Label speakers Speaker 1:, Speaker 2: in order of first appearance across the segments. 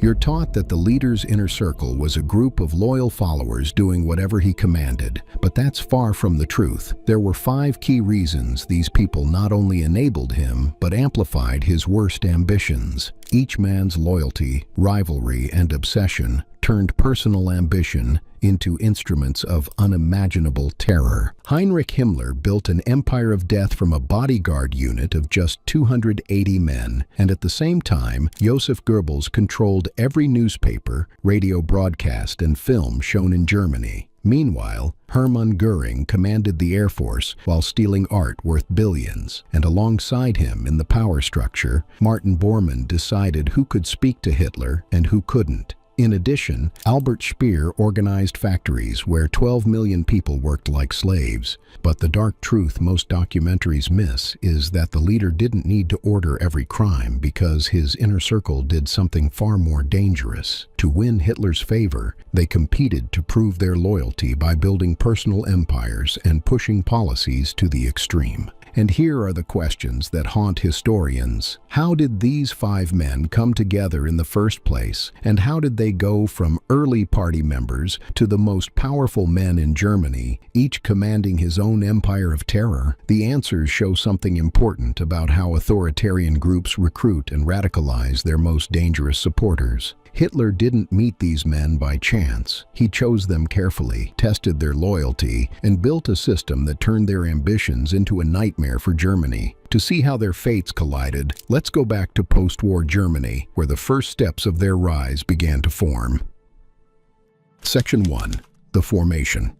Speaker 1: You're taught that the leader's inner circle was a group of loyal followers doing whatever he commanded, but that's far from the truth. There were 5 key reasons these people not only enabled him, but amplified his worst ambitions. Each man's loyalty, rivalry, and obsession turned personal ambition into instruments of unimaginable terror. Heinrich Himmler built an empire of death from a bodyguard unit of just 280 men, and at the same time, Joseph Goebbels controlled every newspaper, radio broadcast, and film shown in Germany. Meanwhile, Hermann Göring commanded the Air Force while stealing art worth billions, and alongside him in the power structure, Martin Bormann decided who could speak to Hitler and who couldn't. In addition, Albert Speer organized factories where 12 million people worked like slaves. But the dark truth most documentaries miss is that the leader didn't need to order every crime because his inner circle did something far more dangerous. To win Hitler's favor, they competed to prove their loyalty by building personal empires and pushing policies to the extreme. And here are the questions that haunt historians. How did these 5 men come together in the first place? And how did they go from early party members to the most powerful men in Germany, each commanding his own empire of terror? The answers show something important about how authoritarian groups recruit and radicalize their most dangerous supporters. Hitler didn't meet these men by chance. He chose them carefully, tested their loyalty, and built a system that turned their ambitions into a nightmare for Germany. To see how their fates collided, let's go back to post-war Germany, where the first steps of their rise began to form. Section 1. The Formation.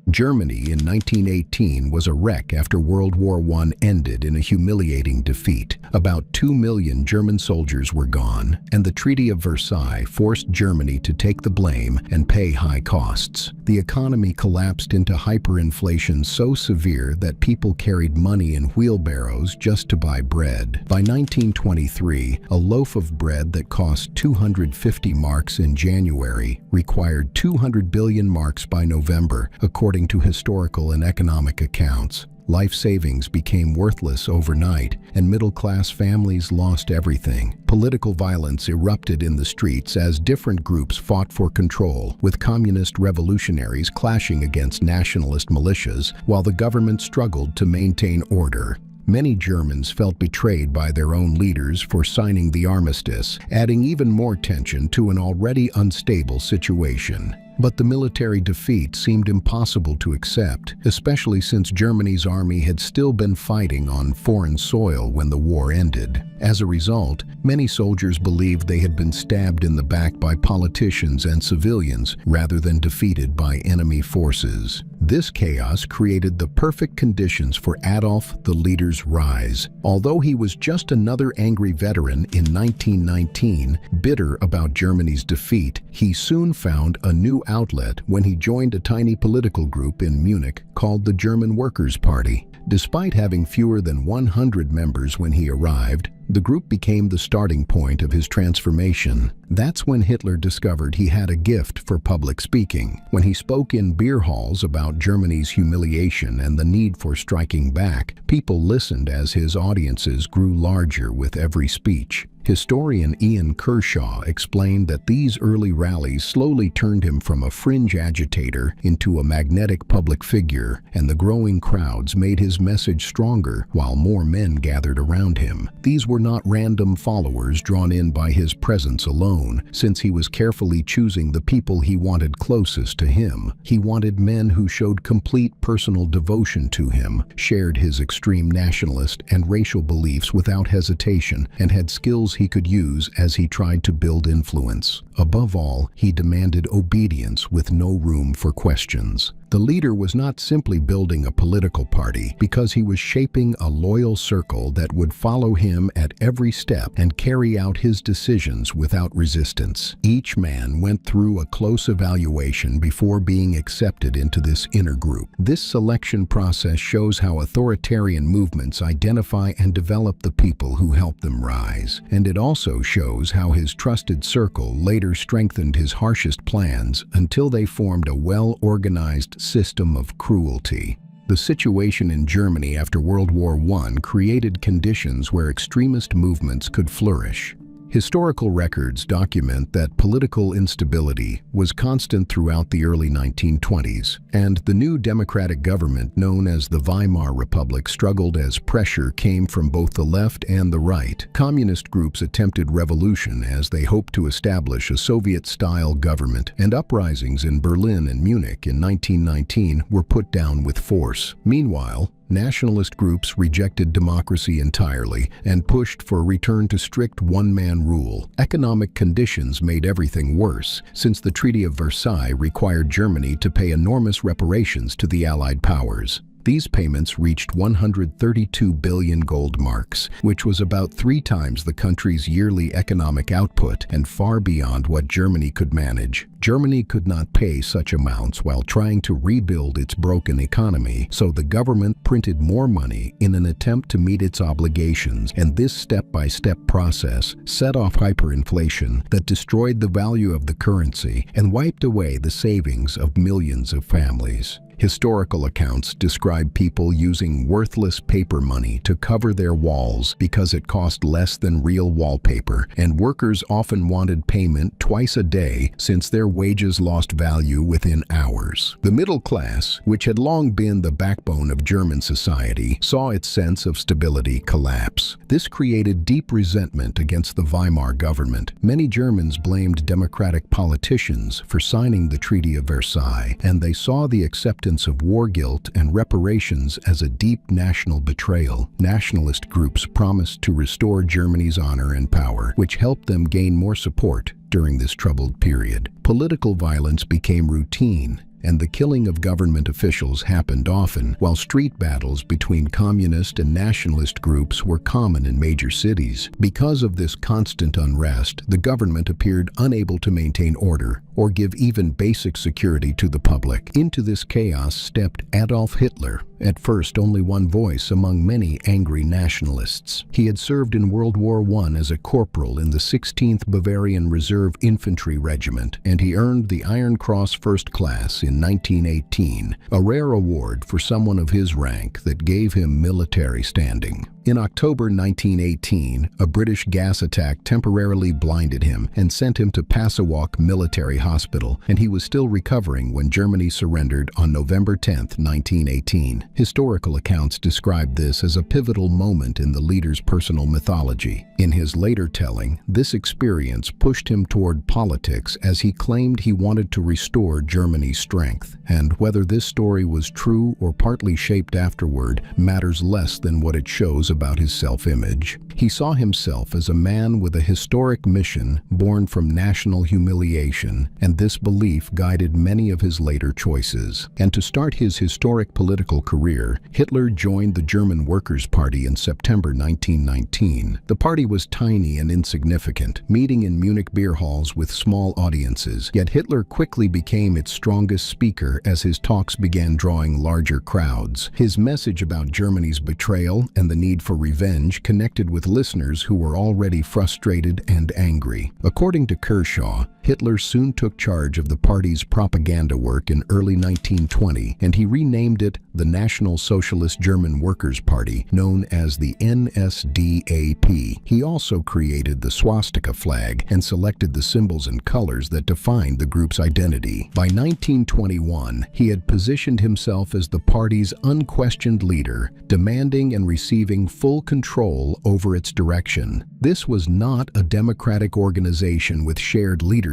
Speaker 1: Germany in 1918 was a wreck after World War I ended in a humiliating defeat. About 2 million German soldiers were gone, and the Treaty of Versailles forced Germany to take the blame and pay high costs. The economy collapsed into hyperinflation so severe that people carried money in wheelbarrows just to buy bread. By 1923, a loaf of bread that cost 250 marks in January required 200 billion marks by November, according to historical and economic accounts. Life savings became worthless overnight, and middle-class families lost everything. Political violence erupted in the streets as different groups fought for control, with communist revolutionaries clashing against nationalist militias, while the government struggled to maintain order. Many Germans felt betrayed by their own leaders for signing the armistice, adding even more tension to an already unstable situation. But the military defeat seemed impossible to accept, especially since Germany's army had still been fighting on foreign soil when the war ended. As a result, many soldiers believed they had been stabbed in the back by politicians and civilians rather than defeated by enemy forces. This chaos created the perfect conditions for Adolf, the leader's rise. Although he was just another angry veteran in 1919, bitter about Germany's defeat, he soon found a new outlet when he joined a tiny political group in Munich called the German Workers' Party. Despite having fewer than 100 members when he arrived, the group became the starting point of his transformation. That's when Hitler discovered he had a gift for public speaking. When he spoke in beer halls about Germany's humiliation and the need for striking back, people listened as his audiences grew larger with every speech. Historian Ian Kershaw explained that these early rallies slowly turned him from a fringe agitator into a magnetic public figure, and the growing crowds made his message stronger while more men gathered around him. These were not random followers drawn in by his presence alone, since he was carefully choosing the people he wanted closest to him. He wanted men who showed complete personal devotion to him, shared his extreme nationalist and racial beliefs without hesitation, and had skills he could use as he tried to build influence. Above all, he demanded obedience with no room for questions. The leader was not simply building a political party, because he was shaping a loyal circle that would follow him at every step and carry out his decisions without resistance. Each man went through a close evaluation before being accepted into this inner group. This selection process shows how authoritarian movements identify and develop the people who help them rise. And it also shows how his trusted circle later strengthened his harshest plans until they formed a well-organized system of cruelty. The situation in Germany after World War I created conditions where extremist movements could flourish. Historical records document that political instability was constant throughout the early 1920s, and the new democratic government known as the Weimar Republic struggled as pressure came from both the left and the right. Communist groups attempted revolution as they hoped to establish a Soviet-style government, and uprisings in Berlin and Munich in 1919 were put down with force. Meanwhile, nationalist groups rejected democracy entirely and pushed for a return to strict one-man rule. Economic conditions made everything worse, since the Treaty of Versailles required Germany to pay enormous reparations to the Allied powers. These payments reached 132 billion gold marks, which was about 3 times the country's yearly economic output and far beyond what Germany could manage. Germany could not pay such amounts while trying to rebuild its broken economy, so the government printed more money in an attempt to meet its obligations, and this step-by-step process set off hyperinflation that destroyed the value of the currency and wiped away the savings of millions of families. Historical accounts describe people using worthless paper money to cover their walls because it cost less than real wallpaper, and workers often wanted payment twice a day since their wages lost value within hours. The middle class, which had long been the backbone of German society, saw its sense of stability collapse. This created deep resentment against the Weimar government. Many Germans blamed democratic politicians for signing the Treaty of Versailles, and they saw the acceptance of war guilt and reparations as a deep national betrayal. Nationalist groups promised to restore Germany's honor and power, which helped them gain more support during this troubled period. Political violence became routine, and the killing of government officials happened often, while street battles between communist and nationalist groups were common in major cities. Because of this constant unrest, the government appeared unable to maintain order or give even basic security to the public. Into this chaos stepped Adolf Hitler, at first only one voice among many angry nationalists. He had served in World War I as a corporal in the 16th Bavarian Reserve Infantry Regiment, and he earned the Iron Cross First Class in 1918, a rare award for someone of his rank that gave him military standing. In October 1918, a British gas attack temporarily blinded him and sent him to Passawak Military Hospital, and he was still recovering when Germany surrendered on November 10, 1918. Historical accounts describe this as a pivotal moment in the leader's personal mythology. In his later telling, this experience pushed him toward politics as he claimed he wanted to restore Germany's strength, and whether this story was true or partly shaped afterward matters less than what it shows about his self-image. He saw himself as a man with a historic mission born from national humiliation, and this belief guided many of his later choices. And to start his historic political career, Hitler joined the German Workers' Party in September 1919. The party was tiny and insignificant, meeting in Munich beer halls with small audiences, yet Hitler quickly became its strongest speaker as his talks began drawing larger crowds. His message about Germany's betrayal and the need for revenge connected with listeners who were already frustrated and angry. According to Kershaw, Hitler soon took charge of the party's propaganda work in early 1920, and he renamed it the National Socialist German Workers' Party, known as the NSDAP. He also created the swastika flag and selected the symbols and colors that defined the group's identity. By 1921, he had positioned himself as the party's unquestioned leader, demanding and receiving full control over its direction. This was not a democratic organization with shared leadership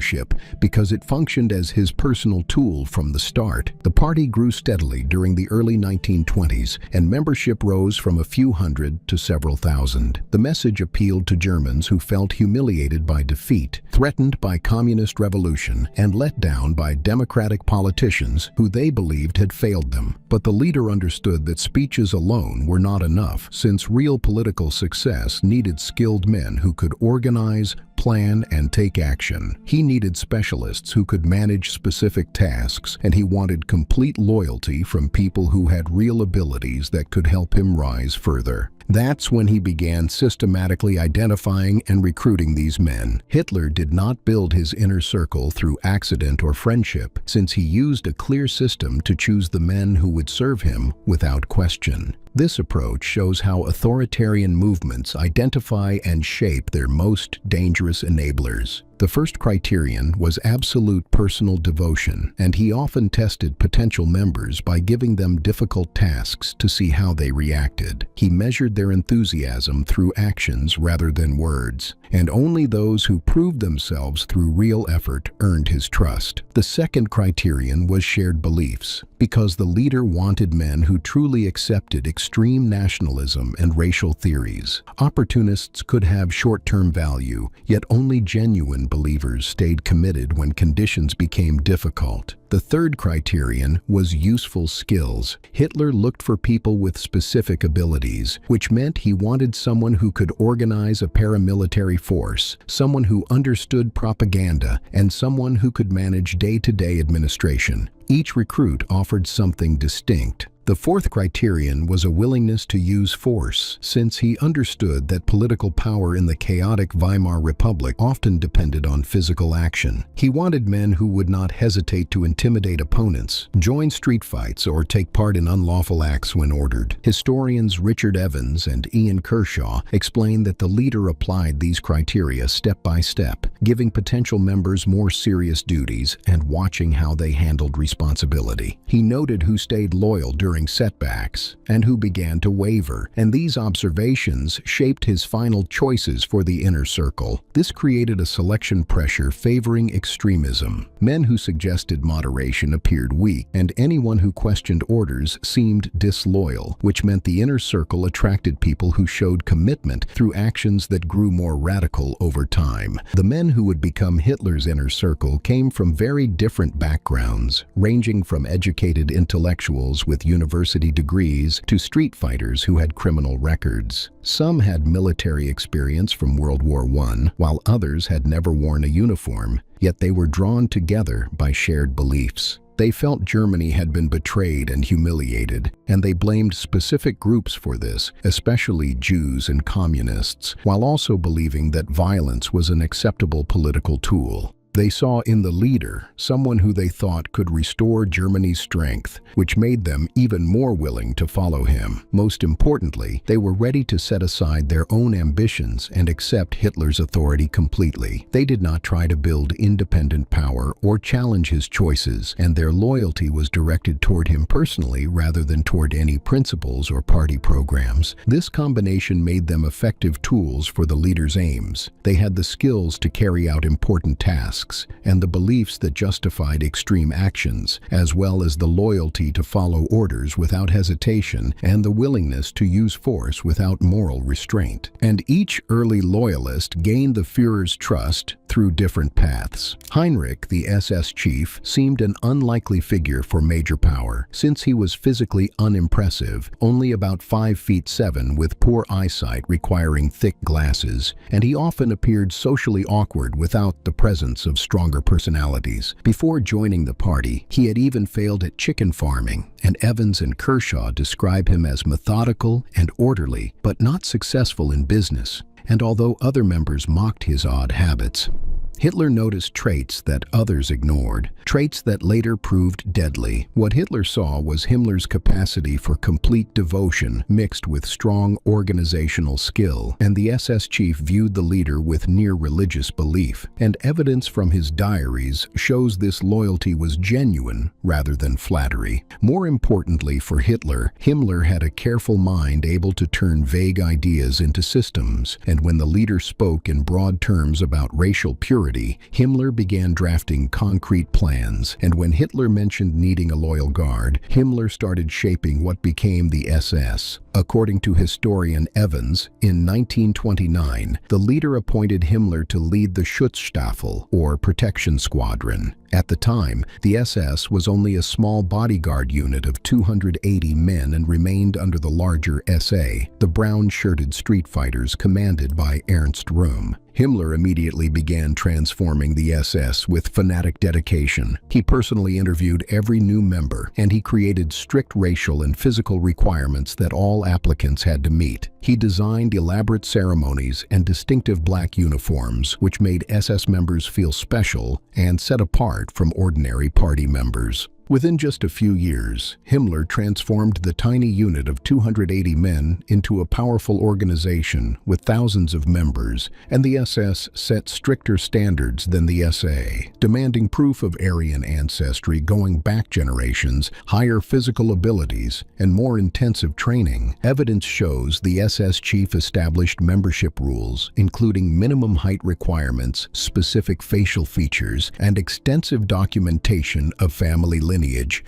Speaker 1: because it functioned as his personal tool from the start. The party grew steadily during the early 1920s, and membership rose from a few hundred to several thousand. The message appealed to Germans who felt humiliated by defeat, threatened by communist revolution, and let down by democratic politicians who they believed had failed them. But the leader understood that speeches alone were not enough, since real political success needed skilled men who could organize, plan, and take action. He needed specialists who could manage specific tasks, and he wanted complete loyalty from people who had real abilities that could help him rise further. That's when he began systematically identifying and recruiting these men. Hitler did not build his inner circle through accident or friendship, since he used a clear system to choose the men who would serve him without question. This approach shows how authoritarian movements identify and shape their most dangerous enablers. The first criterion was absolute personal devotion, and he often tested potential members by giving them difficult tasks to see how they reacted. He measured their enthusiasm through actions rather than words, and only those who proved themselves through real effort earned his trust. The second criterion was shared beliefs, because the leader wanted men who truly accepted extreme nationalism and racial theories. Opportunists could have short-term value, yet only genuine believers stayed committed when conditions became difficult. The third criterion was useful skills. Hitler looked for people with specific abilities, which meant he wanted someone who could organize a paramilitary force, someone who understood propaganda, and someone who could manage day-to-day administration. Each recruit offered something distinct. The fourth criterion was a willingness to use force, since he understood that political power in the chaotic Weimar Republic often depended on physical action. He wanted men who would not hesitate to intimidate opponents, join street fights, or take part in unlawful acts when ordered. Historians Richard Evans and Ian Kershaw explain that the leader applied these criteria step by step, giving potential members more serious duties and watching how they handled responsibility. He noted who stayed loyal during setbacks and who began to waver, and these observations shaped his final choices for the inner circle. This created a selection pressure favoring extremism. Men who suggested moderation appeared weak, and anyone who questioned orders seemed disloyal, which meant the inner circle attracted people who showed commitment through actions that grew more radical over time. The men who would become Hitler's inner circle came from very different backgrounds, ranging from educated intellectuals with university degrees to street fighters who had criminal records. Some had military experience from World War I, while others had never worn a uniform, yet they were drawn together by shared beliefs. They felt Germany had been betrayed and humiliated, and they blamed specific groups for this, especially Jews and communists, while also believing that violence was an acceptable political tool. They saw in the leader someone who they thought could restore Germany's strength, which made them even more willing to follow him. Most importantly, they were ready to set aside their own ambitions and accept Hitler's authority completely. They did not try to build independent power or challenge his choices, and their loyalty was directed toward him personally rather than toward any principles or party programs. This combination made them effective tools for the leader's aims. They had the skills to carry out important tasks, and the beliefs that justified extreme actions, as well as the loyalty to follow orders without hesitation and the willingness to use force without moral restraint. And each early loyalist gained the Führer's trust through different paths. Heinrich, the SS chief, seemed an unlikely figure for major power, since he was physically unimpressive, only about 5'7" with poor eyesight requiring thick glasses, and he often appeared socially awkward without the presence of stronger personalities. Before joining the party, he had even failed at chicken farming, and Evans and Kershaw describe him as methodical and orderly, but not successful in business. And although other members mocked his odd habits, Hitler noticed traits that others ignored, traits that later proved deadly. What Hitler saw was Himmler's capacity for complete devotion mixed with strong organizational skill, and the SS chief viewed the leader with near religious belief, and evidence from his diaries shows this loyalty was genuine rather than flattery. More importantly for Hitler, Himmler had a careful mind able to turn vague ideas into systems, and when the leader spoke in broad terms about racial purity, Himmler began drafting concrete plans, and when Hitler mentioned needing a loyal guard, Himmler started shaping what became the SS. According to historian Evans, in 1929, the leader appointed Himmler to lead the Schutzstaffel, or protection squadron. At the time, the SS was only a small bodyguard unit of 280 men and remained under the larger SA, the brown-shirted street fighters commanded by Ernst Röhm. Himmler immediately began transforming the SS with fanatic dedication. He personally interviewed every new member, and he created strict racial and physical requirements that all applicants had to meet. He designed elaborate ceremonies and distinctive black uniforms, which made SS members feel special and set apart from ordinary party members. Within just a few years, Himmler transformed the tiny unit of 280 men into a powerful organization with thousands of members, and the SS set stricter standards than the SA, demanding proof of Aryan ancestry going back generations, higher physical abilities, and more intensive training. Evidence shows the SS chief established membership rules, including minimum height requirements, specific facial features, and extensive documentation of family lineage,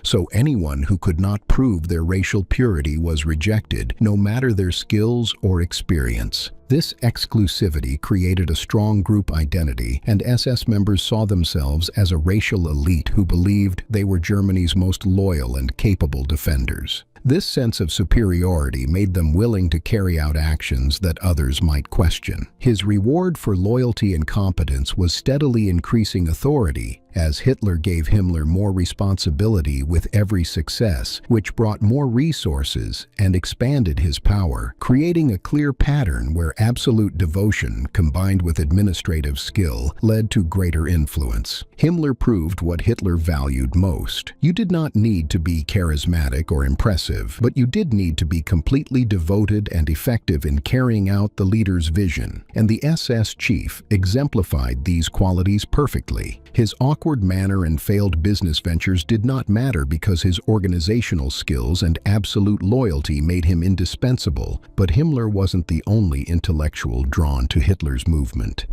Speaker 1: so anyone who could not prove their racial purity was rejected, no matter their skills or experience. This exclusivity created a strong group identity, and SS members saw themselves as a racial elite who believed they were Germany's most loyal and capable defenders. This sense of superiority made them willing to carry out actions that others might question. His reward for loyalty and competence was steadily increasing authority, as Hitler gave Himmler more responsibility with every success, which brought more resources and expanded his power, creating a clear pattern where absolute devotion combined with administrative skill led to greater influence. Himmler proved what Hitler valued most. You did not need to be charismatic or impressive, but you did need to be completely devoted and effective in carrying out the leader's vision, and the SS chief exemplified these qualities perfectly. His awkward manner and failed business ventures did not matter because his organizational skills and absolute loyalty made him indispensable, but Himmler wasn't the only intellectual drawn to Hitler's movement.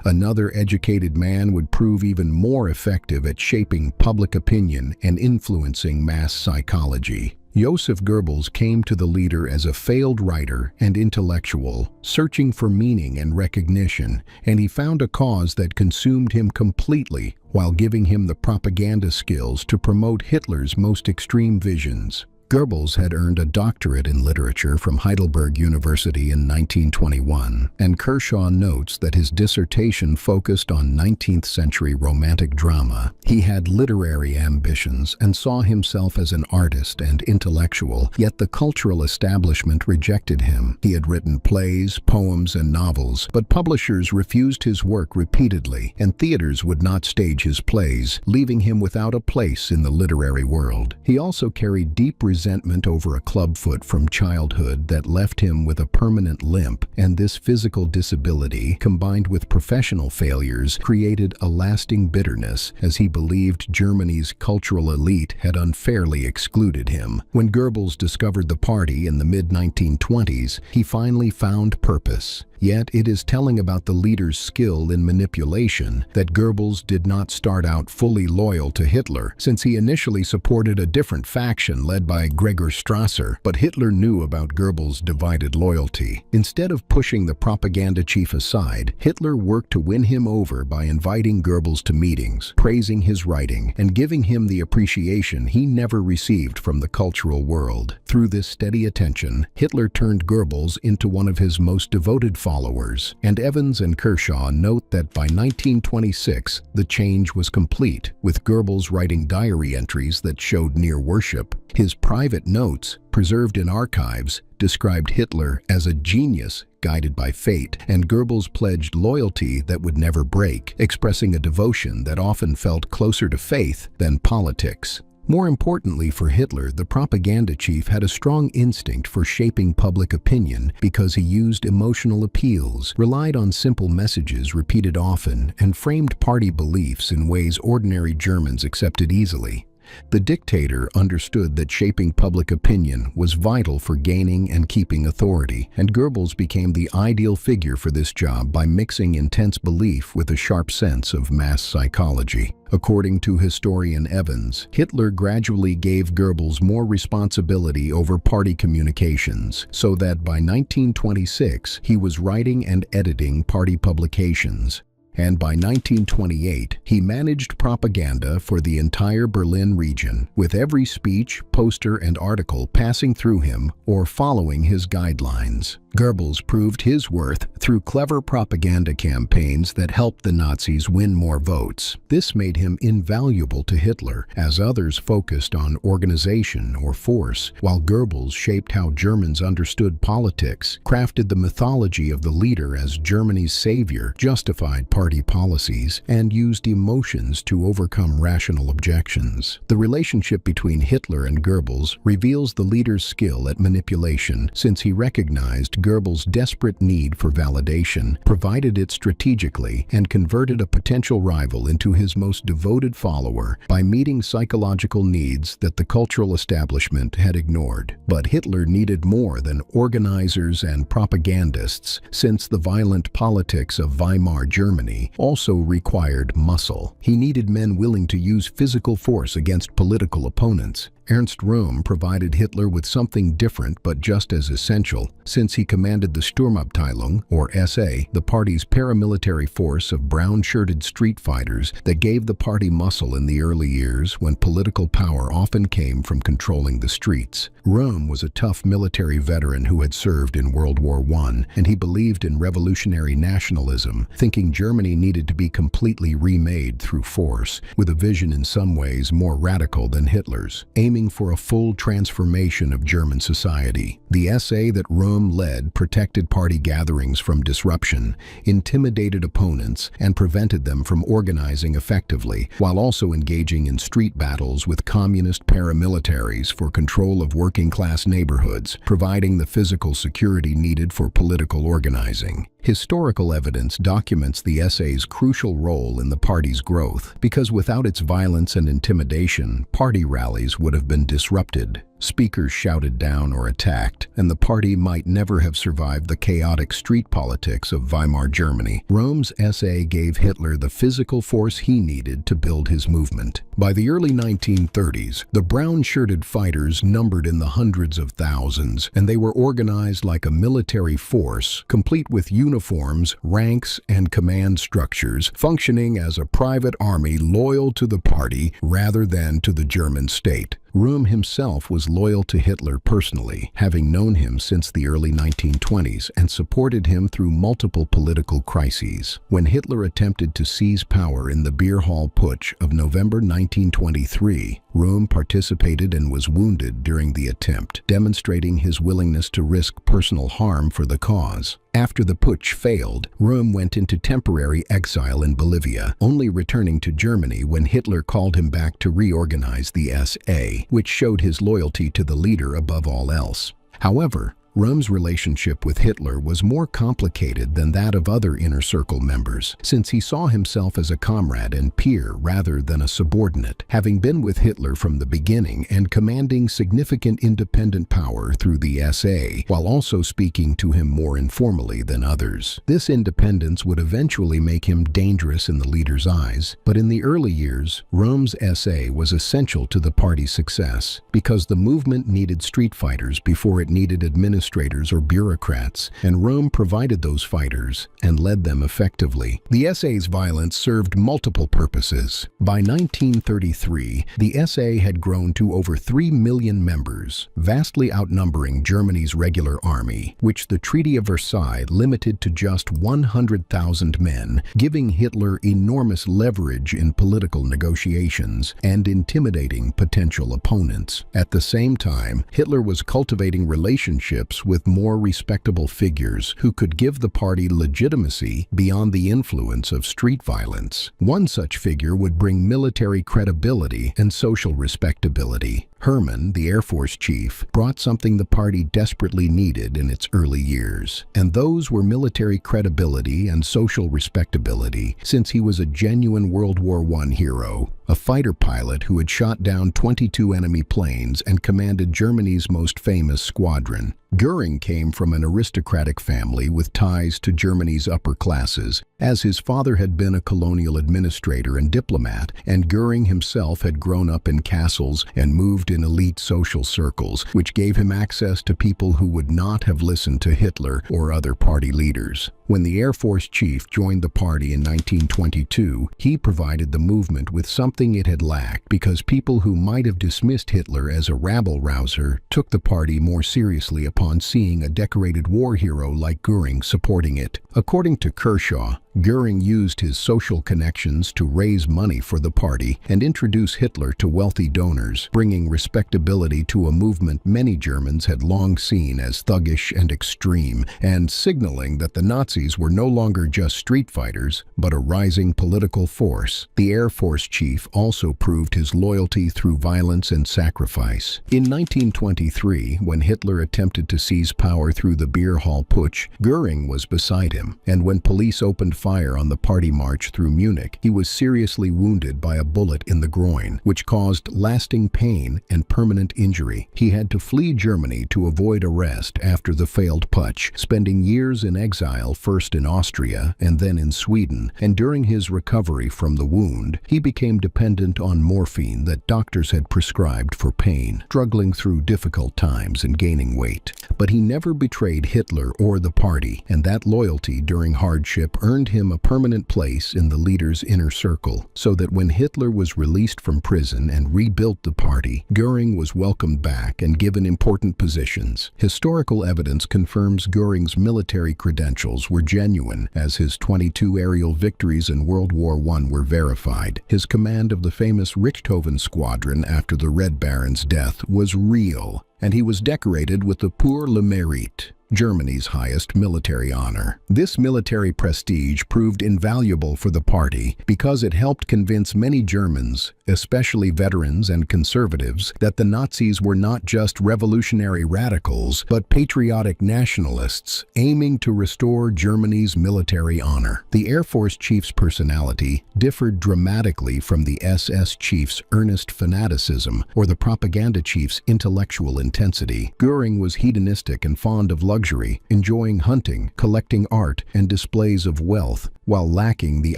Speaker 1: Another educated man would prove even more effective at shaping public opinion and influencing mass psychology. Joseph Goebbels came to the leader as a failed writer and intellectual, searching for meaning and recognition, and he found a cause that consumed him completely while giving him the propaganda skills to promote Hitler's most extreme visions. Goebbels had earned a doctorate in literature from Heidelberg University in 1921, and Kershaw notes that his dissertation focused on 19th-century romantic drama. He had literary ambitions and saw himself as an artist and intellectual, yet the cultural establishment rejected him. He had written plays, poems, and novels, but publishers refused his work repeatedly, and theaters would not stage his plays, leaving him without a place in the literary world. He also carried deep resentment over a clubfoot from childhood that left him with a permanent limp, and this physical disability, combined with professional failures, created a lasting bitterness as he believed Germany's cultural elite had unfairly excluded him. When Goebbels discovered the party in the mid-1920s, he finally found purpose. Yet it is telling about the leader's skill in manipulation that Goebbels did not start out fully loyal to Hitler, since he initially supported a different faction led by Gregor Strasser, but Hitler knew about Goebbels' divided loyalty. Instead of pushing the propaganda chief aside, Hitler worked to win him over by inviting Goebbels to meetings, praising his writing, and giving him the appreciation he never received from the cultural world. Through this steady attention, Hitler turned Goebbels into one of his most devoted followers, and Evans and Kershaw note that by 1926, the change was complete, with Goebbels writing diary entries that showed near worship. His private notes, preserved in archives, described Hitler as a genius guided by fate, and Goebbels pledged loyalty that would never break, expressing a devotion that often felt closer to faith than politics. More importantly for Hitler, the propaganda chief had a strong instinct for shaping public opinion because he used emotional appeals, relied on simple messages repeated often, and framed party beliefs in ways ordinary Germans accepted easily. The dictator understood that shaping public opinion was vital for gaining and keeping authority, and Goebbels became the ideal figure for this job by mixing intense belief with a sharp sense of mass psychology. According to historian Evans, Hitler gradually gave Goebbels more responsibility over party communications, so that by 1926 he was writing and editing party publications. And by 1928, he managed propaganda for the entire Berlin region, with every speech, poster, and article passing through him or following his guidelines. Goebbels proved his worth through clever propaganda campaigns that helped the Nazis win more votes. This made him invaluable to Hitler, as others focused on organization or force, while Goebbels shaped how Germans understood politics, crafted the mythology of the leader as Germany's savior, justified party party policies and used emotions to overcome rational objections. The relationship between Hitler and Goebbels reveals the leader's skill at manipulation, since he recognized Goebbels' desperate need for validation, provided it strategically, and converted a potential rival into his most devoted follower by meeting psychological needs that the cultural establishment had ignored. But Hitler needed more than organizers and propagandists, since the violent politics of Weimar Germany also required muscle. He needed men willing to use physical force against political opponents. Ernst Röhm provided Hitler with something different but just as essential, since he commanded the Sturmabteilung, or SA, the party's paramilitary force of brown-shirted street fighters that gave the party muscle in the early years when political power often came from controlling the streets. Röhm was a tough military veteran who had served in World War I, and he believed in revolutionary nationalism, thinking Germany needed to be completely remade through force, with a vision in some ways more radical than Hitler's, aiming for a full transformation of German society. The SA that Röhm led protected party gatherings from disruption, intimidated opponents, and prevented them from organizing effectively, while also engaging in street battles with communist paramilitaries for control of working-class neighborhoods, providing the physical security needed for political organizing. Historical evidence documents the SA's crucial role in the party's growth, because without its violence and intimidation, party rallies would have been disrupted. Speakers shouted down or attacked, and the party might never have survived the chaotic street politics of Weimar Germany. Röhm's SA gave Hitler the physical force he needed to build his movement. By the early 1930s, the brown-shirted fighters numbered in the hundreds of thousands, and they were organized like a military force, complete with uniforms, ranks, and command structures, functioning as a private army loyal to the party rather than to the German state. Röhm himself was loyal to Hitler personally, having known him since the early 1920s and supported him through multiple political crises. When Hitler attempted to seize power in the beer hall putsch of November 1923, Röhm participated and was wounded during the attempt, demonstrating his willingness to risk personal harm for the cause. After the putsch failed, Röhm went into temporary exile in Bolivia, only returning to Germany when Hitler called him back to reorganize the SA, which showed his loyalty to the leader above all else. However, Röhm's relationship with Hitler was more complicated than that of other inner circle members, since he saw himself as a comrade and peer rather than a subordinate, having been with Hitler from the beginning and commanding significant independent power through the SA, while also speaking to him more informally than others. This independence would eventually make him dangerous in the leader's eyes, but in the early years, Röhm's SA was essential to the party's success, because the movement needed street fighters before it needed administrators or bureaucrats, and Röhm provided those fighters and led them effectively. The SA's violence served multiple purposes. By 1933, the SA had grown to over 3 million members, vastly outnumbering Germany's regular army, which the Treaty of Versailles limited to just 100,000 men, giving Hitler enormous leverage in political negotiations and intimidating potential opponents. At the same time, Hitler was cultivating relationships with more respectable figures who could give the party legitimacy beyond the influence of street violence. One such figure would bring military credibility and social respectability. Hermann, the Air Force chief, brought something the party desperately needed in its early years, and those were military credibility and social respectability, since he was a genuine World War I hero, a fighter pilot who had shot down 22 enemy planes and commanded Germany's most famous squadron. Göring came from an aristocratic family with ties to Germany's upper classes, as his father had been a colonial administrator and diplomat, and Göring himself had grown up in castles and moved in elite social circles, which gave him access to people who would not have listened to Hitler or other party leaders. When the Air Force chief joined the party in 1922, he provided the movement with something it had lacked, because people who might have dismissed Hitler as a rabble-rouser took the party more seriously upon seeing a decorated war hero like Göring supporting it. According to Kershaw, Göring used his social connections to raise money for the party and introduce Hitler to wealthy donors, bringing respectability to a movement many Germans had long seen as thuggish and extreme, and signaling that the Nazis were no longer just street fighters, but a rising political force. The Air Force chief also proved his loyalty through violence and sacrifice. In 1923, when Hitler attempted to seize power through the beer hall putsch, Göring was beside him, and when police opened fire on the party march through Munich, he was seriously wounded by a bullet in the groin, which caused lasting pain and permanent injury. He had to flee Germany to avoid arrest after the failed putsch, spending years in exile, first in Austria and then in Sweden, and during his recovery from the wound, he became dependent on morphine that doctors had prescribed for pain, struggling through difficult times and gaining weight. But he never betrayed Hitler or the party, and that loyalty during hardship earned him a permanent place in the leader's inner circle, so that when Hitler was released from prison and rebuilt the party, Göring was welcomed back and given important positions. Historical evidence confirms Göring's military credentials were genuine, as his 22 aerial victories in World War I were verified. His command of the famous Richthofen Squadron after the Red Baron's death was real, and he was decorated with the Pour le Mérite, Germany's highest military honor. This military prestige proved invaluable for the party because it helped convince many Germans, especially veterans and conservatives, that the Nazis were not just revolutionary radicals, but patriotic nationalists aiming to restore Germany's military honor. The Air Force chief's personality differed dramatically from the SS chief's earnest fanaticism or the propaganda chief's intellectual intensity. Göring was hedonistic and fond of luxury, enjoying hunting, collecting art, and displays of wealth, while lacking the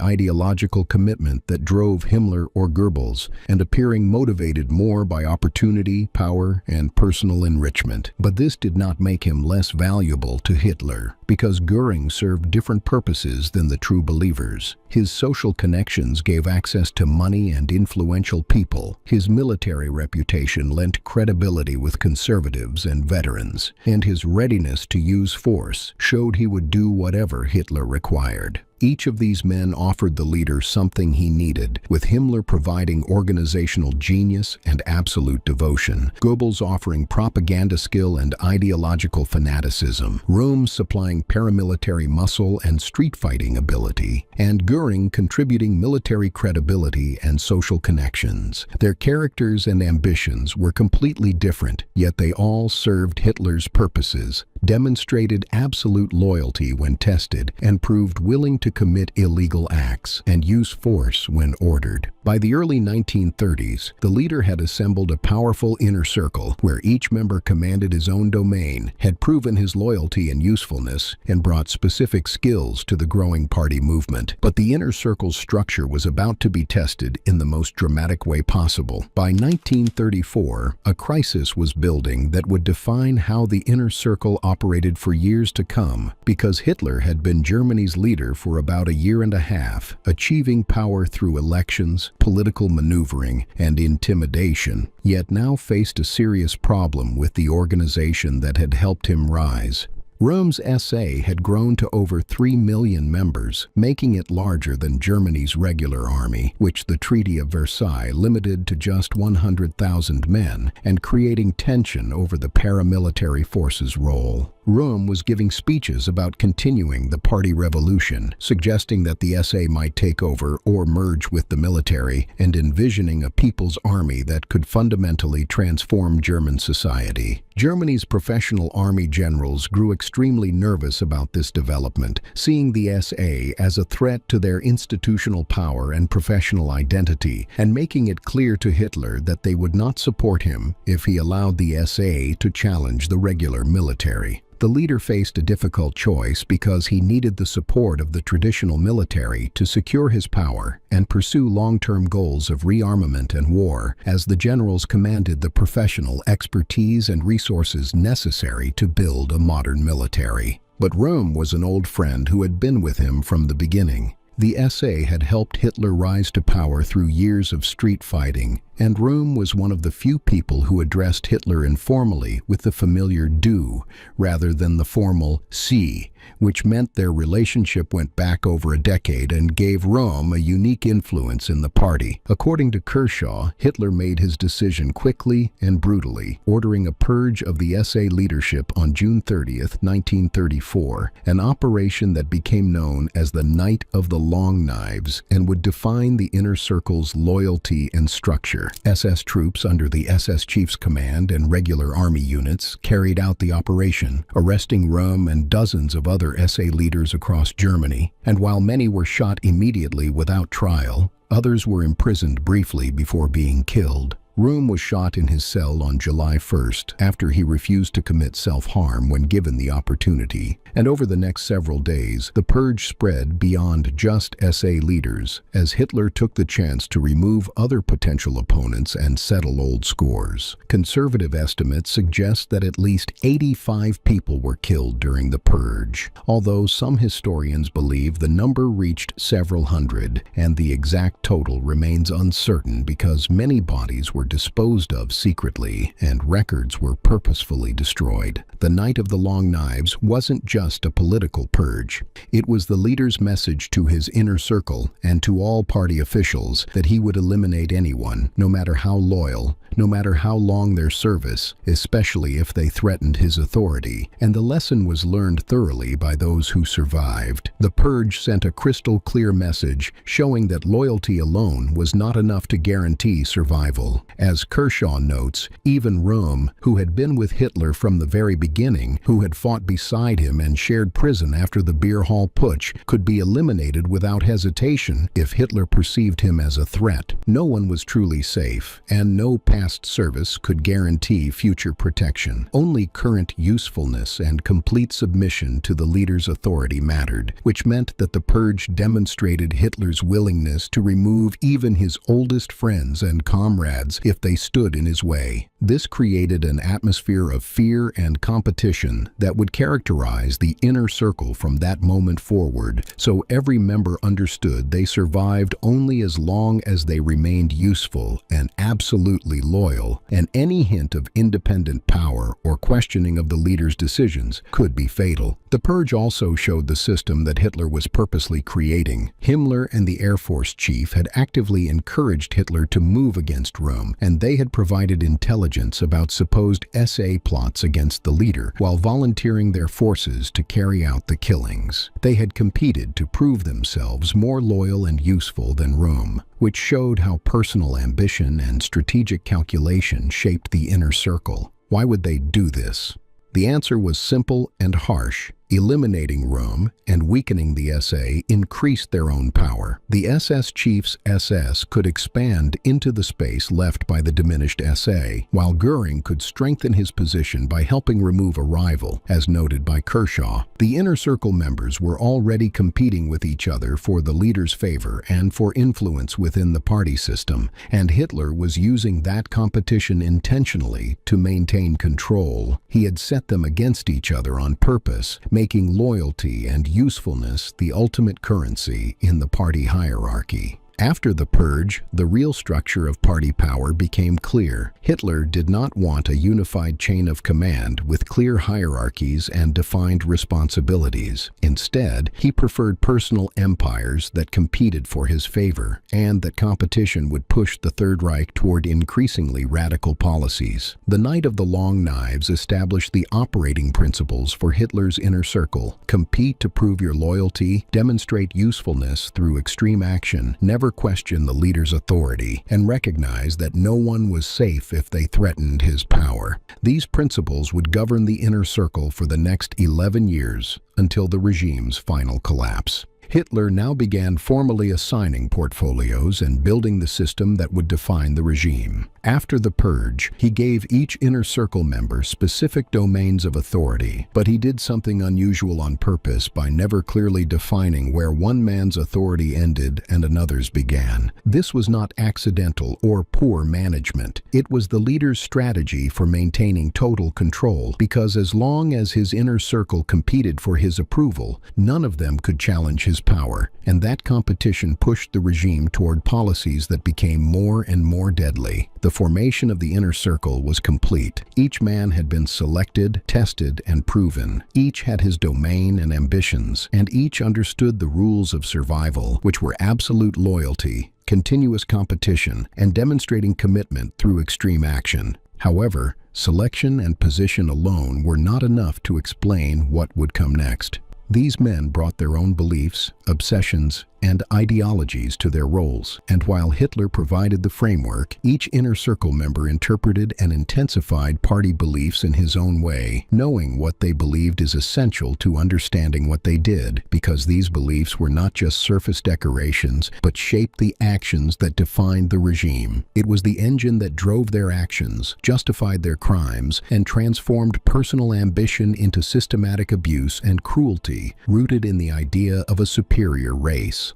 Speaker 1: ideological commitment that drove Himmler or Goebbels, and appearing motivated more by opportunity, power, and personal enrichment. But this did not make him less valuable to Hitler, because Göring served different purposes than the true believers. His social connections gave access to money and influential people. His military reputation lent credibility with conservatives and veterans, and his readiness to use force showed he would do whatever Hitler required. Each of these men offered the leader something he needed, with Himmler providing organizational genius and absolute devotion, Goebbels offering propaganda skill and ideological fanaticism, Röhm supplying paramilitary muscle and street fighting ability, and Göring contributing military credibility and social connections. Their characters and ambitions were completely different, yet they all served Hitler's purposes, demonstrated absolute loyalty when tested, and proved willing to commit illegal acts and use force when ordered. By the early 1930s, the leader had assembled a powerful inner circle where each member commanded his own domain, had proven his loyalty and usefulness, and brought specific skills to the growing party movement. But the inner circle's structure was about to be tested in the most dramatic way possible. By 1934, a crisis was building that would define how the inner circle operated for years to come, because Hitler had been Germany's leader for about a year and a half, achieving power through elections, political maneuvering, and intimidation, yet now faced a serious problem with the organization that had helped him rise. Röhm's SA had grown to over 3 million members, making it larger than Germany's regular army, which the Treaty of Versailles limited to just 100,000 men, and creating tension over the paramilitary forces' role. Röhm was giving speeches about continuing the party revolution, suggesting that the SA might take over or merge with the military, and envisioning a people's army that could fundamentally transform German society. Germany's professional army generals grew extremely nervous about this development, seeing the SA as a threat to their institutional power and professional identity, and making it clear to Hitler that they would not support him if he allowed the SA to challenge the regular military. The leader faced a difficult choice because he needed the support of the traditional military to secure his power and pursue long-term goals of rearmament and war, as the generals commanded the professional expertise and resources necessary to build a modern military. But Röhm was an old friend who had been with him from the beginning. The SA had helped Hitler rise to power through years of street fighting, and Röhm was one of the few people who addressed Hitler informally with the familiar "du" rather than the formal "Sie," which meant their relationship went back over a decade and gave Röhm a unique influence in the party. According to Kershaw, Hitler made his decision quickly and brutally, ordering a purge of the SA leadership on June 30th, 1934, an operation that became known as the Night of the Long Knives and would define the inner circle's loyalty and structure. SS troops under the SS chief's command and regular army units carried out the operation, arresting Röhm and dozens of other SA leaders across Germany, and while many were shot immediately without trial, others were imprisoned briefly before being killed. Röhm was shot in his cell on July 1st after he refused to commit self-harm when given the opportunity, and over the next several days, the purge spread beyond just SA leaders as Hitler took the chance to remove other potential opponents and settle old scores. Conservative estimates suggest that at least 85 people were killed during the purge, although some historians believe the number reached several hundred, and the exact total remains uncertain because many bodies were disposed of secretly and records were purposefully destroyed. The Night of the Long Knives wasn't just a political purge. It was the leader's message to his inner circle and to all party officials that he would eliminate anyone, no matter how loyal, no matter how long their service, especially if they threatened his authority, and the lesson was learned thoroughly by those who survived. The purge sent a crystal clear message showing that loyalty alone was not enough to guarantee survival. As Kershaw notes, even Röhm, who had been with Hitler from the very beginning, who had fought beside him and shared prison after the beer hall putsch, could be eliminated without hesitation if Hitler perceived him as a threat. No one was truly safe, and no past service could guarantee future protection. Only current usefulness and complete submission to the leader's authority mattered, which meant that the purge demonstrated Hitler's willingness to remove even his oldest friends and comrades if they stood in his way. This created an atmosphere of fear and competition that would characterize the inner circle from that moment forward, so every member understood they survived only as long as they remained useful and absolutely loyal, and any hint of independent power or questioning of the leader's decisions could be fatal. The purge also showed the system that Hitler was purposely creating. Himmler and the Air Force chief had actively encouraged Hitler to move against Röhm, and they had provided intelligence about supposed SA plots against the leader, while volunteering their forces to carry out the killings. They had competed to prove themselves more loyal and useful than Röhm, which showed how personal ambition and strategic calculation shaped the inner circle. Why would they do this? The answer was simple and harsh. Eliminating Röhm and weakening the SA increased their own power. The SS chief's SS could expand into the space left by the diminished SA, while Göring could strengthen his position by helping remove a rival, as noted by Kershaw. The inner circle members were already competing with each other for the leader's favor and for influence within the party system, and Hitler was using that competition intentionally to maintain control. He had set them against each other on purpose, making loyalty and usefulness the ultimate currency in the party hierarchy. After the purge, the real structure of party power became clear. Hitler did not want a unified chain of command with clear hierarchies and defined responsibilities. Instead, he preferred personal empires that competed for his favor, and that competition would push the Third Reich toward increasingly radical policies. The Night of the Long Knives established the operating principles for Hitler's inner circle: compete to prove your loyalty, demonstrate usefulness through extreme action, never question the leader's authority, and recognize that no one was safe if they threatened his power. These principles would govern the inner circle for the next 11 years until the regime's final collapse. Hitler now began formally assigning portfolios and building the system that would define the regime. After the purge, he gave each inner circle member specific domains of authority, but he did something unusual on purpose by never clearly defining where one man's authority ended and another's began. This was not accidental or poor management. It was the leader's strategy for maintaining total control, because as long as his inner circle competed for his approval, none of them could challenge his his power, and that competition pushed the regime toward policies that became more and more deadly. The formation of the inner circle was complete. Each man had been selected, tested, and proven. Each had his domain and ambitions, and each understood the rules of survival, which were absolute loyalty, continuous competition, and demonstrating commitment through extreme action. However, selection and position alone were not enough to explain what would come next. These men brought their own beliefs, obsessions, and ideologies to their roles, and while Hitler provided the framework, each inner circle member interpreted and intensified party beliefs in his own way. Knowing what they believed is essential to understanding what they did, because these beliefs were not just surface decorations, but shaped the actions that defined the regime. It was the engine that drove their actions, justified their crimes, and transformed personal ambition into systematic abuse and cruelty, rooted in the idea of a superior race.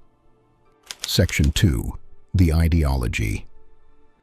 Speaker 1: Section 2. The ideology.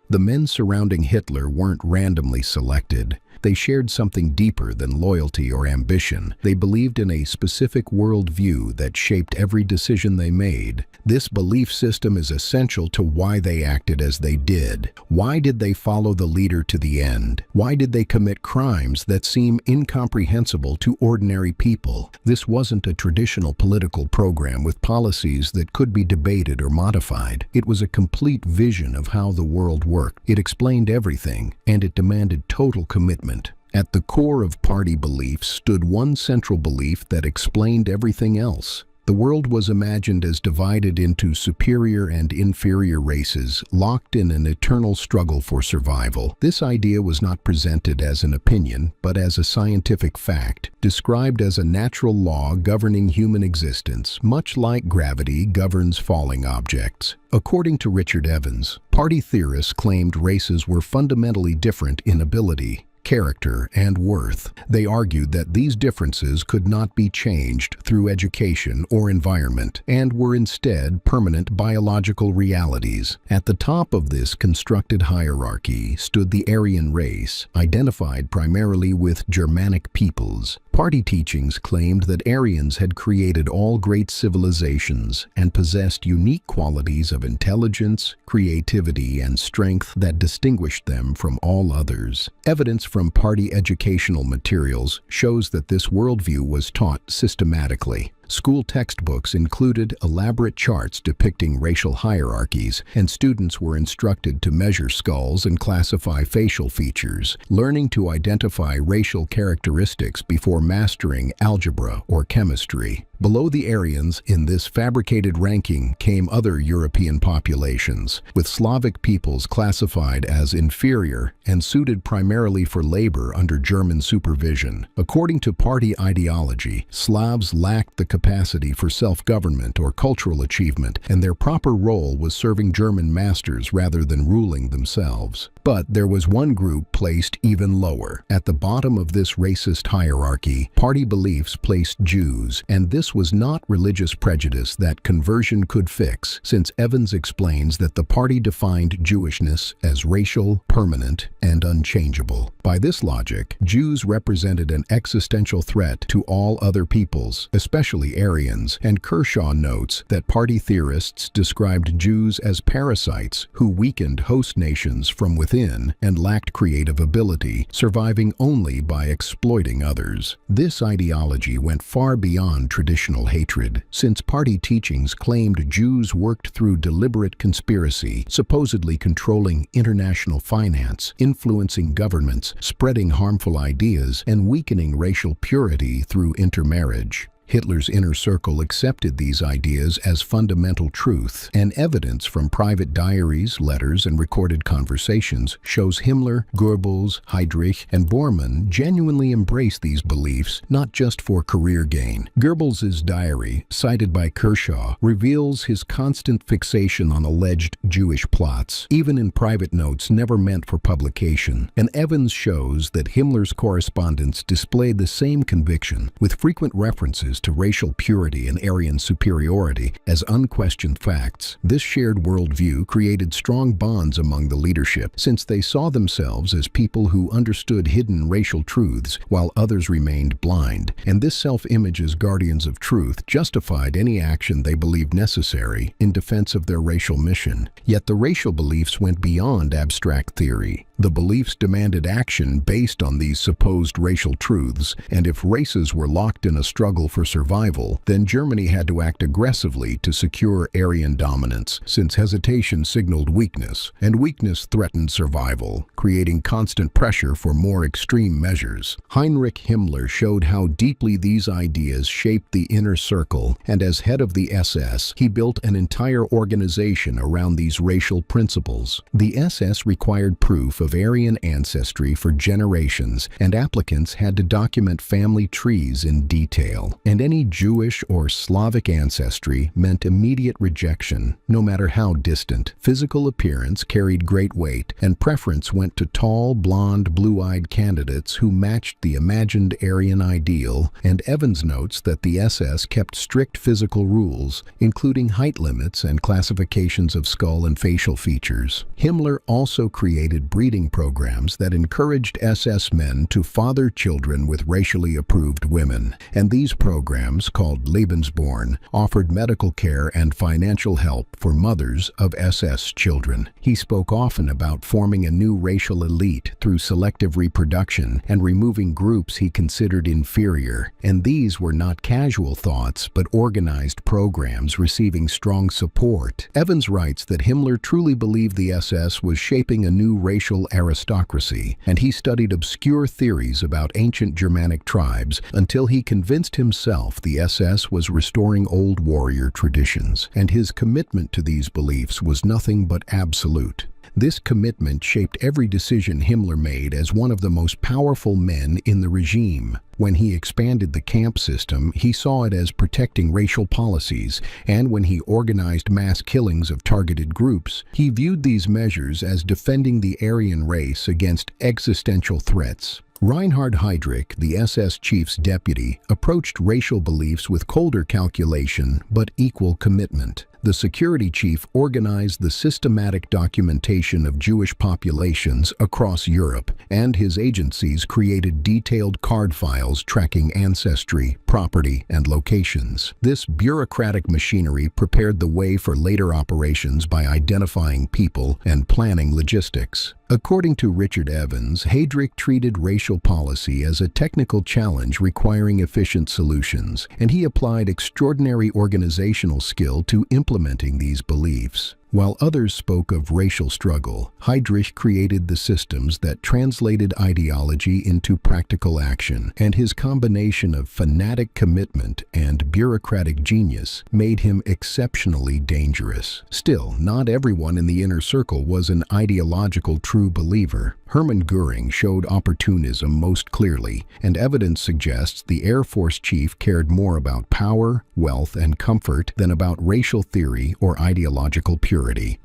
Speaker 1: The men surrounding Hitler weren't randomly selected. They shared something deeper than loyalty or ambition. They believed in a specific worldview that shaped every decision they made. This belief system is essential to why they acted as they did. Why did they follow the leader to the end? Why did they commit crimes that seem incomprehensible to ordinary people? This wasn't a traditional political program with policies that could be debated or modified. It was a complete vision of how the world worked. It explained everything, and it demanded total commitment. At the core of party beliefs stood one central belief that explained everything else. The world was imagined as divided into superior and inferior races, locked in an eternal struggle for survival. This idea was not presented as an opinion, but as a scientific fact, described as a natural law governing human existence, much like gravity governs falling objects. According to Richard Evans, party theorists claimed races were fundamentally different in ability, character, and worth. They argued that these differences could not be changed through education or environment, and were instead permanent biological realities. At the top of this constructed hierarchy stood the Aryan race, identified primarily with Germanic peoples. Party teachings claimed that Aryans had created all great civilizations and possessed unique qualities of intelligence, creativity, and strength that distinguished them from all others. Evidence from party educational materials shows that this worldview was taught systematically. School textbooks included elaborate charts depicting racial hierarchies, and students were instructed to measure skulls and classify facial features, learning to identify racial characteristics before mastering algebra or chemistry. Below the Aryans in this fabricated ranking came other European populations, with Slavic peoples classified as inferior and suited primarily for labor under German supervision. According to party ideology, Slavs lacked the capacity for self-government or cultural achievement, and their proper role was serving German masters rather than ruling themselves. But there was one group placed even lower. At the bottom of this racist hierarchy, party beliefs placed Jews, and this was not religious prejudice that conversion could fix, since Evans explains that the party defined Jewishness as racial, permanent, and unchangeable. By this logic, Jews represented an existential threat to all other peoples, especially Aryans, and Kershaw notes that party theorists described Jews as parasites who weakened host nations from within and lacked creative ability, surviving only by exploiting others. This ideology went far beyond traditional hatred, since party teachings claimed Jews worked through deliberate conspiracy, supposedly controlling international finance, influencing governments, spreading harmful ideas, and weakening racial purity through intermarriage. Hitler's inner circle accepted these ideas as fundamental truth, and evidence from private diaries, letters, and recorded conversations shows Himmler, Goebbels, Heinrich, and Bormann genuinely embraced these beliefs, not just for career gain. Goebbels' diary, cited by Kershaw, reveals his constant fixation on alleged Jewish plots, even in private notes never meant for publication. And Evans shows that Himmler's correspondence displayed the same conviction, with frequent references to racial purity and Aryan superiority as unquestioned facts. This shared worldview created strong bonds among the leadership, since they saw themselves as people who understood hidden racial truths while others remained blind. And this self-image as guardians of truth justified any action they believed necessary in defense of their racial mission. Yet the racial beliefs went beyond abstract theory. The beliefs demanded action based on these supposed racial truths, and if races were locked in a struggle for survival, then Germany had to act aggressively to secure Aryan dominance, since hesitation signaled weakness, and weakness threatened survival, creating constant pressure for more extreme measures. Heinrich Himmler showed how deeply these ideas shaped the inner circle, and as head of the SS, he built an entire organization around these racial principles. The SS required proof of Aryan ancestry for generations, and applicants had to document family trees in detail. And any Jewish or Slavic ancestry meant immediate rejection, no matter how distant. Physical appearance carried great weight, and preference went to tall, blonde, blue-eyed candidates who matched the imagined Aryan ideal, and Evans notes that the SS kept strict physical rules, including height limits and classifications of skull and facial features. Himmler also created breeding programs that encouraged SS men to father children with racially approved women, and these programs, called Lebensborn, offered medical care and financial help for mothers of SS children. He spoke often about forming a new racial elite through selective reproduction and removing groups he considered inferior, and these were not casual thoughts but organized programs receiving strong support. Evans writes that Himmler truly believed the SS was shaping a new racial aristocracy, and he studied obscure theories about ancient Germanic tribes until he convinced himself the SS was restoring old warrior traditions, and his commitment to these beliefs was nothing but absolute. This commitment shaped every decision Himmler made as one of the most powerful men in the regime. When he expanded the camp system, he saw it as protecting racial policies, and when he organized mass killings of targeted groups, he viewed these measures as defending the Aryan race against existential threats. Reinhard Heydrich, the SS chief's deputy, approached racial beliefs with colder calculation but equal commitment. The security chief organized the systematic documentation of Jewish populations across Europe, and his agencies created detailed card files tracking ancestry, property, and locations. This bureaucratic machinery prepared the way for later operations by identifying people and planning logistics. According to Richard Evans, Heydrich treated racial policy as a technical challenge requiring efficient solutions, and he applied extraordinary organizational skill to implementing these beliefs. While others spoke of racial struggle, Heydrich created the systems that translated ideology into practical action, and his combination of fanatic commitment and bureaucratic genius made him exceptionally dangerous. Still, not everyone in the inner circle was an ideological true believer. Hermann Göring showed opportunism most clearly, and evidence suggests the Air Force chief cared more about power, wealth, and comfort than about racial theory or ideological purity.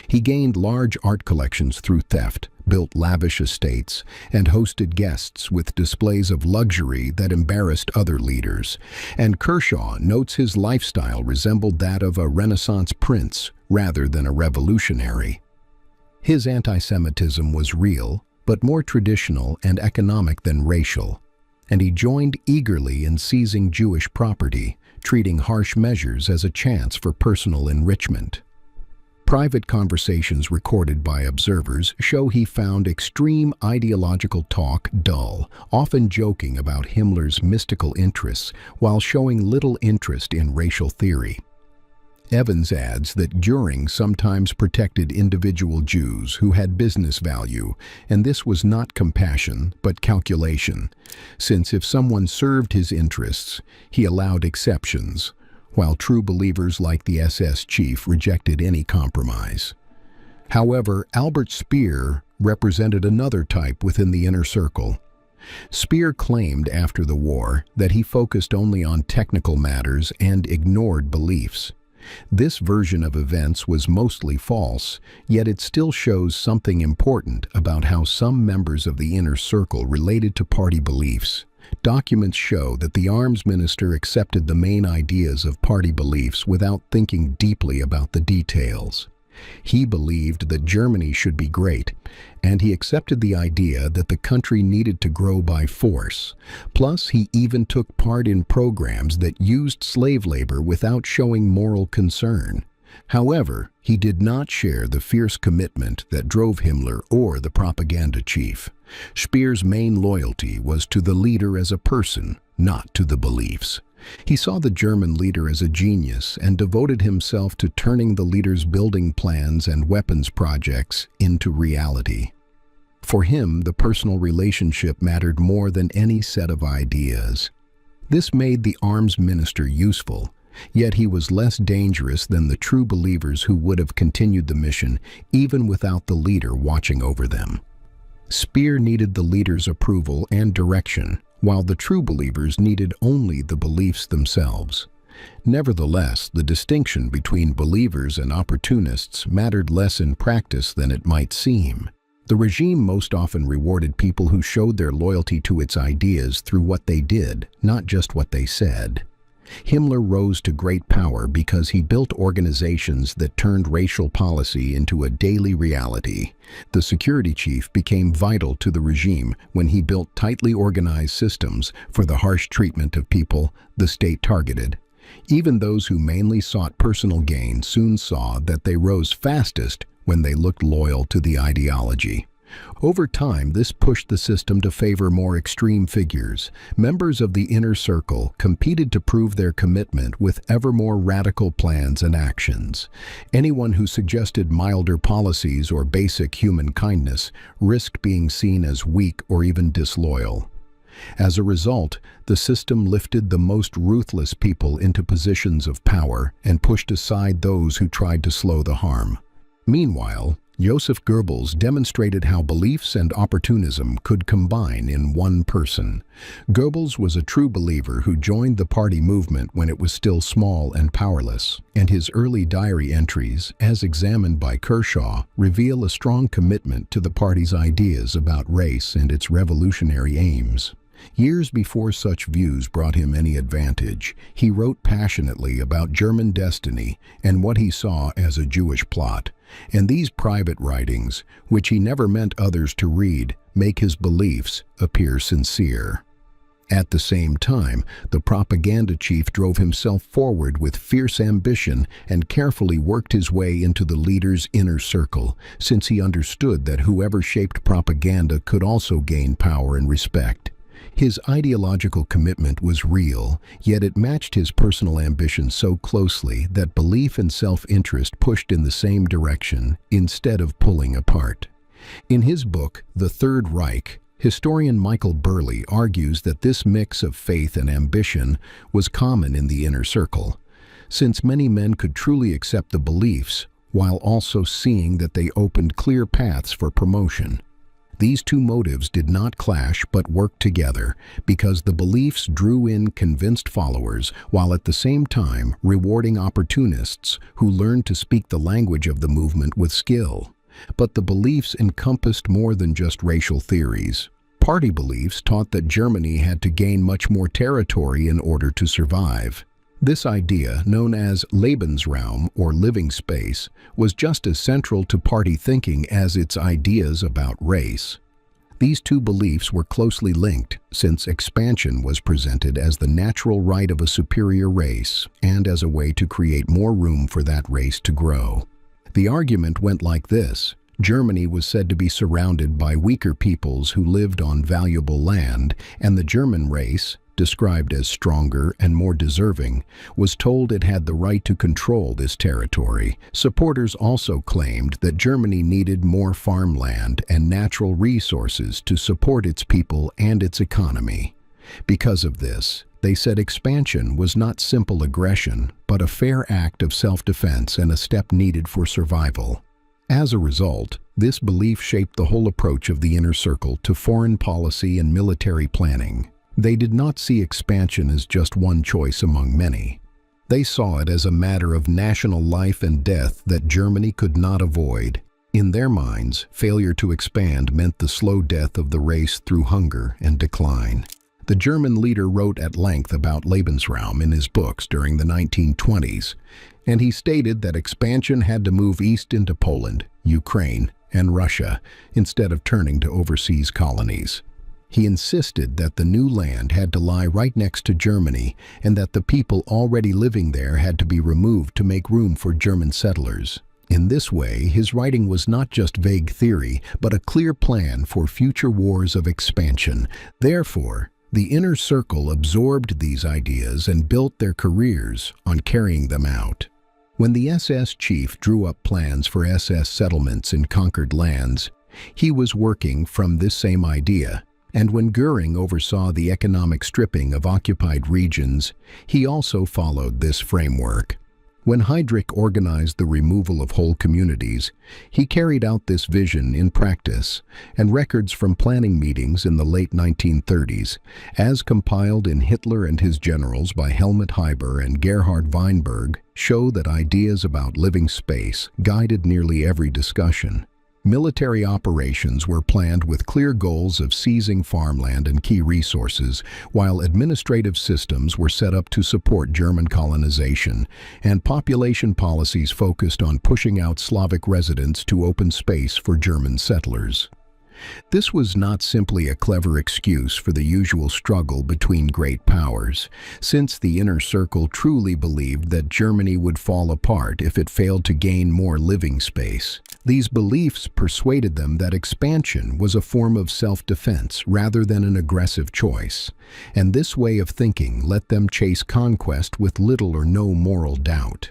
Speaker 1: He gained large art collections through theft, built lavish estates, and hosted guests with displays of luxury that embarrassed other leaders. And Kershaw notes his lifestyle resembled that of a Renaissance prince rather than a revolutionary. His anti-Semitism was real, but more traditional and economic than racial, and he joined eagerly in seizing Jewish property, treating harsh measures as a chance for personal enrichment. Private conversations recorded by observers show he found extreme ideological talk dull, often joking about Himmler's mystical interests while showing little interest in racial theory. Evans adds that Göring sometimes protected individual Jews who had business value, and this was not compassion but calculation, since if someone served his interests, he allowed exceptions, while true believers like the SS chief rejected any compromise. However, Albert Speer represented another type within the inner circle. Speer claimed after the war that he focused only on technical matters and ignored beliefs. This version of events was mostly false, yet it still shows something important about how some members of the inner circle related to party beliefs. Documents show that the arms minister accepted the main ideas of party beliefs without thinking deeply about the details. He believed that Germany should be great, and he accepted the idea that the country needed to grow by force. Plus, he even took part in programs that used slave labor without showing moral concern. However, he did not share the fierce commitment that drove Himmler or the propaganda chief. Speer's main loyalty was to the leader as a person, not to the beliefs. He saw the German leader as a genius and devoted himself to turning the leader's building plans and weapons projects into reality. For him, the personal relationship mattered more than any set of ideas. This made the arms minister useful, yet he was less dangerous than the true believers who would have continued the mission even without the leader watching over them. Speer needed the leader's approval and direction, while the true believers needed only the beliefs themselves. Nevertheless, the distinction between believers and opportunists mattered less in practice than it might seem. The regime most often rewarded people who showed their loyalty to its ideas through what they did, not just what they said. Himmler rose to great power because he built organizations that turned racial policy into a daily reality. The security chief became vital to the regime when he built tightly organized systems for the harsh treatment of people the state targeted. Even those who mainly sought personal gain soon saw that they rose fastest when they looked loyal to the ideology. Over time, this pushed the system to favor more extreme figures. Members of the inner circle competed to prove their commitment with ever more radical plans and actions. Anyone who suggested milder policies or basic human kindness risked being seen as weak or even disloyal. As a result, the system lifted the most ruthless people into positions of power and pushed aside those who tried to slow the harm. Meanwhile, Joseph Goebbels demonstrated how beliefs and opportunism could combine in one person. Goebbels was a true believer who joined the party movement when it was still small and powerless, and his early diary entries, as examined by Kershaw, reveal a strong commitment to the party's ideas about race and its revolutionary aims. Years before such views brought him any advantage, he wrote passionately about German destiny and what he saw as a Jewish plot. And these private writings, which he never meant others to read, make his beliefs appear sincere. At the same time, the propaganda chief drove himself forward with fierce ambition and carefully worked his way into the leader's inner circle, since he understood that whoever shaped propaganda could also gain power and respect. His ideological commitment was real, yet it matched his personal ambition so closely that belief and self-interest pushed in the same direction instead of pulling apart. In his book, The Third Reich, historian Michael Burley argues that this mix of faith and ambition was common in the inner circle, since many men could truly accept the beliefs while also seeing that they opened clear paths for promotion. These two motives did not clash but worked together because the beliefs drew in convinced followers while at the same time rewarding opportunists who learned to speak the language of the movement with skill. But the beliefs encompassed more than just racial theories. Party beliefs taught that Germany had to gain much more territory in order to survive. This idea, known as Lebensraum or living space, was just as central to party thinking as its ideas about race. These two beliefs were closely linked, since expansion was presented as the natural right of a superior race and as a way to create more room for that race to grow. The argument went like this. Germany was said to be surrounded by weaker peoples who lived on valuable land, and the German race, described as stronger and more deserving, was told it had the right to control this territory. Supporters also claimed that Germany needed more farmland and natural resources to support its people and its economy. Because of this, they said expansion was not simple aggression, but a fair act of self-defense and a step needed for survival. As a result, this belief shaped the whole approach of the inner circle to foreign policy and military planning. They did not see expansion as just one choice among many. They saw it as a matter of national life and death that Germany could not avoid. In their minds, failure to expand meant the slow death of the race through hunger and decline. The German leader wrote at length about Lebensraum in his books during the 1920s, and he stated that expansion had to move east into Poland, Ukraine, and Russia, instead of turning to overseas colonies. He insisted that the new land had to lie right next to Germany and that the people already living there had to be removed to make room for German settlers. In this way, his writing was not just vague theory, but a clear plan for future wars of expansion. Therefore, the inner circle absorbed these ideas and built their careers on carrying them out. When the SS chief drew up plans for SS settlements in conquered lands, he was working from this same idea. And when Göring oversaw the economic stripping of occupied regions, he also followed this framework. When Heydrich organized the removal of whole communities, he carried out this vision in practice, and records from planning meetings in the late 1930s, as compiled in Hitler and His Generals by Helmut Heiber and Gerhard Weinberg, show that ideas about living space guided nearly every discussion. Military operations were planned with clear goals of seizing farmland and key resources, while administrative systems were set up to support German colonization, and population policies focused on pushing out Slavic residents to open space for German settlers. This was not simply a clever excuse for the usual struggle between great powers, since the inner circle truly believed that Germany would fall apart if it failed to gain more living space. These beliefs persuaded them that expansion was a form of self-defense rather than an aggressive choice, and this way of thinking let them chase conquest with little or no moral doubt.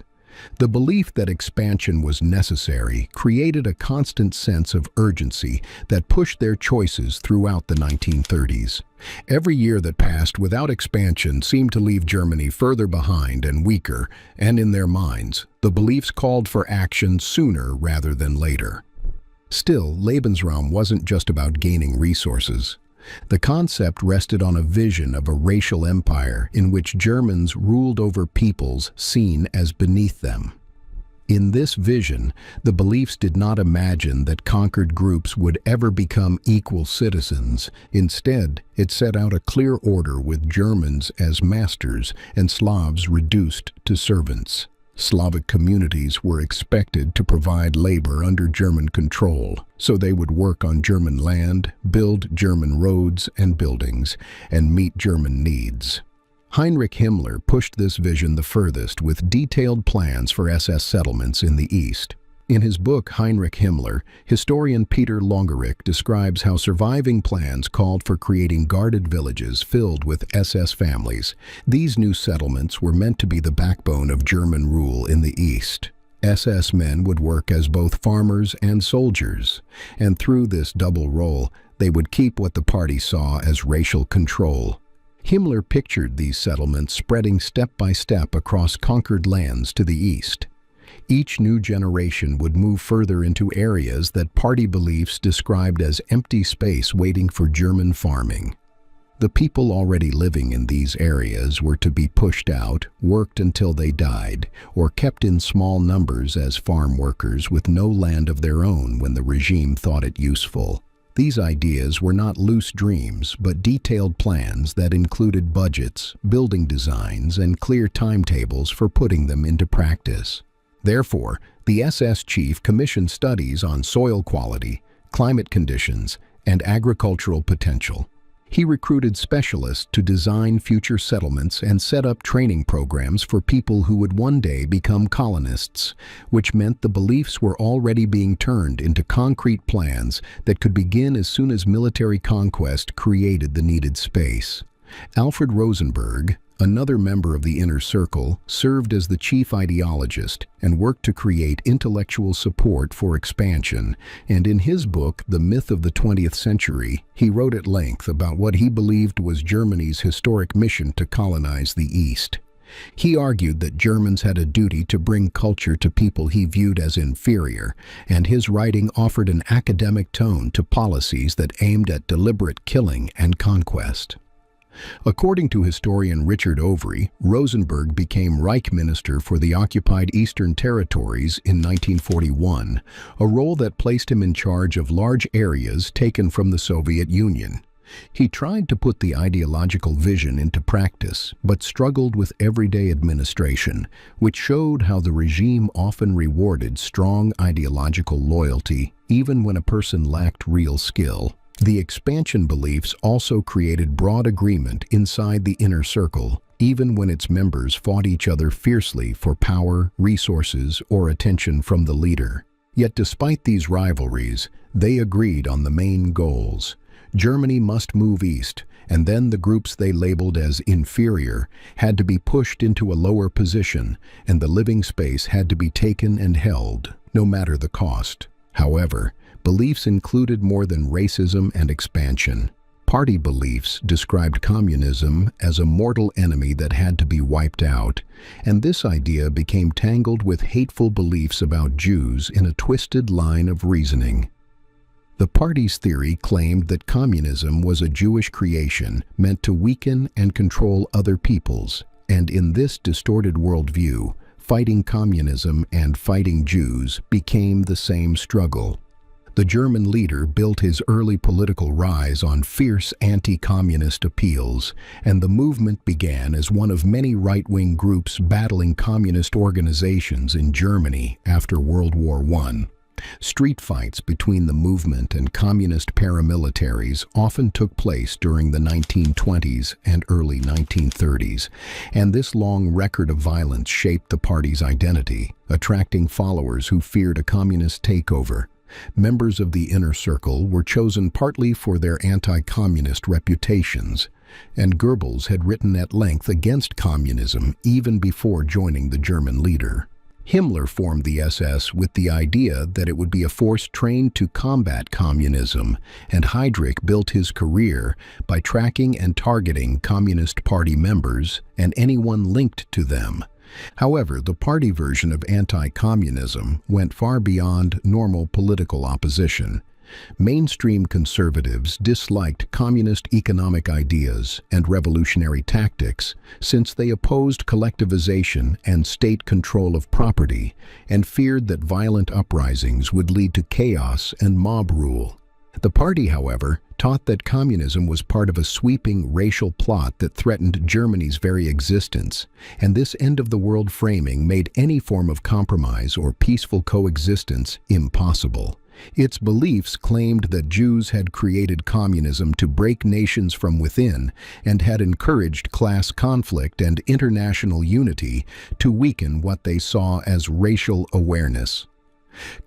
Speaker 1: The belief that expansion was necessary created a constant sense of urgency that pushed their choices throughout the 1930s. Every year that passed without expansion seemed to leave Germany further behind and weaker, and in their minds, the beliefs called for action sooner rather than later. Still, Lebensraum wasn't just about gaining resources. The concept rested on a vision of a racial empire in which Germans ruled over peoples seen as beneath them. In this vision, the beliefs did not imagine that conquered groups would ever become equal citizens. Instead, it set out a clear order with Germans as masters and Slavs reduced to servants. Slavic communities were expected to provide labor under German control, so they would work on German land, build German roads and buildings, and meet German needs. Heinrich Himmler pushed this vision the furthest with detailed plans for SS settlements in the East. In his book Heinrich Himmler, historian Peter Longerich describes how surviving plans called for creating guarded villages filled with SS families. These new settlements were meant to be the backbone of German rule in the East. SS men would work as both farmers and soldiers, and through this double role, they would keep what the party saw as racial control. Himmler pictured these settlements spreading step by step across conquered lands to the east. Each new generation would move further into areas that party beliefs described as empty space waiting for German farming. The people already living in these areas were to be pushed out, worked until they died, or kept in small numbers as farm workers with no land of their own when the regime thought it useful. These ideas were not loose dreams, but detailed plans that included budgets, building designs, and clear timetables for putting them into practice. Therefore, the SS chief commissioned studies on soil quality, climate conditions, and agricultural potential. He recruited specialists to design future settlements and set up training programs for people who would one day become colonists, which meant the beliefs were already being turned into concrete plans that could begin as soon as military conquest created the needed space. Alfred Rosenberg, another member of the Inner Circle, served as the chief ideologist and worked to create intellectual support for expansion, and in his book, The Myth of the 20th Century, he wrote at length about what he believed was Germany's historic mission to colonize the East. He argued that Germans had a duty to bring culture to people he viewed as inferior, and his writing offered an academic tone to policies that aimed at deliberate killing and conquest. According to historian Richard Overy, Rosenberg became Reich Minister for the occupied Eastern Territories in 1941, a role that placed him in charge of large areas taken from the Soviet Union. He tried to put the ideological vision into practice, but struggled with everyday administration, which showed how the regime often rewarded strong ideological loyalty even when a person lacked real skill. The expansion beliefs also created broad agreement inside the inner circle, even when its members fought each other fiercely for power, resources, or attention from the leader. Yet despite these rivalries, they agreed on the main goals. Germany must move east, and then the groups they labeled as inferior had to be pushed into a lower position, and the living space had to be taken and held, no matter the cost. However, beliefs included more than racism and expansion. Party beliefs described communism as a mortal enemy that had to be wiped out, and this idea became tangled with hateful beliefs about Jews in a twisted line of reasoning. The party's theory claimed that communism was a Jewish creation meant to weaken and control other peoples, and in this distorted worldview, fighting communism and fighting Jews became the same struggle. The German leader built his early political rise on fierce anti-communist appeals, and the movement began as one of many right-wing groups battling communist organizations in Germany after World War I. Street fights between the movement and communist paramilitaries often took place during the 1920s and early 1930s, and this long record of violence shaped the party's identity, attracting followers who feared a communist takeover. Members of the inner circle were chosen partly for their anti-communist reputations, and Goebbels had written at length against communism even before joining the German leader. Himmler formed the SS with the idea that it would be a force trained to combat communism, and Heinrich built his career by tracking and targeting Communist Party members and anyone linked to them. However, the party version of anti-communism went far beyond normal political opposition. Mainstream conservatives disliked communist economic ideas and revolutionary tactics since they opposed collectivization and state control of property and feared that violent uprisings would lead to chaos and mob rule. The party, however, taught that communism was part of a sweeping racial plot that threatened Germany's very existence, and this end-of-the-world framing made any form of compromise or peaceful coexistence impossible. Its beliefs claimed that Jews had created communism to break nations from within and had encouraged class conflict and international unity to weaken what they saw as racial awareness.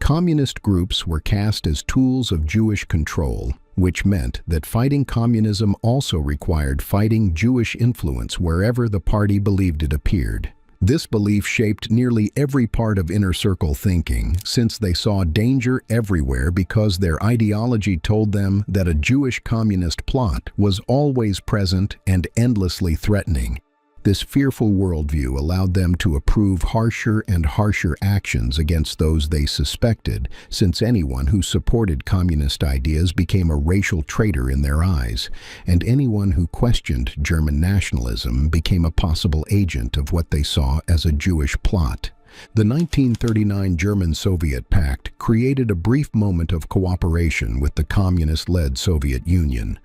Speaker 1: Communist groups were cast as tools of Jewish control, which meant that fighting communism also required fighting Jewish influence wherever the party believed it appeared. This belief shaped nearly every part of inner circle thinking, since they saw danger everywhere because their ideology told them that a Jewish communist plot was always present and endlessly threatening. This fearful worldview allowed them to approve harsher and harsher actions against those they suspected, since anyone who supported communist ideas became a racial traitor in their eyes, and anyone who questioned German nationalism became a possible agent of what they saw as a Jewish plot. The 1939 German-Soviet Pact created a brief moment of cooperation with the communist-led Soviet Union,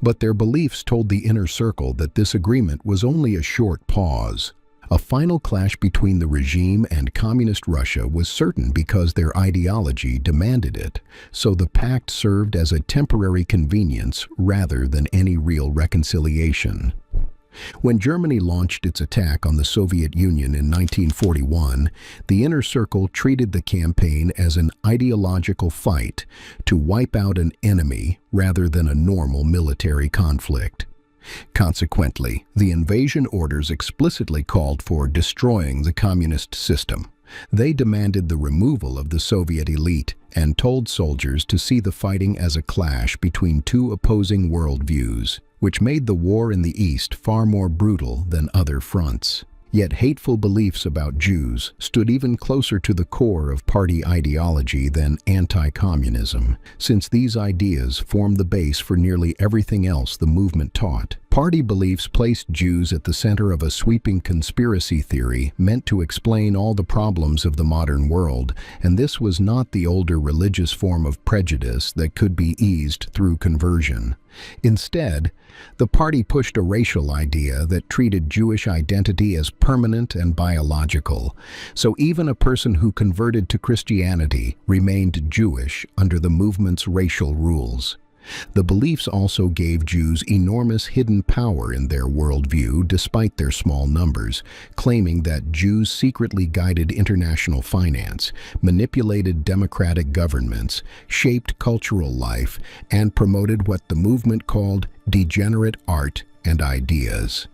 Speaker 1: but their beliefs told the inner circle that this agreement was only a short pause. A final clash between the regime and communist Russia was certain because their ideology demanded it, so the pact served as a temporary convenience rather than any real reconciliation. When Germany launched its attack on the Soviet Union in 1941, the inner circle treated the campaign as an ideological fight to wipe out an enemy rather than a normal military conflict. Consequently, the invasion orders explicitly called for destroying the communist system. They demanded the removal of the Soviet elite and told soldiers to see the fighting as a clash between two opposing worldviews, which made the war in the East far more brutal than other fronts. Yet hateful beliefs about Jews stood even closer to the core of party ideology than anti-communism, since these ideas formed the base for nearly everything else the movement taught. Party beliefs placed Jews at the center of a sweeping conspiracy theory meant to explain all the problems of the modern world, and this was not the older religious form of prejudice that could be eased through conversion. Instead, the party pushed a racial idea that treated Jewish identity as permanent and biological, so even a person who converted to Christianity remained Jewish under the movement's racial rules. The beliefs also gave Jews enormous hidden power in their worldview despite their small numbers, claiming that Jews secretly guided international finance, manipulated democratic governments, shaped cultural life, and promoted what the movement called degenerate art and ideas.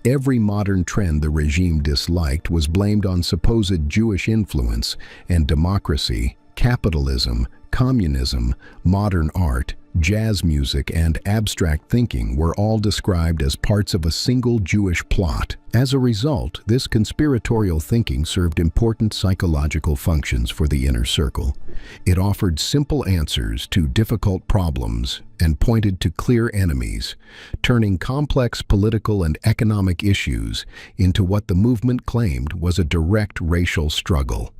Speaker 1: Every modern trend the regime disliked was blamed on supposed Jewish influence, and democracy, capitalism, communism, modern art, jazz music, and abstract thinking were all described as parts of a single Jewish plot. As a result, this conspiratorial thinking served important psychological functions for the inner circle. It offered simple answers to difficult problems and pointed to clear enemies, turning complex political and economic issues into what the movement claimed was a direct racial struggle.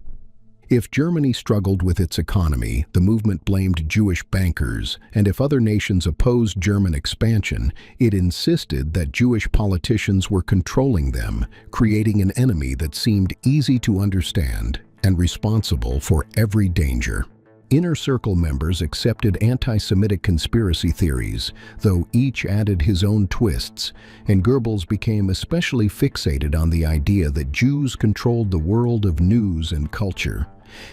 Speaker 1: If Germany struggled with its economy, the movement blamed Jewish bankers, and if other nations opposed German expansion, it insisted that Jewish politicians were controlling them, creating an enemy that seemed easy to understand and responsible for every danger. Inner Circle members accepted anti-Semitic conspiracy theories, though each added his own twists, and Goebbels became especially fixated on the idea that Jews controlled the world of news and culture.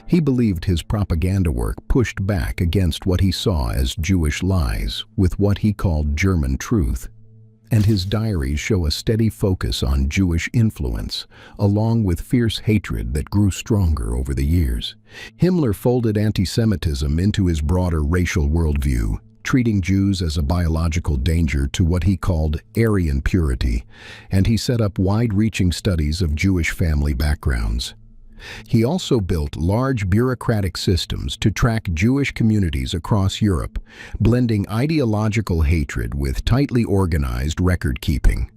Speaker 1: He believed his propaganda work pushed back against what he saw as Jewish lies with what he called German truth. And his diaries show a steady focus on Jewish influence, along with fierce hatred that grew stronger over the years. Himmler folded anti-Semitism into his broader racial worldview, treating Jews as a biological danger to what he called Aryan purity, and he set up wide-reaching studies of Jewish family backgrounds. He also built large bureaucratic systems to track Jewish communities across Europe, blending ideological hatred with tightly organized record-keeping.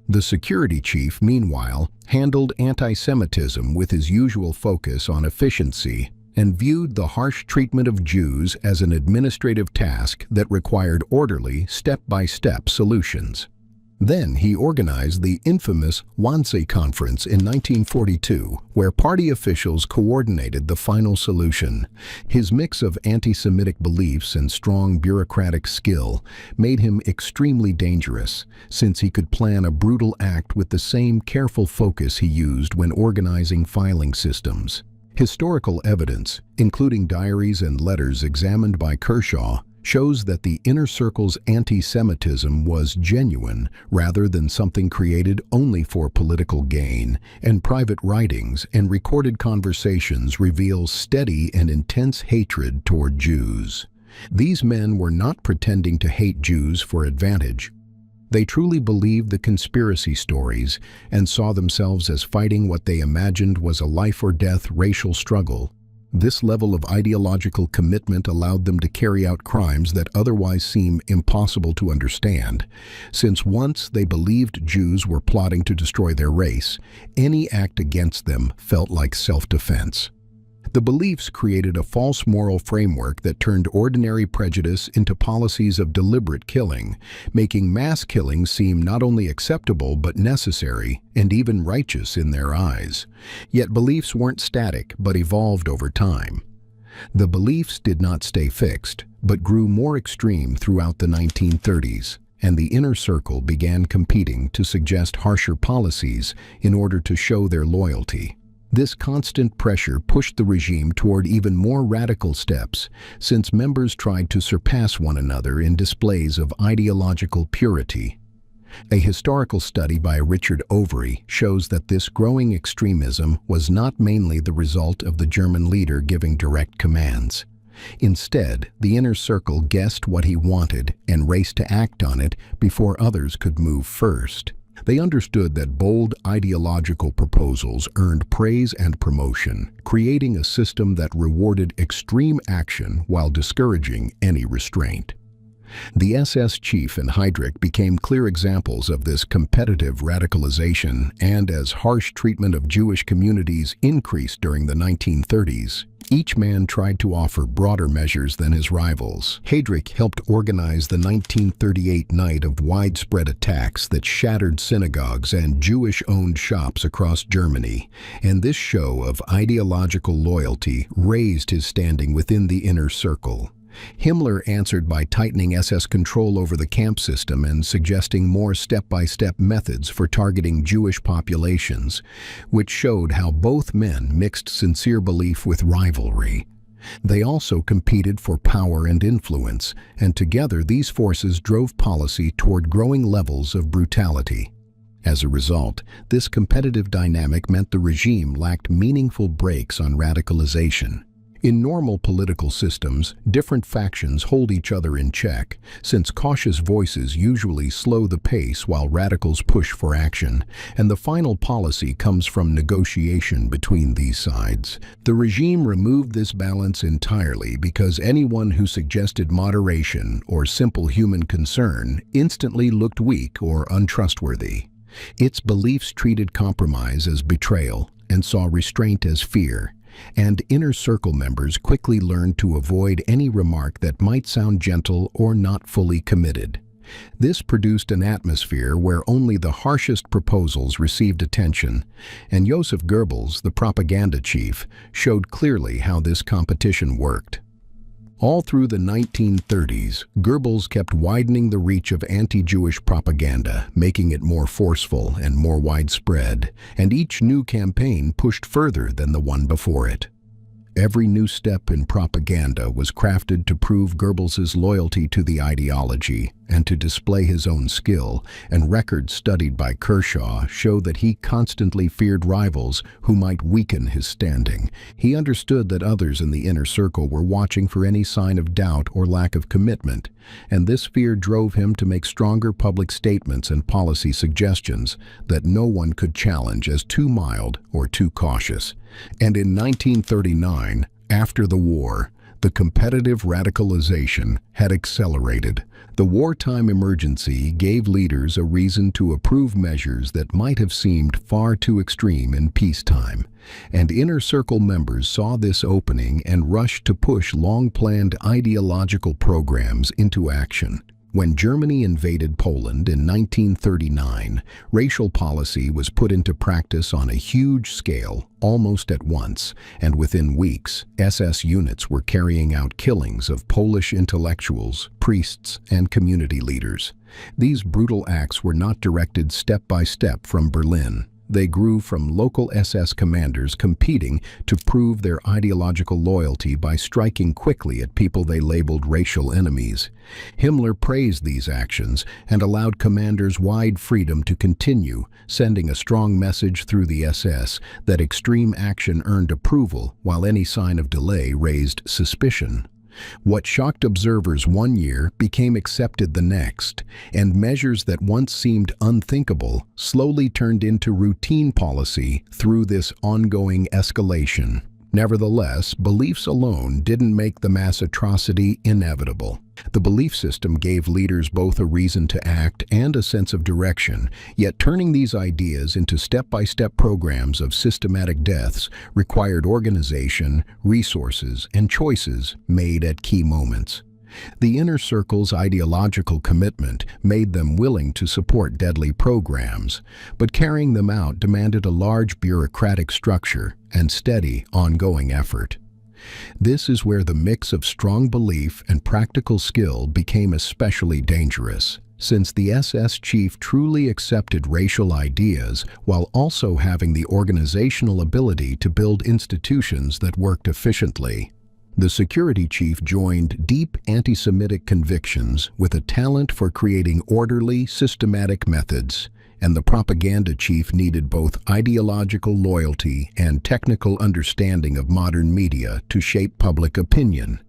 Speaker 1: The security chief, meanwhile, handled anti-Semitism with his usual focus on efficiency and viewed the harsh treatment of Jews as an administrative task that required orderly, step-by-step solutions. Then he organized the infamous Wannsee Conference in 1942, where party officials coordinated the final solution. His mix of anti-Semitic beliefs and strong bureaucratic skill made him extremely dangerous, since he could plan a brutal act with the same careful focus he used when organizing filing systems. Historical evidence, including diaries and letters examined by Kershaw, shows that the Inner Circle's anti-Semitism was genuine rather than something created only for political gain, and private writings and recorded conversations reveal steady and intense hatred toward Jews. These men were not pretending to hate Jews for advantage. They truly believed the conspiracy stories and saw themselves as fighting what they imagined was a life-or-death racial struggle. This level of ideological commitment allowed them to carry out crimes that otherwise seem impossible to understand, since once they believed Jews were plotting to destroy their race, any act against them felt like self-defense. The beliefs created a false moral framework that turned ordinary prejudice into policies of deliberate killing, making mass killings seem not only acceptable but necessary and even righteous in their eyes. Yet beliefs weren't static but evolved over time. The beliefs did not stay fixed, but grew more extreme throughout the 1930s, and the Inner Circle began competing to suggest harsher policies in order to show their loyalty. This constant pressure pushed the regime toward even more radical steps, since members tried to surpass one another in displays of ideological purity. A historical study by Richard Overy shows that this growing extremism was not mainly the result of the German leader giving direct commands. Instead, the Inner Circle guessed what he wanted and raced to act on it before others could move first. They understood that bold ideological proposals earned praise and promotion, creating a system that rewarded extreme action while discouraging any restraint. The SS chief and Heydrich became clear examples of this competitive radicalization, and as harsh treatment of Jewish communities increased during the 1930s, each man tried to offer broader measures than his rivals. Heydrich helped organize the 1938 night of widespread attacks that shattered synagogues and Jewish-owned shops across Germany, and this show of ideological loyalty raised his standing within the inner circle. Himmler answered by tightening SS control over the camp system and suggesting more step-by-step methods for targeting Jewish populations, which showed how both men mixed sincere belief with rivalry. They also competed for power and influence, and together these forces drove policy toward growing levels of brutality. As a result, this competitive dynamic meant the regime lacked meaningful brakes on radicalization. In normal political systems, different factions hold each other in check, since cautious voices usually slow the pace while radicals push for action, and the final policy comes from negotiation between these sides. The regime removed this balance entirely because anyone who suggested moderation or simple human concern instantly looked weak or untrustworthy. Its beliefs treated compromise as betrayal and saw restraint as fear, and inner circle members quickly learned to avoid any remark that might sound gentle or not fully committed. This produced an atmosphere where only the harshest proposals received attention, and Joseph Goebbels, the propaganda chief, showed clearly how this competition worked. All through the 1930s, Goebbels kept widening the reach of anti-Jewish propaganda, making it more forceful and more widespread, and each new campaign pushed further than the one before it. Every new step in propaganda was crafted to prove Goebbels' loyalty to the ideology and to display his own skill, and records studied by Kershaw show that he constantly feared rivals who might weaken his standing. He understood that others in the inner circle were watching for any sign of doubt or lack of commitment, and this fear drove him to make stronger public statements and policy suggestions that no one could challenge as too mild or too cautious. And in 1939, after the war, the competitive radicalization had accelerated. The wartime emergency gave leaders a reason to approve measures that might have seemed far too extreme in peacetime, and inner circle members saw this opening and rushed to push long-planned ideological programs into action. When Germany invaded Poland in 1939, racial policy was put into practice on a huge scale almost at once, and within weeks, SS units were carrying out killings of Polish intellectuals, priests, and community leaders. These brutal acts were not directed step by step from Berlin. They grew from local SS commanders competing to prove their ideological loyalty by striking quickly at people they labeled racial enemies. Himmler praised these actions and allowed commanders wide freedom to continue, sending a strong message through the SS that extreme action earned approval while any sign of delay raised suspicion. What shocked observers one year became accepted the next, and measures that once seemed unthinkable slowly turned into routine policy through this ongoing escalation. Nevertheless, beliefs alone didn't make the mass atrocity inevitable. The belief system gave leaders both a reason to act and a sense of direction, yet turning these ideas into step-by-step programs of systematic deaths required organization, resources, and choices made at key moments. The inner circle's ideological commitment made them willing to support deadly programs, but carrying them out demanded a large bureaucratic structure and steady, ongoing effort. This is where the mix of strong belief and practical skill became especially dangerous, since the SS chief truly accepted racial ideas while also having the organizational ability to build institutions that worked efficiently. The security chief joined deep anti-Semitic convictions with a talent for creating orderly, systematic methods, and the propaganda chief needed both ideological loyalty and technical understanding of modern media to shape public opinion.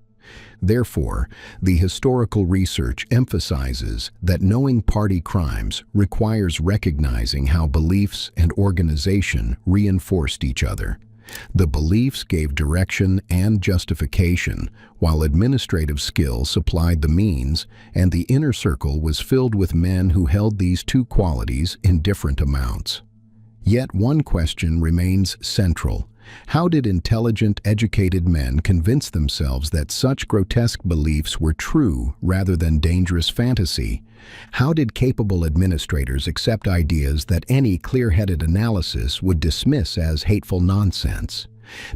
Speaker 1: Therefore, the historical research emphasizes that knowing party crimes requires recognizing how beliefs and organization reinforced each other. The beliefs gave direction and justification, while administrative skill supplied the means, and the inner circle was filled with men who held these two qualities in different amounts. Yet one question remains central. How did intelligent, educated men convince themselves that such grotesque beliefs were true rather than dangerous fantasy? How did capable administrators accept ideas that any clear-headed analysis would dismiss as hateful nonsense?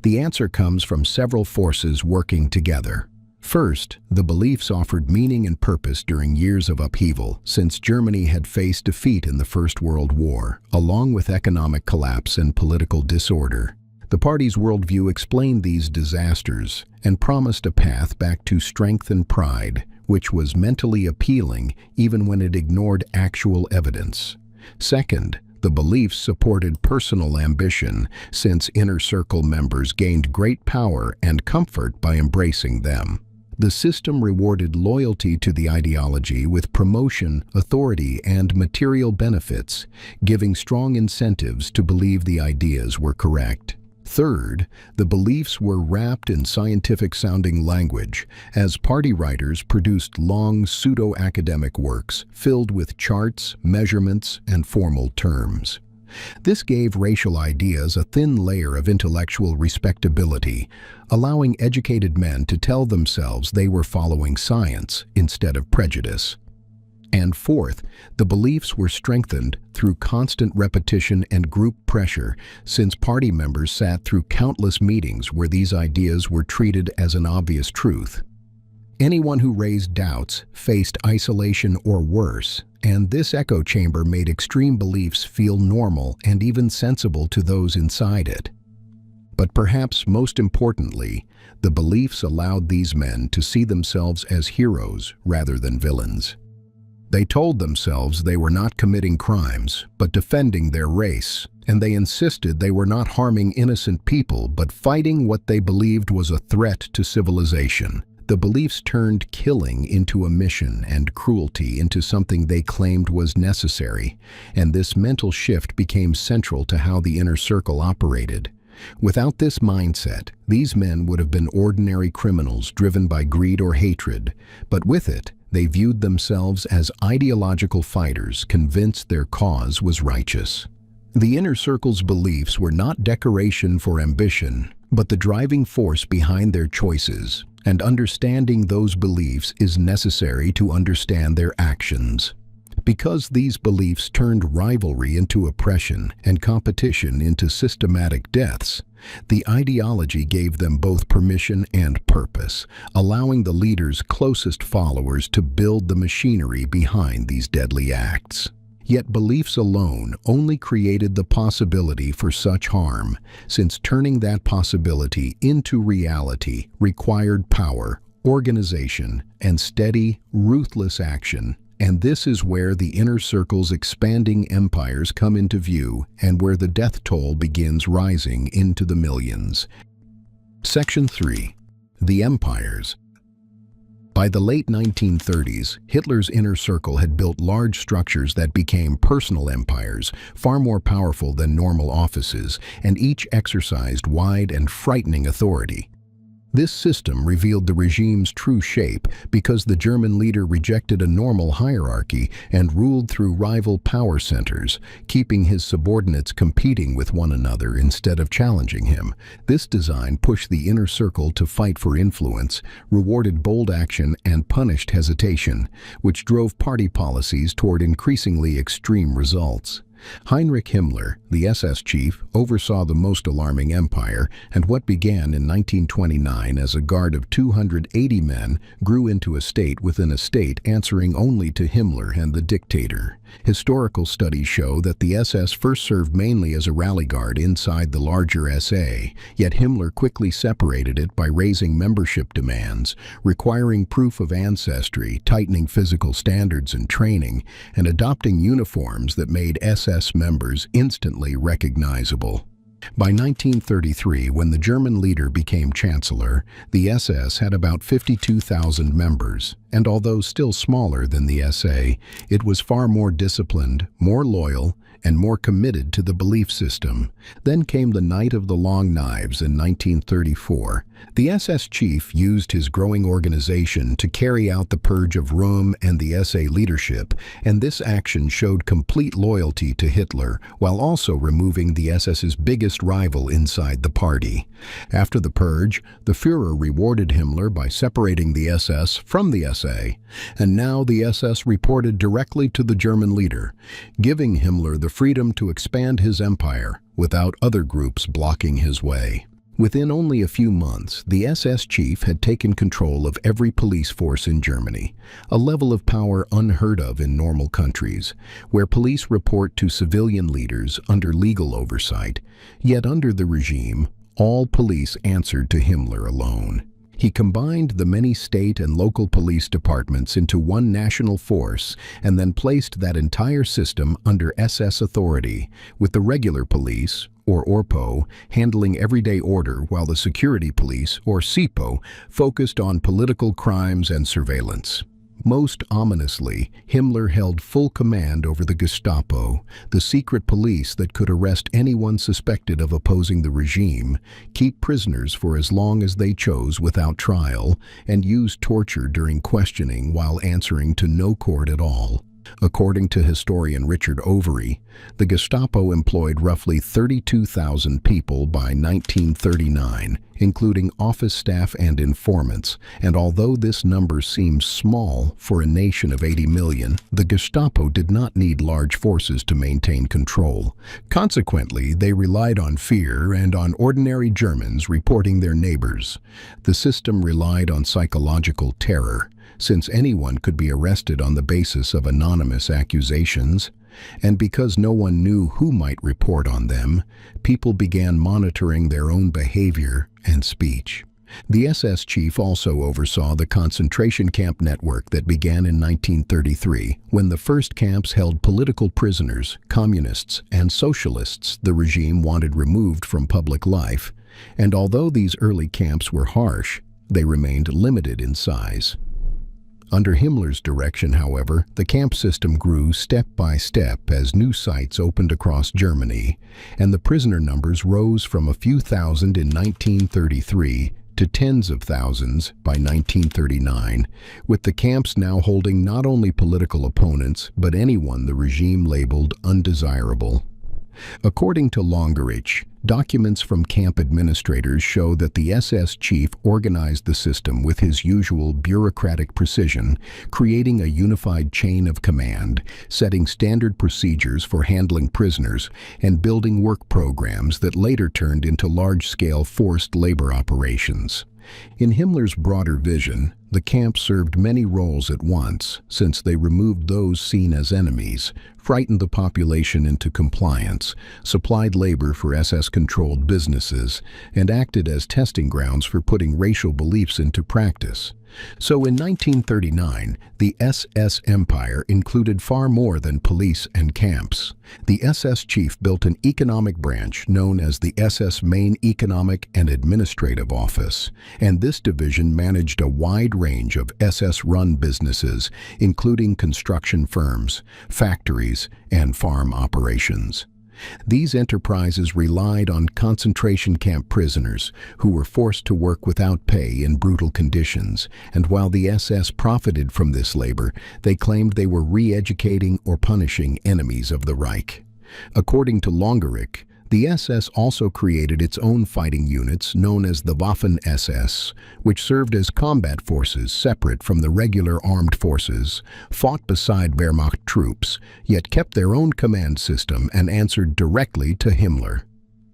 Speaker 1: The answer comes from several forces working together. First, the beliefs offered meaning and purpose during years of upheaval, since Germany had faced defeat in the First World War, along with economic collapse and political disorder. The party's worldview explained these disasters and promised a path back to strength and pride, which was mentally appealing even when it ignored actual evidence. Second, the beliefs supported personal ambition, since inner circle members gained great power and comfort by embracing them. The system rewarded loyalty to the ideology with promotion, authority, and material benefits, giving strong incentives to believe the ideas were correct. Third, the beliefs were wrapped in scientific-sounding language, as party writers produced long pseudo-academic works filled with charts, measurements, and formal terms. This gave racial ideas a thin layer of intellectual respectability, allowing educated men to tell themselves they were following science instead of prejudice. And fourth, the beliefs were strengthened through constant repetition and group pressure, since party members sat through countless meetings where these ideas were treated as an obvious truth. Anyone who raised doubts faced isolation or worse, and this echo chamber made extreme beliefs feel normal and even sensible to those inside it. But perhaps most importantly, the beliefs allowed these men to see themselves as heroes rather than villains. They told themselves they were not committing crimes, but defending their race, and they insisted they were not harming innocent people, but fighting what they believed was a threat to civilization. The beliefs turned killing into a mission and cruelty into something they claimed was necessary, and this mental shift became central to how the inner circle operated. Without this mindset, these men would have been ordinary criminals driven by greed or hatred, but with it, they viewed themselves as ideological fighters convinced their cause was righteous. The inner circle's beliefs were not decoration for ambition, but the driving force behind their choices, and understanding those beliefs is necessary to understand their actions. Because these beliefs turned rivalry into oppression and competition into systematic deaths, the ideology gave them both permission and purpose, allowing the leader's closest followers to build the machinery behind these deadly acts. Yet beliefs alone only created the possibility for such harm, since turning that possibility into reality required power, organization, and steady, ruthless action. And this is where the inner circle's expanding empires come into view and where the death toll begins rising into the millions. Section 3. The Empires. By the late 1930s, Hitler's inner circle had built large structures that became personal empires, far more powerful than normal offices, and each exercised wide and frightening authority. This system revealed the regime's true shape because the German leader rejected a normal hierarchy and ruled through rival power centers, keeping his subordinates competing with one another instead of challenging him. This design pushed the inner circle to fight for influence, rewarded bold action, and punished hesitation, which drove party policies toward increasingly extreme results. Heinrich Himmler, the SS chief, oversaw the most alarming empire, and what began in 1929 as a guard of 280 men grew into a state within a state answering only to Himmler and the dictator. Historical studies show that the SS first served mainly as a rally guard inside the larger SA, yet Himmler quickly separated it by raising membership demands, requiring proof of ancestry, tightening physical standards and training, and adopting uniforms that made SS members instantly recognizable. By 1933, when the German leader became chancellor, the SS had about 52,000 members, and although still smaller than the SA, it was far more disciplined, more loyal, and more committed to the belief system. Then came the Night of the Long Knives in 1934. The SS chief used his growing organization to carry out the purge of Röhm and the SA leadership, and this action showed complete loyalty to Hitler, while also removing the SS's biggest rival inside the party. After the purge, the Führer rewarded Himmler by separating the SS from the SA, and now the SS reported directly to the German leader, giving Himmler the freedom to expand his empire without other groups blocking his way. Within only a few months, the SS chief had taken control of every police force in Germany, a level of power unheard of in normal countries, where police report to civilian leaders under legal oversight. Yet under the regime, all police answered to Himmler alone. He combined the many state and local police departments into one national force and then placed that entire system under SS authority, with the regular police, or ORPO, handling everyday order while the security police, or SIPO, focused on political crimes and surveillance. Most ominously, Himmler held full command over the Gestapo, the secret police that could arrest anyone suspected of opposing the regime, keep prisoners for as long as they chose without trial, and use torture during questioning while answering to no court at all. According to historian Richard Overy, the Gestapo employed roughly 32,000 people by 1939, including office staff and informants, and although this number seems small for a nation of 80 million, the Gestapo did not need large forces to maintain control. Consequently, they relied on fear and on ordinary Germans reporting their neighbors. The system relied on psychological terror, since anyone could be arrested on the basis of anonymous accusations, and because no one knew who might report on them, people began monitoring their own behavior and speech. The SS chief also oversaw the concentration camp network that began in 1933, when the first camps held political prisoners, communists, and socialists the regime wanted removed from public life, and although these early camps were harsh, they remained limited in size. Under Himmler's direction, however, the camp system grew step by step as new sites opened across Germany, and the prisoner numbers rose from a few thousand in 1933 to tens of thousands by 1939, with the camps now holding not only political opponents, but anyone the regime labeled undesirable. According to Longerich, documents from camp administrators show that the SS chief organized the system with his usual bureaucratic precision, creating a unified chain of command, setting standard procedures for handling prisoners, and building work programs that later turned into large-scale forced labor operations. In Himmler's broader vision, the camp served many roles at once, since they removed those seen as enemies, frightened the population into compliance, supplied labor for SS-controlled businesses, and acted as testing grounds for putting racial beliefs into practice. So in 1939, the SS empire included far more than police and camps. The SS chief built an economic branch known as the SS Main Economic and Administrative Office, and this division managed a wide range of SS-run businesses, including construction firms, factories, and farm operations. These enterprises relied on concentration camp prisoners who were forced to work without pay in brutal conditions, and while the SS profited from this labor, they claimed they were re-educating or punishing enemies of the Reich. According to Longerich, the SS also created its own fighting units known as the Waffen-SS, which served as combat forces separate from the regular armed forces, fought beside Wehrmacht troops, yet kept their own command system and answered directly to Himmler.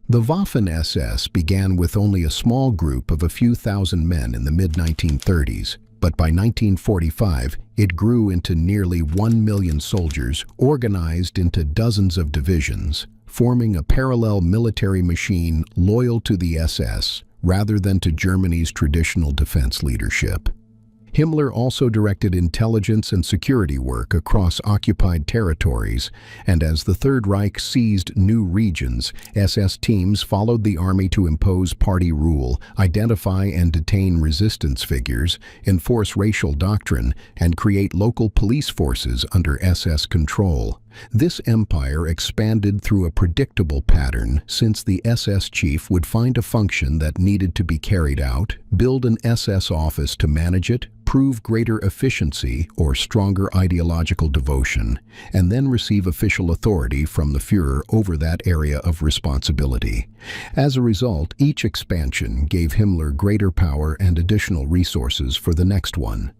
Speaker 1: The Waffen-SS began with only a small group of a few thousand men in the mid-1930s, but by 1945, it grew into nearly 1 million soldiers organized into dozens of divisions, forming a parallel military machine loyal to the SS rather than to Germany's traditional defense leadership. Himmler also directed intelligence and security work across occupied territories, and as the Third Reich seized new regions, SS teams followed the army to impose party rule, identify and detain resistance figures, enforce racial doctrine, and create local police forces under SS control. This empire expanded through a predictable pattern, since the SS chief would find a function that needed to be carried out, build an SS office to manage it, prove greater efficiency or stronger ideological devotion, and then receive official authority from the Führer over that area of responsibility. As a result, each expansion gave Himmler greater power and additional resources for the next one.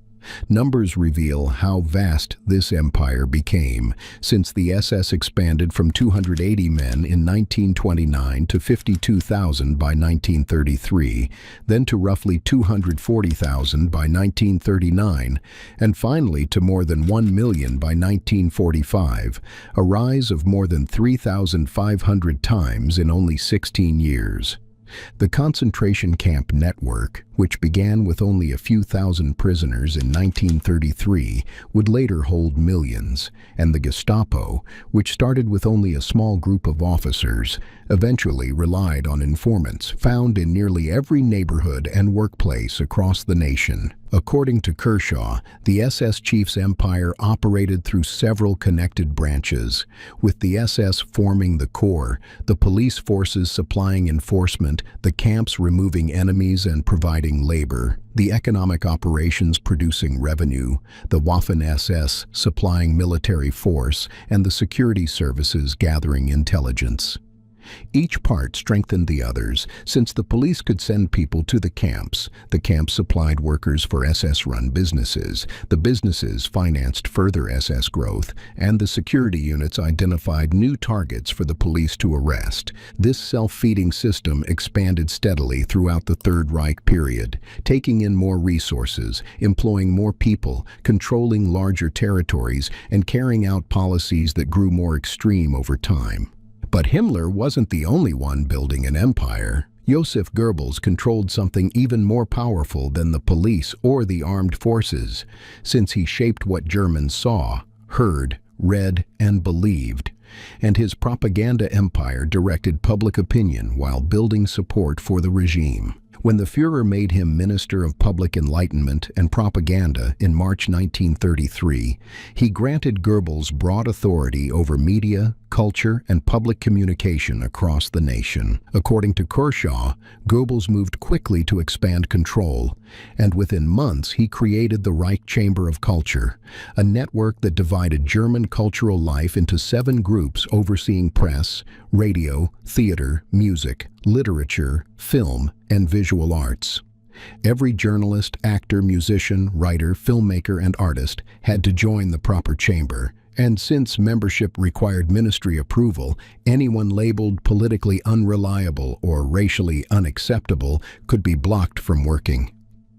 Speaker 1: Numbers reveal how vast this empire became, since the SS expanded from 280 men in 1929 to 52,000 by 1933, then to roughly 240,000 by 1939, and finally to more than 1 million by 1945, a rise of more than 3,500 times in only 16 years. The concentration camp network, which began with only a few thousand prisoners in 1933, would later hold millions, and the Gestapo, which started with only a small group of officers, eventually relied on informants found in nearly every neighborhood and workplace across the nation. According to Kershaw, the SS chief's empire operated through several connected branches, with the SS forming the core, the police forces supplying enforcement, the camps removing enemies and providing labor, the economic operations producing revenue, the Waffen-SS supplying military force, and the security services gathering intelligence. Each part strengthened the others, since the police could send people to the camps supplied workers for SS-run businesses, the businesses financed further SS growth, and the security units identified new targets for the police to arrest. This self-feeding system expanded steadily throughout the Third Reich period, taking in more resources, employing more people, controlling larger territories, and carrying out policies that grew more extreme over time. But Himmler wasn't the only one building an empire. Joseph Goebbels controlled something even more powerful than the police or the armed forces, since he shaped what Germans saw, heard, read, and believed. And his propaganda empire directed public opinion while building support for the regime. When the Führer made him Minister of Public Enlightenment and Propaganda in March 1933, he granted Goebbels broad authority over media, culture, and public communication across the nation. According to Kershaw, Goebbels moved quickly to expand control, and within months he created the Reich Chamber of Culture, a network that divided German cultural life into 7 groups overseeing press, radio, theater, music, literature, film, and visual arts. Every journalist, actor, musician, writer, filmmaker, and artist had to join the proper chamber, and since membership required ministry approval, anyone labeled politically unreliable or racially unacceptable could be blocked from working.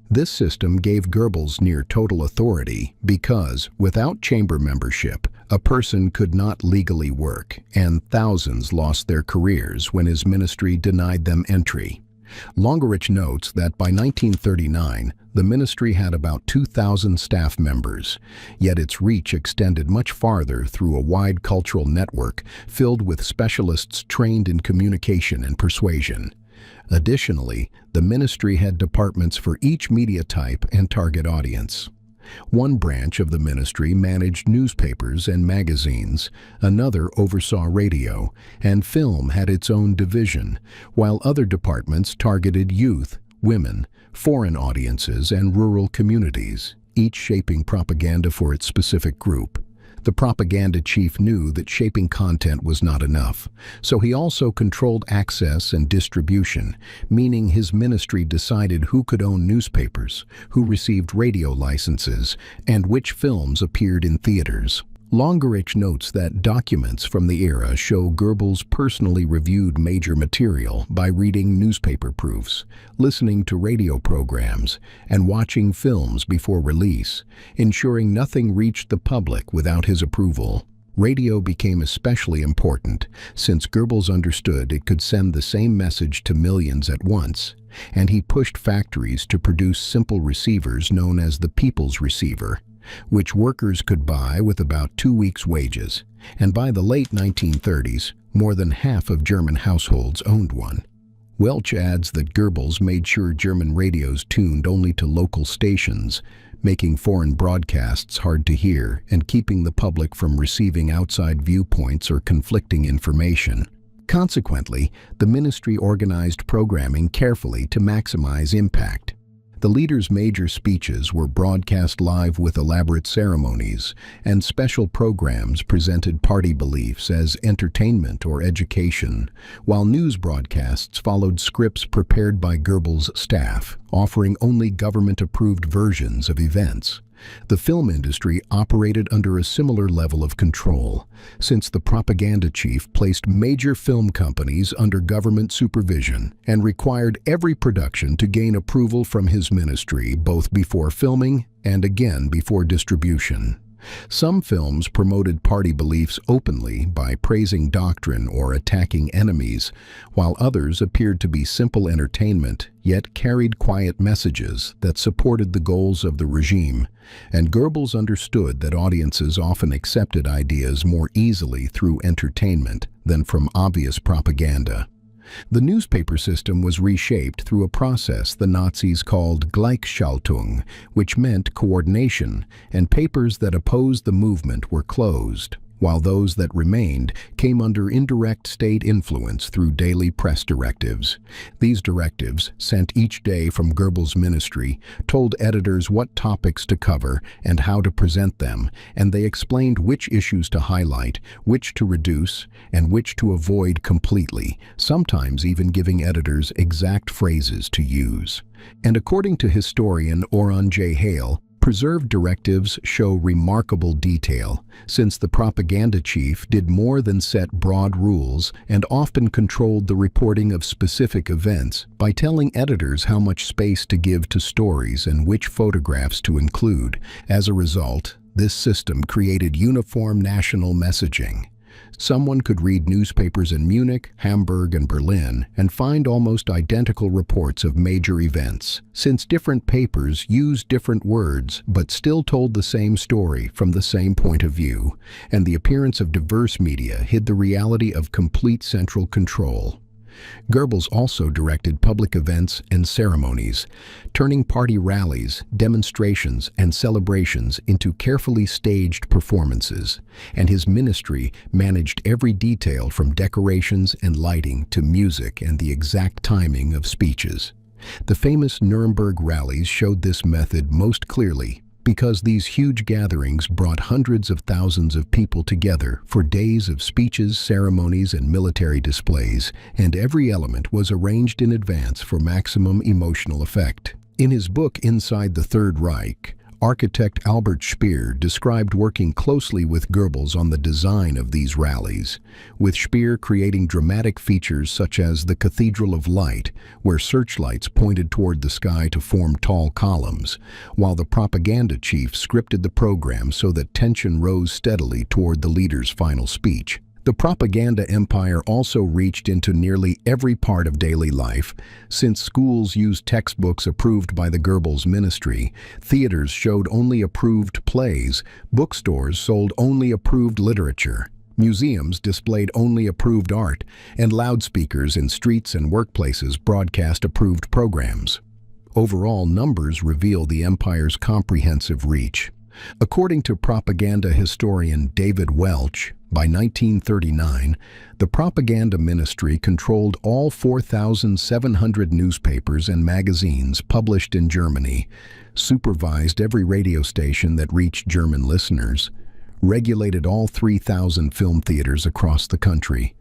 Speaker 1: This system gave Goebbels near total authority because, without chamber membership, a person could not legally work, and thousands lost their careers when his ministry denied them entry. Longerich notes that by 1939, the ministry had about 2,000 staff members, yet its reach extended much farther through a wide cultural network filled with specialists trained in communication and persuasion. Additionally, the ministry had departments for each media type and target audience. One branch of the ministry managed newspapers and magazines, another oversaw radio, and film had its own division, while other departments targeted youth, women, foreign audiences, and rural communities, each shaping propaganda for its specific group. The propaganda chief knew that shaping content was not enough, so he also controlled access and distribution, meaning his ministry decided who could own newspapers, who received radio licenses, and which films appeared in theaters. Longerich notes that documents from the era show Goebbels personally reviewed major material by reading newspaper proofs, listening to radio programs, and watching films before release, ensuring nothing reached the public without his approval. Radio became especially important, since Goebbels understood it could send the same message to millions at once, and he pushed factories to produce simple receivers known as the people's receiver, which workers could buy with about 2 weeks' wages, and by the late 1930s, more than half of German households owned one. Welch adds that Goebbels made sure German radios tuned only to local stations, making foreign broadcasts hard to hear and keeping the public from receiving outside viewpoints or conflicting information. Consequently, the ministry organized programming carefully to maximize impact. The leaders' major speeches were broadcast live with elaborate ceremonies, and special programs presented party beliefs as entertainment or education, while news broadcasts followed scripts prepared by Goebbels' staff, offering only government-approved versions of events. The film industry operated under a similar level of control, since the propaganda chief placed major film companies under government supervision and required every production to gain approval from his ministry both before filming and again before distribution. Some films promoted party beliefs openly by praising doctrine or attacking enemies, while others appeared to be simple entertainment, yet carried quiet messages that supported the goals of the regime, and Goebbels understood that audiences often accepted ideas more easily through entertainment than from obvious propaganda. The newspaper system was reshaped through a process the Nazis called Gleichschaltung, which meant coordination, and papers that opposed the movement were closed, while those that remained came under indirect state influence through daily press directives. These directives, sent each day from Goebbels' ministry, told editors what topics to cover and how to present them, and they explained which issues to highlight, which to reduce, and which to avoid completely, sometimes even giving editors exact phrases to use. And according to historian Oron J. Hale, preserved directives show remarkable detail, since the propaganda chief did more than set broad rules and often controlled the reporting of specific events by telling editors how much space to give to stories and which photographs to include. As a result, this system created uniform national messaging. Someone could read newspapers in Munich, Hamburg, and Berlin and find almost identical reports of major events, since different papers used different words but still told the same story from the same point of view, and the appearance of diverse media hid the reality of complete central control. Goebbels also directed public events and ceremonies, turning party rallies, demonstrations, and celebrations into carefully staged performances, and his ministry managed every detail from decorations and lighting to music and the exact timing of speeches. The famous Nuremberg rallies showed this method most clearly, because these huge gatherings brought hundreds of thousands of people together for days of speeches, ceremonies, and military displays, and every element was arranged in advance for maximum emotional effect. In his book Inside the Third Reich, architect Albert Speer described working closely with Goebbels on the design of these rallies, with Speer creating dramatic features such as the Cathedral of Light, where searchlights pointed toward the sky to form tall columns, while the propaganda chief scripted the program so that tension rose steadily toward the leader's final speech. The propaganda empire also reached into nearly every part of daily life. Since schools used textbooks approved by the Goebbels ministry, theaters showed only approved plays, bookstores sold only approved literature, museums displayed only approved art, and loudspeakers in streets and workplaces broadcast approved programs. Overall, numbers reveal the empire's comprehensive reach. According to propaganda historian David Welch, by 1939, the propaganda ministry controlled all 4,700 newspapers and magazines published in Germany, supervised every radio station that reached German listeners, regulated all 3,000 film theaters across the country,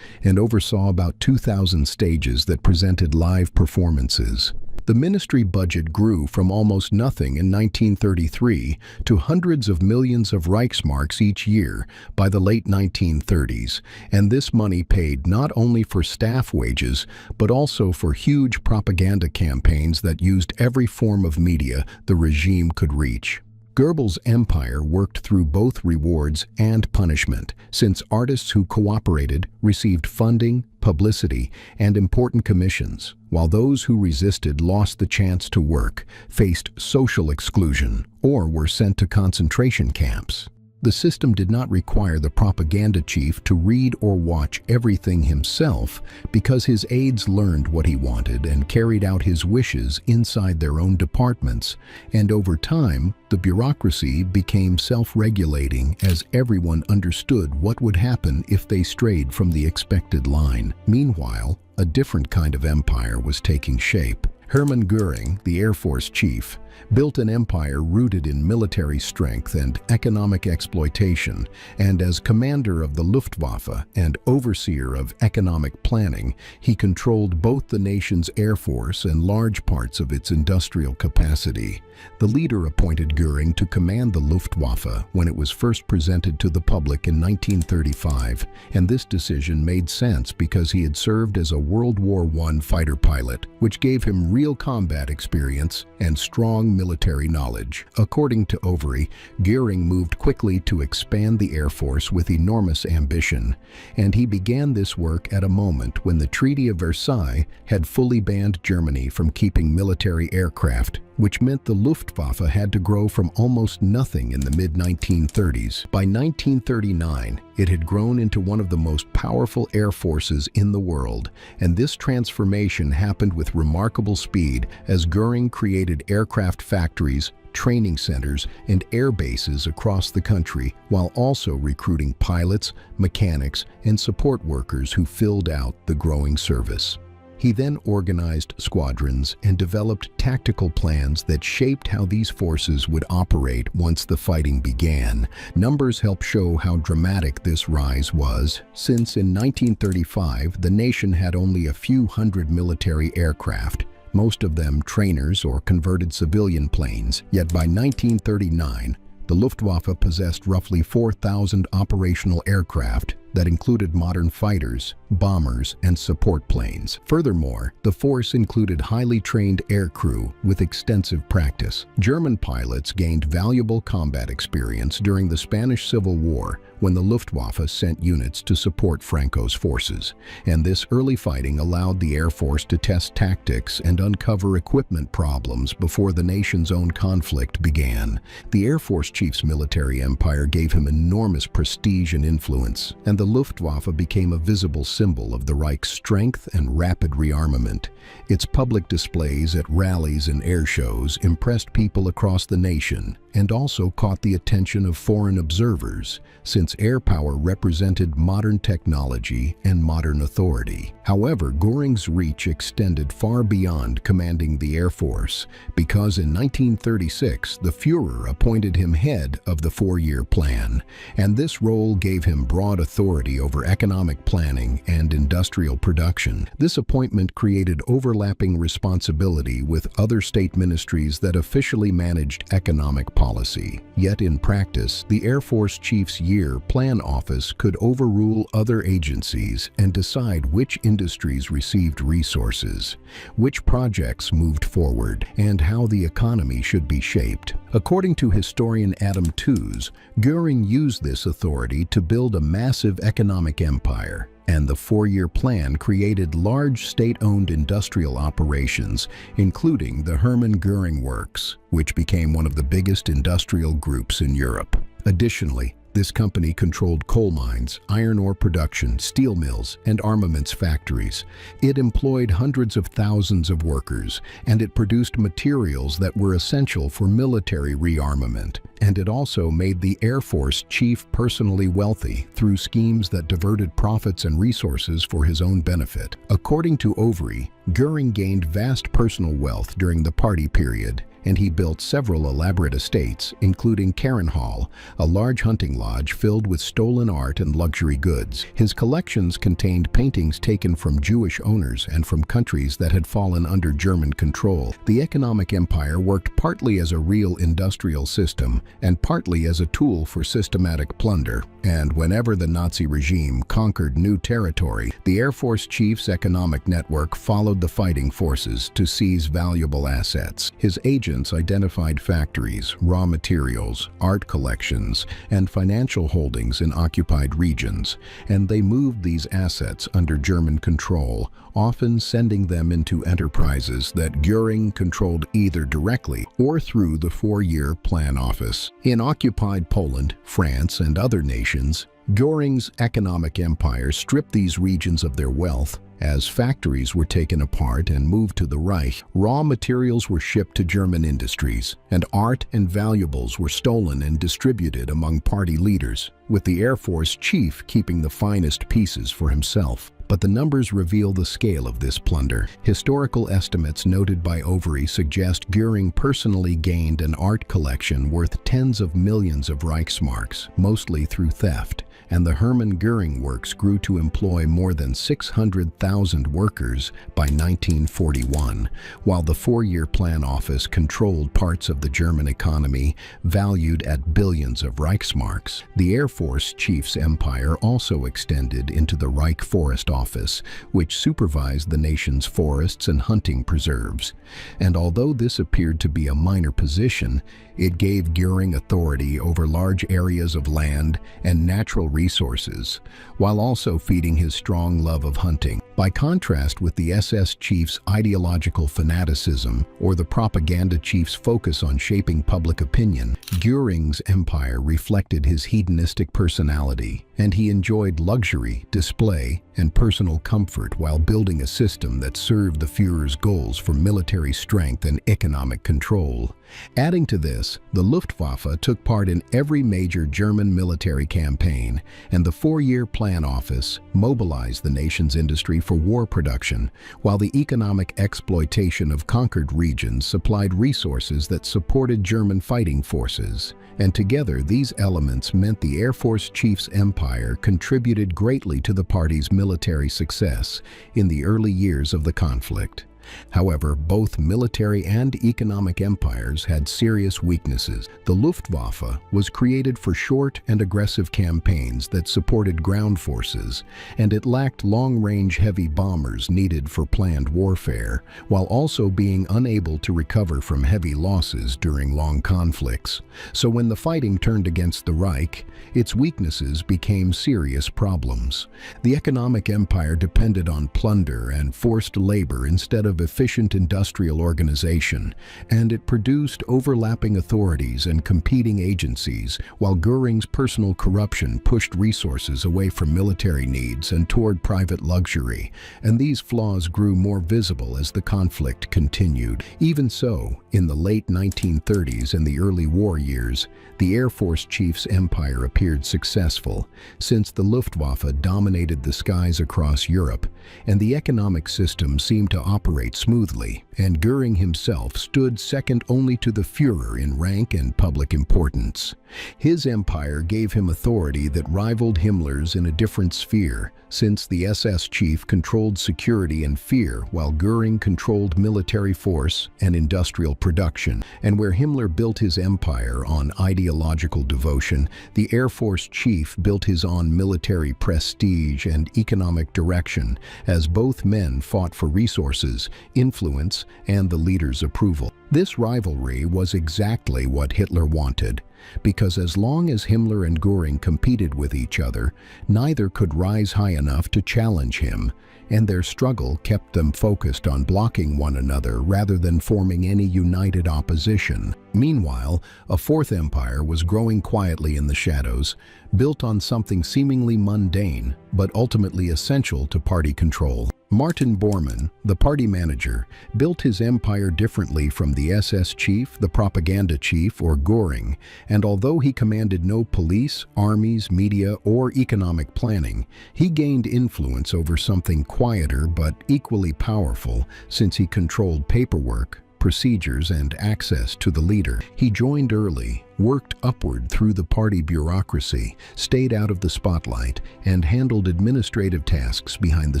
Speaker 1: and oversaw about 2,000 stages that presented live performances. The ministry budget grew from almost nothing in 1933 to hundreds of millions of Reichsmarks each year by the late 1930s, and this money paid not only for staff wages but also for huge propaganda campaigns that used every form of media the regime could reach. Goebbels' empire worked through both rewards and punishment, since artists who cooperated received funding, publicity, and important commissions, while those who resisted lost the chance to work, faced social exclusion, or were sent to concentration camps. The system did not require the propaganda chief to read or watch everything himself because his aides learned what he wanted and carried out his wishes inside their own departments, and over time, the bureaucracy became self-regulating as everyone understood what would happen if they strayed from the expected line. Meanwhile, a different kind of empire was taking shape. Hermann Göring, the Air Force chief, built an empire rooted in military strength and economic exploitation, and as commander of the Luftwaffe and overseer of economic planning, he controlled both the nation's air force and large parts of its industrial capacity. The leader appointed Göring to command the Luftwaffe when it was first presented to the public in 1935, and this decision made sense because he had served as a World War I fighter pilot, which gave him real combat experience and strong military knowledge. According to Overy, Göring moved quickly to expand the Air Force with enormous ambition, and he began this work at a moment when the Treaty of Versailles had fully banned Germany from keeping military aircraft, which meant the Luftwaffe had to grow from almost nothing in the mid-1930s. By 1939, it had grown into one of the most powerful air forces in the world, and this transformation happened with remarkable speed as Göring created aircraft factories, training centers, and air bases across the country, while also recruiting pilots, mechanics, and support workers who filled out the growing service. He then organized squadrons and developed tactical plans that shaped how these forces would operate once the fighting began. Numbers help show how dramatic this rise was, since in 1935 the nation had only a few hundred military aircraft, most of them trainers or converted civilian planes, yet by 1939, the Luftwaffe possessed roughly 4,000 operational aircraft that included modern fighters, bombers, and support planes. Furthermore, the force included highly trained aircrew with extensive practice. German pilots gained valuable combat experience during the Spanish Civil War when the Luftwaffe sent units to support Franco's forces, and this early fighting allowed the Air Force to test tactics and uncover equipment problems before the nation's own conflict began. The Air Force chief's military empire gave him enormous prestige and influence, and the Luftwaffe became a visible symbol of the Reich's strength and rapid rearmament. Its public displays at rallies and air shows impressed people across the nation and also caught the attention of foreign observers, since air power represented modern technology and modern authority. However, Göring's reach extended far beyond commanding the Air Force, because in 1936 the Führer appointed him head of the four-year plan, and this role gave him broad authority over economic planning and industrial production. This appointment created overlapping responsibility with other state ministries that officially managed economic policy. Yet in practice, the Air Force Chief's Year Plan Office could overrule other agencies and decide which industries received resources, which projects moved forward, and how the economy should be shaped. According to historian Adam Tooze, Göring used this authority to build a massive economic empire, and the four-year plan created large state-owned industrial operations, including the Hermann Göring Works, which became one of the biggest industrial groups in Europe. Additionally, this company controlled coal mines, iron ore production, steel mills, and armaments factories. It employed hundreds of thousands of workers, and it produced materials that were essential for military rearmament. And it also made the Air Force chief personally wealthy through schemes that diverted profits and resources for his own benefit. According to Overy, Göring gained vast personal wealth during the party period, and he built several elaborate estates, including Hall, a large hunting lodge filled with stolen art and luxury goods. His collections contained paintings taken from Jewish owners and from countries that had fallen under German control. The economic empire worked partly as a real industrial system and partly as a tool for systematic plunder. And whenever the Nazi regime conquered new territory, the Air Force Chief's economic network followed the fighting forces to seize valuable assets. His agents intelligence identified factories, raw materials, art collections, and financial holdings in occupied regions, and they moved these assets under German control, often sending them into enterprises that Göring controlled either directly or through the four-year Plan Office. In occupied Poland, France, and other nations, Göring's economic empire stripped these regions of their wealth. As factories were taken apart and moved to the Reich, raw materials were shipped to German industries, and art and valuables were stolen and distributed among party leaders, with the Air Force chief keeping the finest pieces for himself. But the numbers reveal the scale of this plunder. Historical estimates noted by WWII suggest Göring personally gained an art collection worth tens of millions of Reichsmarks, mostly through theft, and the Hermann Göring works grew to employ more than 600,000 workers by 1941, while the four-year Plan Office controlled parts of the German economy valued at billions of Reichsmarks. The Air Force chief's empire also extended into the Reich Forest Office, which supervised the nation's forests and hunting preserves. And although this appeared to be a minor position, it gave Göring authority over large areas of land and natural resources, while also feeding his strong love of hunting. By contrast with the SS chief's ideological fanaticism or the propaganda chief's focus on shaping public opinion, Göring's empire reflected his hedonistic personality, and he enjoyed luxury, display, and personal comfort while building a system that served the Führer's goals for military strength and economic control. Adding to this, the Luftwaffe took part in every major German military campaign, and the four-year Plan Office mobilized the nation's industry for war production, while the economic exploitation of conquered regions supplied resources that supported German fighting forces. And together, these elements meant the Air Force chief's empire contributed greatly to the party's military success in the early years of the conflict. However, both military and economic empires had serious weaknesses. The Luftwaffe was created for short and aggressive campaigns that supported ground forces, and it lacked long-range heavy bombers needed for planned warfare, while also being unable to recover from heavy losses during long conflicts. So when the fighting turned against the Reich, its weaknesses became serious problems. The economic empire depended on plunder and forced labor instead of efficient industrial organization, and it produced overlapping authorities and competing agencies, while Göring's personal corruption pushed resources away from military needs and toward private luxury, and these flaws grew more visible as the conflict continued. Even so, in the late 1930s and the early war years, the Air Force chief's empire appeared successful, since the Luftwaffe dominated the skies across Europe, and the economic system seemed to operate smoothly, and Göring himself stood second only to the Führer in rank and public importance. His empire gave him authority that rivaled Himmler's in a different sphere, since the SS chief controlled security and fear while Göring controlled military force and industrial production. And where Himmler built his empire on ideological devotion, the Air Force chief built his on military prestige and economic direction, as both men fought for resources, influence, and the leader's approval. This rivalry was exactly what Hitler wanted, because as long as Himmler and Göring competed with each other, neither could rise high enough to challenge him, and their struggle kept them focused on blocking one another rather than forming any united opposition. Meanwhile, a fourth empire was growing quietly in the shadows, built on something seemingly mundane, but ultimately essential to party control. Martin Bormann, the party manager, built his empire differently from the SS chief, the propaganda chief, or Göring, and although he commanded no police, armies, media, or economic planning, he gained influence over something quieter but equally powerful, since he controlled paperwork, procedures, and access to the leader. He joined early, worked upward through the party bureaucracy, stayed out of the spotlight, and handled administrative tasks behind the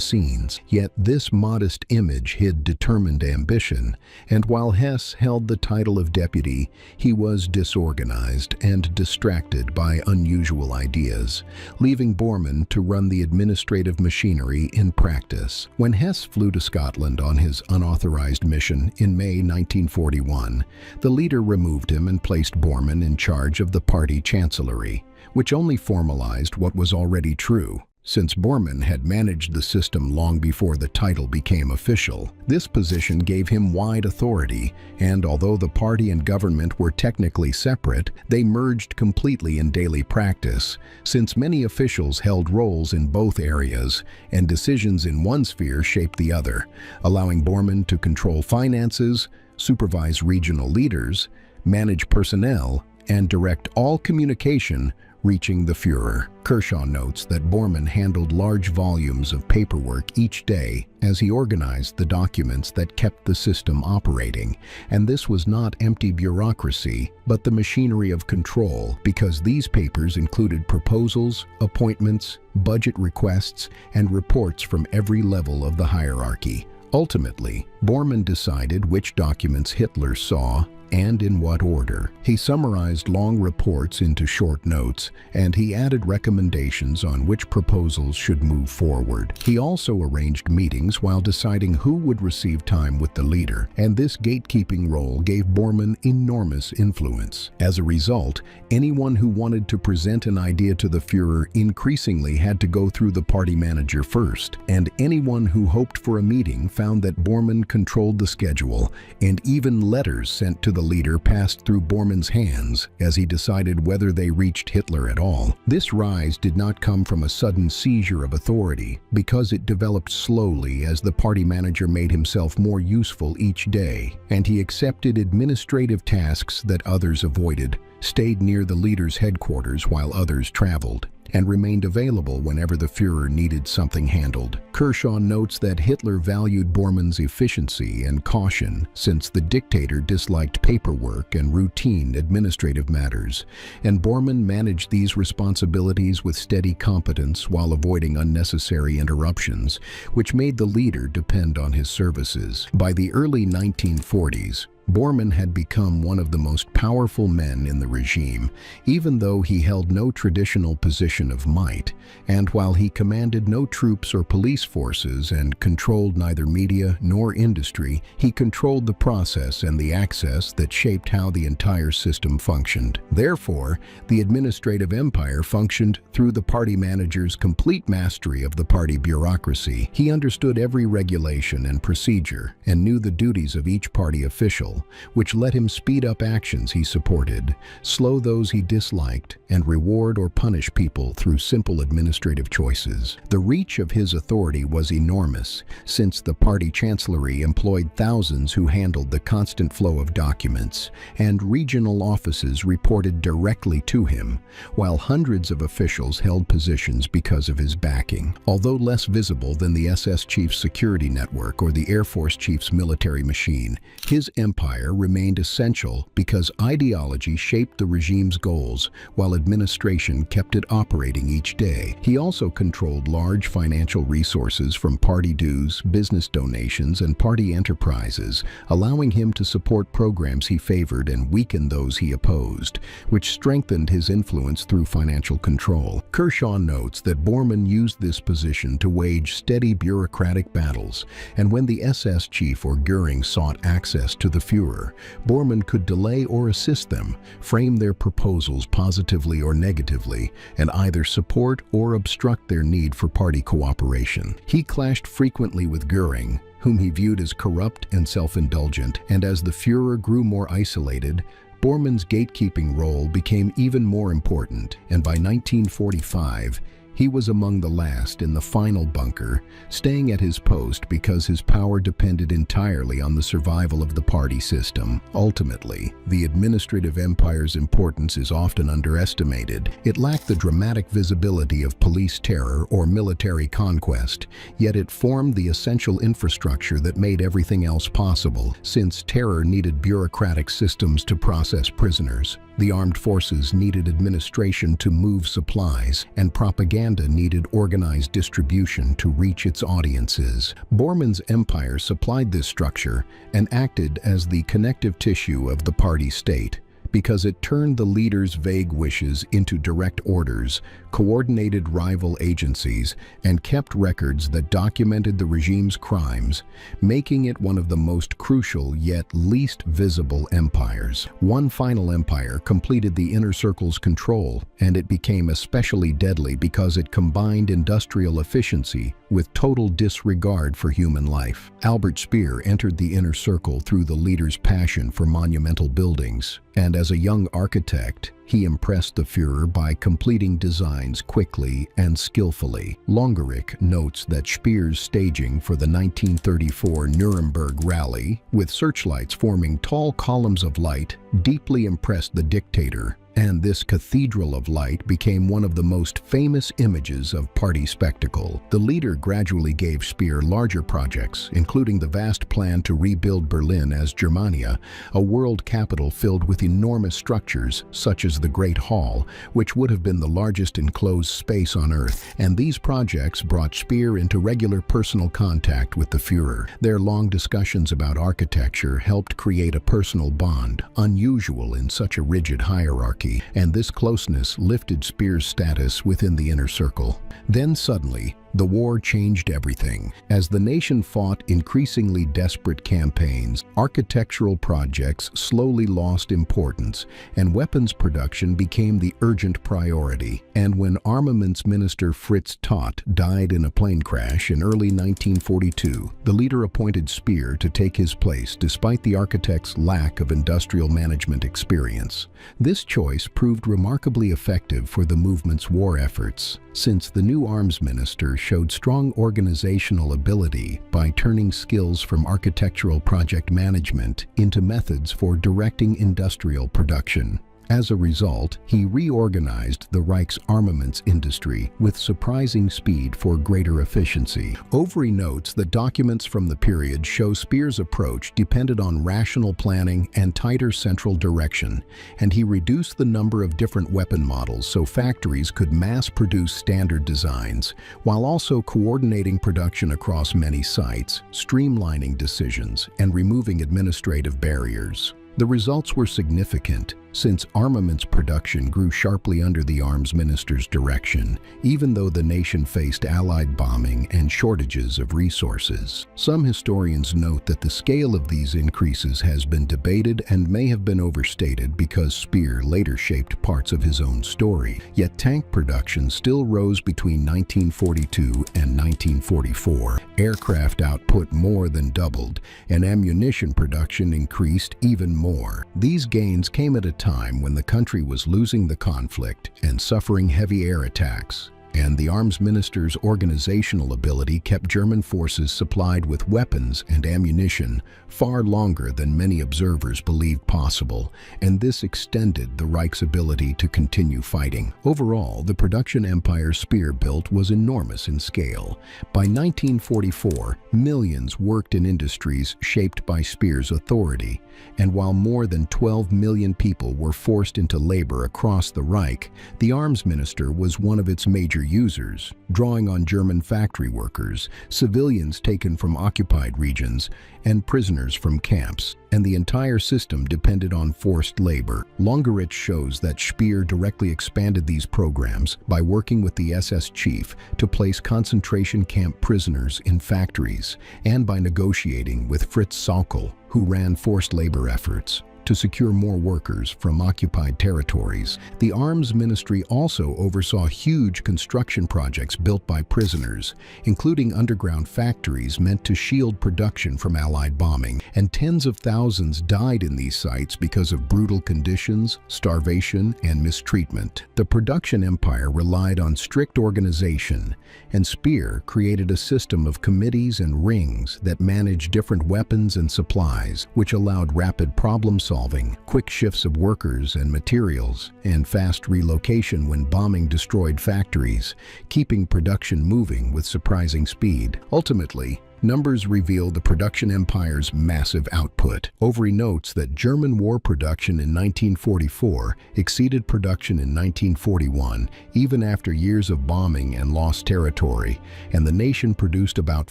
Speaker 1: scenes. Yet this modest image hid determined ambition, and while Hess held the title of deputy, he was disorganized and distracted by unusual ideas, leaving Bormann to run the administrative machinery in practice. When Hess flew to Scotland on his unauthorized mission in May 1941, the leader removed him and placed Bormann in charge of the party chancellery, which only formalized what was already true. Since Bormann had managed the system long before the title became official, this position gave him wide authority, and although the party and government were technically separate, they merged completely in daily practice, since many officials held roles in both areas, and decisions in one sphere shaped the other, allowing Bormann to control finances, supervise regional leaders, manage personnel, and direct all communication reaching the Führer. Kershaw notes that Bormann handled large volumes of paperwork each day as he organized the documents that kept the system operating, and this was not empty bureaucracy, but the machinery of control, because these papers included proposals, appointments, budget requests, and reports from every level of the hierarchy. Ultimately, Bormann decided which documents Hitler saw and in what order. He summarized long reports into short notes, and he added recommendations on which proposals should move forward. He also arranged meetings while deciding who would receive time with the leader, and this gatekeeping role gave Bormann enormous influence. As a result, anyone who wanted to present an idea to the Führer increasingly had to go through the party manager first, and anyone who hoped for a meeting found that Bormann controlled the schedule, and even letters sent to the leader passed through Bormann's hands as he decided whether they reached Hitler at all. This rise did not come from a sudden seizure of authority, because it developed slowly as the party manager made himself more useful each day, and he accepted administrative tasks that others avoided, stayed near the leader's headquarters while others traveled, and remained available whenever the Führer needed something handled. Kershaw notes that Hitler valued Bormann's efficiency and caution, since the dictator disliked paperwork and routine administrative matters, and Bormann managed these responsibilities with steady competence while avoiding unnecessary interruptions, which made the leader depend on his services. By the early 1940s, Bormann had become one of the most powerful men in the regime, even though he held no traditional position of might, and while he commanded no troops or police forces and controlled neither media nor industry, he controlled the process and the access that shaped how the entire system functioned. Therefore, the administrative empire functioned through the party manager's complete mastery of the party bureaucracy. He understood every regulation and procedure and knew the duties of each party official, which let him speed up actions he supported, slow those he disliked, and reward or punish people through simple administrative choices. The reach of his authority was enormous, since the party chancellery employed thousands who handled the constant flow of documents, and regional offices reported directly to him, while hundreds of officials held positions because of his backing. Although less visible than the SS chief's security network or the Air Force chief's military machine, his empire remained essential because ideology shaped the regime's goals, while administration kept it operating each day. He also controlled large financial resources from party dues, business donations, and party enterprises, allowing him to support programs he favored and weaken those he opposed, which strengthened his influence through financial control. Kershaw notes that Bormann used this position to wage steady bureaucratic battles, and when the SS chief or Göring sought access to the Führer, Bormann could delay or assist them, frame their proposals positively or negatively, and either support or obstruct their need for party cooperation. He clashed frequently with Göring, whom he viewed as corrupt and self-indulgent, and as the Führer grew more isolated, Bormann's gatekeeping role became even more important, and by 1945, He was among the last in the final bunker, staying at his post because his power depended entirely on the survival of the party system. Ultimately, the administrative empire's importance is often underestimated. It lacked the dramatic visibility of police terror or military conquest, yet it formed the essential infrastructure that made everything else possible. Since terror needed bureaucratic systems to process prisoners, the armed forces needed administration to move supplies, and propaganda needed organized distribution to reach its audiences. Bormann's empire supplied this structure and acted as the connective tissue of the party state, because it turned the leader's vague wishes into direct orders, coordinated rival agencies, and kept records that documented the regime's crimes, making it one of the most crucial yet least visible empires. One final empire completed the inner circle's control, and it became especially deadly because it combined industrial efficiency with total disregard for human life. Albert Speer entered the inner circle through the leader's passion for monumental buildings, and as a young architect, he impressed the Führer by completing designs quickly and skillfully. Longerich notes that Speer's staging for the 1934 Nuremberg rally, with searchlights forming tall columns of light, deeply impressed the dictator, and this cathedral of light became one of the most famous images of party spectacle. The leader gradually gave Speer larger projects, including the vast plan to rebuild Berlin as Germania, a world capital filled with enormous structures such as the Great Hall, which would have been the largest enclosed space on Earth. And these projects brought Speer into regular personal contact with the Führer. Their long discussions about architecture helped create a personal bond, unusual in such a rigid hierarchy, and this closeness lifted Speer's status within the inner circle. Then suddenly, the war changed everything. As the nation fought increasingly desperate campaigns, architectural projects slowly lost importance, and weapons production became the urgent priority. And when Armaments Minister Fritz Todt died in a plane crash in early 1942, the leader appointed Speer to take his place despite the architect's lack of industrial management experience. This choice proved remarkably effective for the movement's war efforts, since the new arms minister showed strong organizational ability by turning skills from architectural project management into methods for directing industrial production. As a result, he reorganized the Reich's armaments industry with surprising speed for greater efficiency. Overy notes that documents from the period show Speer's approach depended on rational planning and tighter central direction, and he reduced the number of different weapon models so factories could mass-produce standard designs, while also coordinating production across many sites, streamlining decisions, and removing administrative barriers. The results were significant, since armaments production grew sharply under the arms minister's direction, even though the nation faced Allied bombing and shortages of resources. Some historians note that the scale of these increases has been debated and may have been overstated because Speer later shaped parts of his own story. Yet tank production still rose between 1942 and 1944. Aircraft output more than doubled, and ammunition production increased even more. These gains came at a time when the country was losing the conflict and suffering heavy air attacks, and the arms minister's organizational ability kept German forces supplied with weapons and ammunition far longer than many observers believed possible, and this extended the Reich's ability to continue fighting. Overall, the production empire Speer built was enormous in scale. By 1944, millions worked in industries shaped by Speer's authority, and while more than 12 million people were forced into labor across the Reich, the arms minister was one of its major users, drawing on German factory workers, civilians taken from occupied regions, and prisoners from camps, and the entire system depended on forced labor. Longerich shows that Speer directly expanded these programs by working with the SS chief to place concentration camp prisoners in factories, and by negotiating with Fritz Sauckel, who ran forced labor efforts. to secure more workers from occupied territories. The Arms Ministry also oversaw huge construction projects built by prisoners, including underground factories meant to shield production from Allied bombing, and tens of thousands died in these sites because of brutal conditions, starvation, and mistreatment. The production empire relied on strict organization, and Speer created a system of committees and rings that managed different weapons and supplies, which allowed rapid problem-solving, quick shifts of workers and materials, and fast relocation when bombing destroyed factories, keeping production moving with surprising speed. Ultimately, numbers reveal the production empire's massive output. Overy notes that German war production in 1944 exceeded production in 1941, even after years of bombing and lost territory, and the nation produced about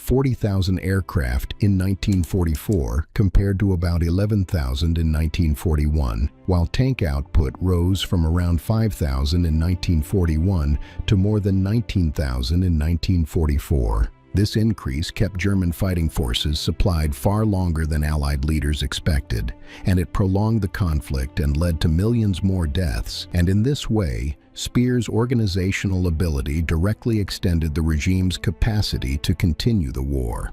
Speaker 1: 40,000 aircraft in 1944 compared to about 11,000 in 1941, while tank output rose from around 5,000 in 1941 to more than 19,000 in 1944. This increase kept German fighting forces supplied far longer than Allied leaders expected, and it prolonged the conflict and led to millions more deaths. And in this way, Speer's organizational ability directly extended the regime's capacity to continue the war.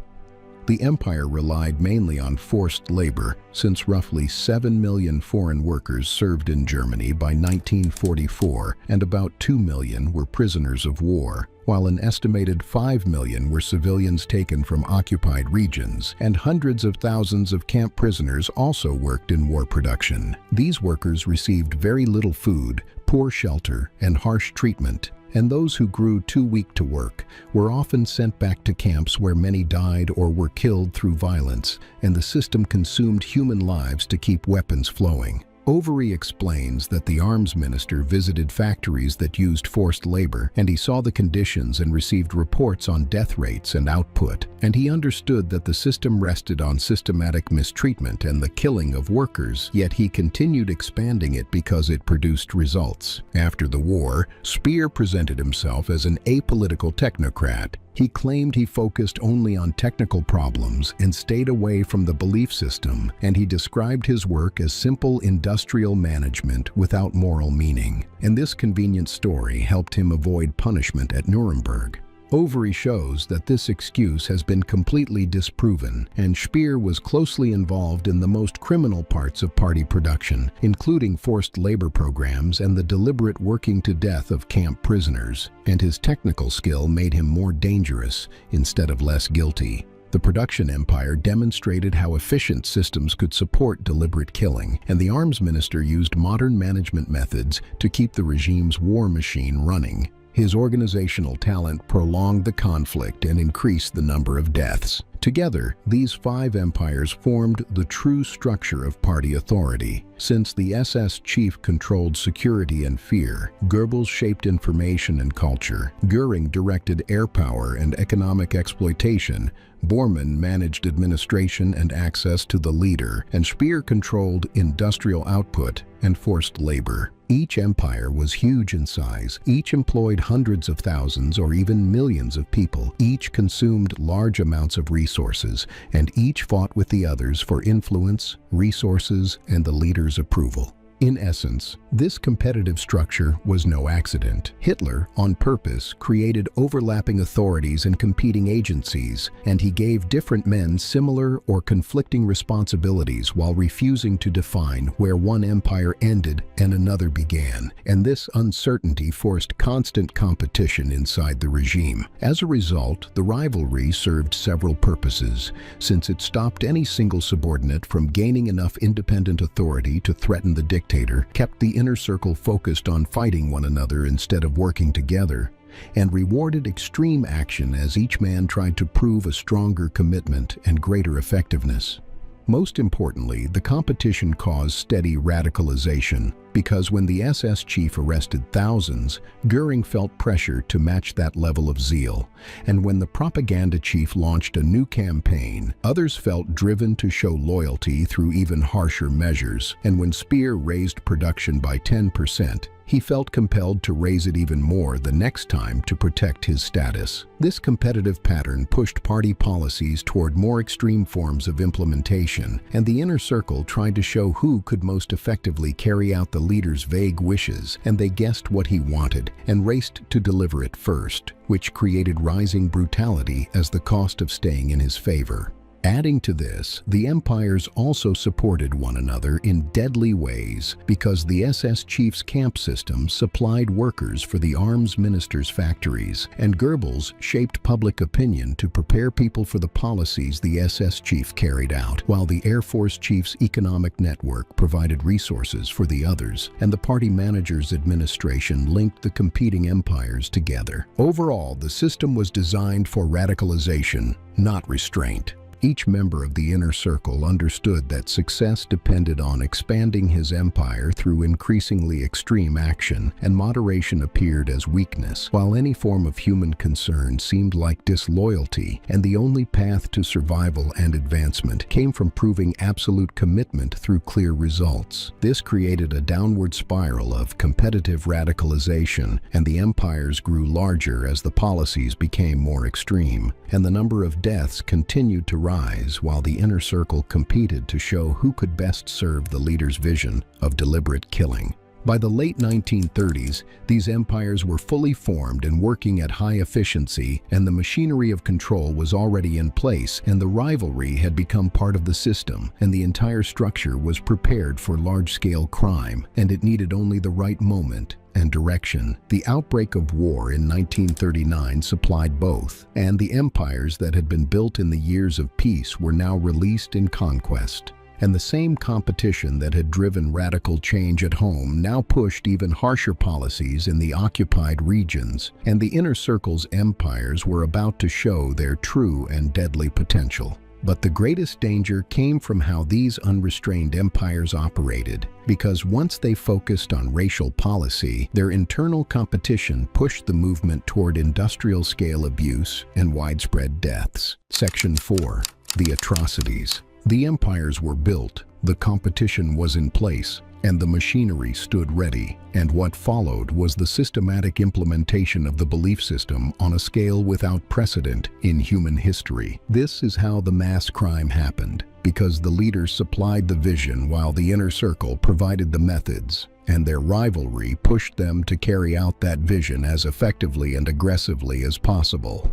Speaker 1: The empire relied mainly on forced labor, since roughly 7 million foreign workers served in Germany by 1944, and about 2 million were prisoners of war, while an estimated 5 million were civilians taken from occupied regions, and hundreds of thousands of camp prisoners also worked in war production. These workers received very little food, poor shelter, and harsh treatment, and those who grew too weak to work were often sent back to camps where many died or were killed through violence, and the system consumed human lives to keep weapons flowing. Overy explains that the arms minister visited factories that used forced labor, and he saw the conditions and received reports on death rates and output, and he understood that the system rested on systematic mistreatment and the killing of workers, yet he continued expanding it because it produced results. After the war, Speer presented himself as an apolitical technocrat. He claimed he focused only on technical problems and stayed away from the belief system, and he described his work as simple industrial management without moral meaning. And this convenient story helped him avoid punishment at Nuremberg. Overy shows that this excuse has been completely disproven, and Speer was closely involved in the most criminal parts of party production, including forced labor programs and the deliberate working to death of camp prisoners, and his technical skill made him more dangerous instead of less guilty. The production empire demonstrated how efficient systems could support deliberate killing, and the arms minister used modern management methods to keep the regime's war machine running. His organizational talent prolonged the conflict and increased the number of deaths. Together, these 5 empires formed the true structure of party authority. Since the SS chief controlled security and fear, Goebbels shaped information and culture, Göring directed air power and economic exploitation, Bormann managed administration and access to the leader, and Speer controlled industrial output and forced labor. Each empire was huge in size, each employed hundreds of thousands or even millions of people, each consumed large amounts of resources, and each fought with the others for influence, resources, and the leader's approval. In essence, this competitive structure was no accident. Hitler, on purpose, created overlapping authorities and competing agencies, and he gave different men similar or conflicting responsibilities while refusing to define where one empire ended and another began. And this uncertainty forced constant competition inside the regime. As a result, the rivalry served several purposes, since it stopped any single subordinate from gaining enough independent authority to threaten the dictator, kept the inner circle focused on fighting one another instead of working together, and rewarded extreme action as each man tried to prove a stronger commitment and greater effectiveness. Most importantly, the competition caused steady radicalization. because when the SS chief arrested thousands, Göring felt pressure to match that level of zeal. And when the propaganda chief launched a new campaign, others felt driven to show loyalty through even harsher measures. And when Speer raised production by 10%, he felt compelled to raise it even more the next time to protect his status. This competitive pattern pushed party policies toward more extreme forms of implementation, and the inner circle tried to show who could most effectively carry out the leader's vague wishes, and they guessed what he wanted and raced to deliver it first, which created rising brutality as the cost of staying in his favor. Adding to this, the empires also supported one another in deadly ways because the SS chief's camp system supplied workers for the arms minister's factories, and Goebbels shaped public opinion to prepare people for the policies the SS chief carried out, while the Air Force chief's economic network provided resources for the others, and the party manager's administration linked the competing empires together. Overall, the system was designed for radicalization, not restraint. Each member of the inner circle understood that success depended on expanding his empire through increasingly extreme action, and moderation appeared as weakness, while any form of human concern seemed like disloyalty, and the only path to survival and advancement came from proving absolute commitment through clear results. This created a downward spiral of competitive radicalization, and the empires grew larger as the policies became more extreme, and the number of deaths continued to rise while the inner circle competed to show who could best serve the leader's vision of deliberate killing. By the late 1930s, these empires were fully formed and working at high efficiency, and the machinery of control was already in place, and the rivalry had become part of the system, and the entire structure was prepared for large-scale crime, and it needed only the right moment and direction. The outbreak of war in 1939 supplied both, and the empires that had been built in the years of peace were now released in conquest. And the same competition that had driven radical change at home now pushed even harsher policies in the occupied regions, and the inner circle's empires were about to show their true and deadly potential. But the greatest danger came from how these unrestrained empires operated, because once they focused on racial policy, their internal competition pushed the movement toward industrial-scale abuse and widespread deaths. Section 4. The atrocities. The empires were built, the competition was in place, and the machinery stood ready, and what followed was the systematic implementation of the belief system on a scale without precedent in human history. This is how the mass crime happened, because the leaders supplied the vision while the inner circle provided the methods, and their rivalry pushed them to carry out that vision as effectively and aggressively as possible.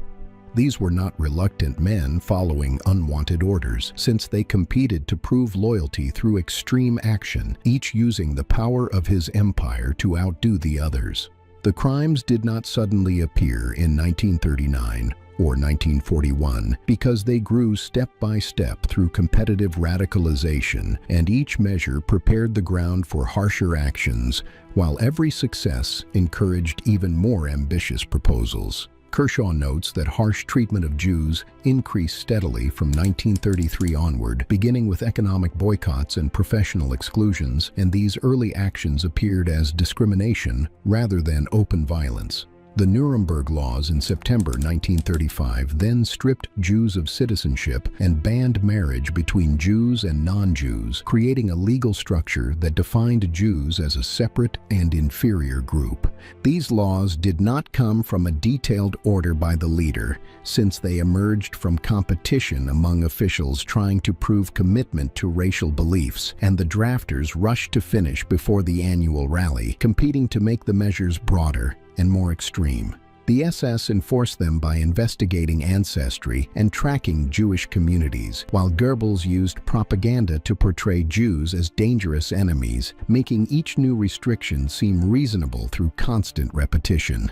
Speaker 1: These were not reluctant men following unwanted orders, since they competed to prove loyalty through extreme action, each using the power of his empire to outdo the others. The crimes did not suddenly appear in 1939 or 1941 because they grew step by step through competitive radicalization, and each measure prepared the ground for harsher actions, while every success encouraged even more ambitious proposals. Kershaw notes that harsh treatment of Jews increased steadily from 1933 onward, beginning with economic boycotts and professional exclusions, and these early actions appeared as discrimination rather than open violence. The Nuremberg laws in September 1935 then stripped Jews of citizenship and banned marriage between Jews and non-Jews, creating a legal structure that defined Jews as a separate and inferior group. These laws did not come from a detailed order by the leader, since they emerged from competition among officials trying to prove commitment to racial beliefs, and the drafters rushed to finish before the annual rally, competing to make the measures broader and more extreme. The SS enforced them by investigating ancestry and tracking Jewish communities, while Goebbels used propaganda to portray Jews as dangerous enemies, making each new restriction seem reasonable through constant repetition.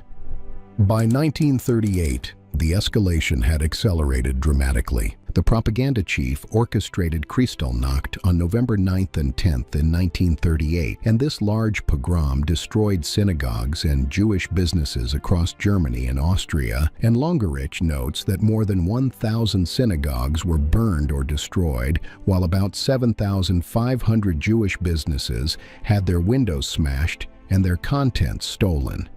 Speaker 1: By 1938, the escalation had accelerated dramatically. The propaganda chief orchestrated Kristallnacht on November 9th and 10th in 1938, and this large pogrom destroyed synagogues and Jewish businesses across Germany and Austria, and Longerich notes that more than 1,000 synagogues were burned or destroyed, while about 7,500 Jewish businesses had their windows smashed and their contents stolen.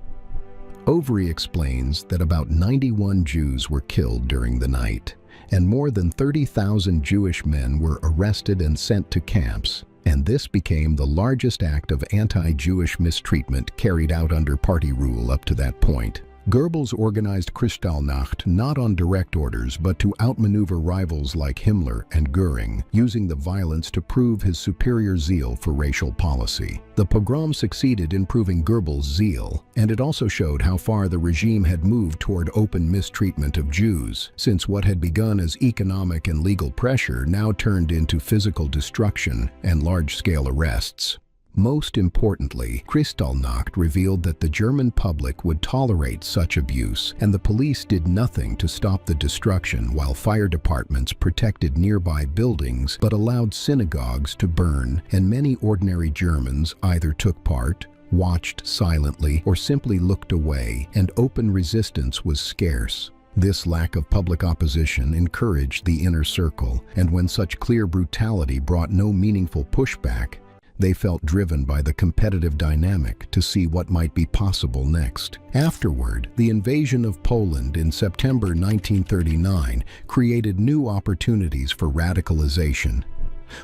Speaker 1: Overy explains that about 91 Jews were killed during the night, and more than 30,000 Jewish men were arrested and sent to camps, and this became the largest act of anti-Jewish mistreatment carried out under party rule up to that point. Goebbels organized Kristallnacht not on direct orders but to outmaneuver rivals like Himmler and Göring, using the violence to prove his superior zeal for racial policy. The pogrom succeeded in proving Goebbels' zeal, and it also showed how far the regime had moved toward open mistreatment of Jews, since what had begun as economic and legal pressure now turned into physical destruction and large-scale arrests. Most importantly, Kristallnacht revealed that the German public would tolerate such abuse, and the police did nothing to stop the destruction while fire departments protected nearby buildings but allowed synagogues to burn, and many ordinary Germans either took part, watched silently, or simply looked away, and open resistance was scarce. This lack of public opposition encouraged the inner circle, and when such clear brutality brought no meaningful pushback, they felt driven by the competitive dynamic to see what might be possible next. Afterward, the invasion of Poland in September 1939 created new opportunities for radicalization.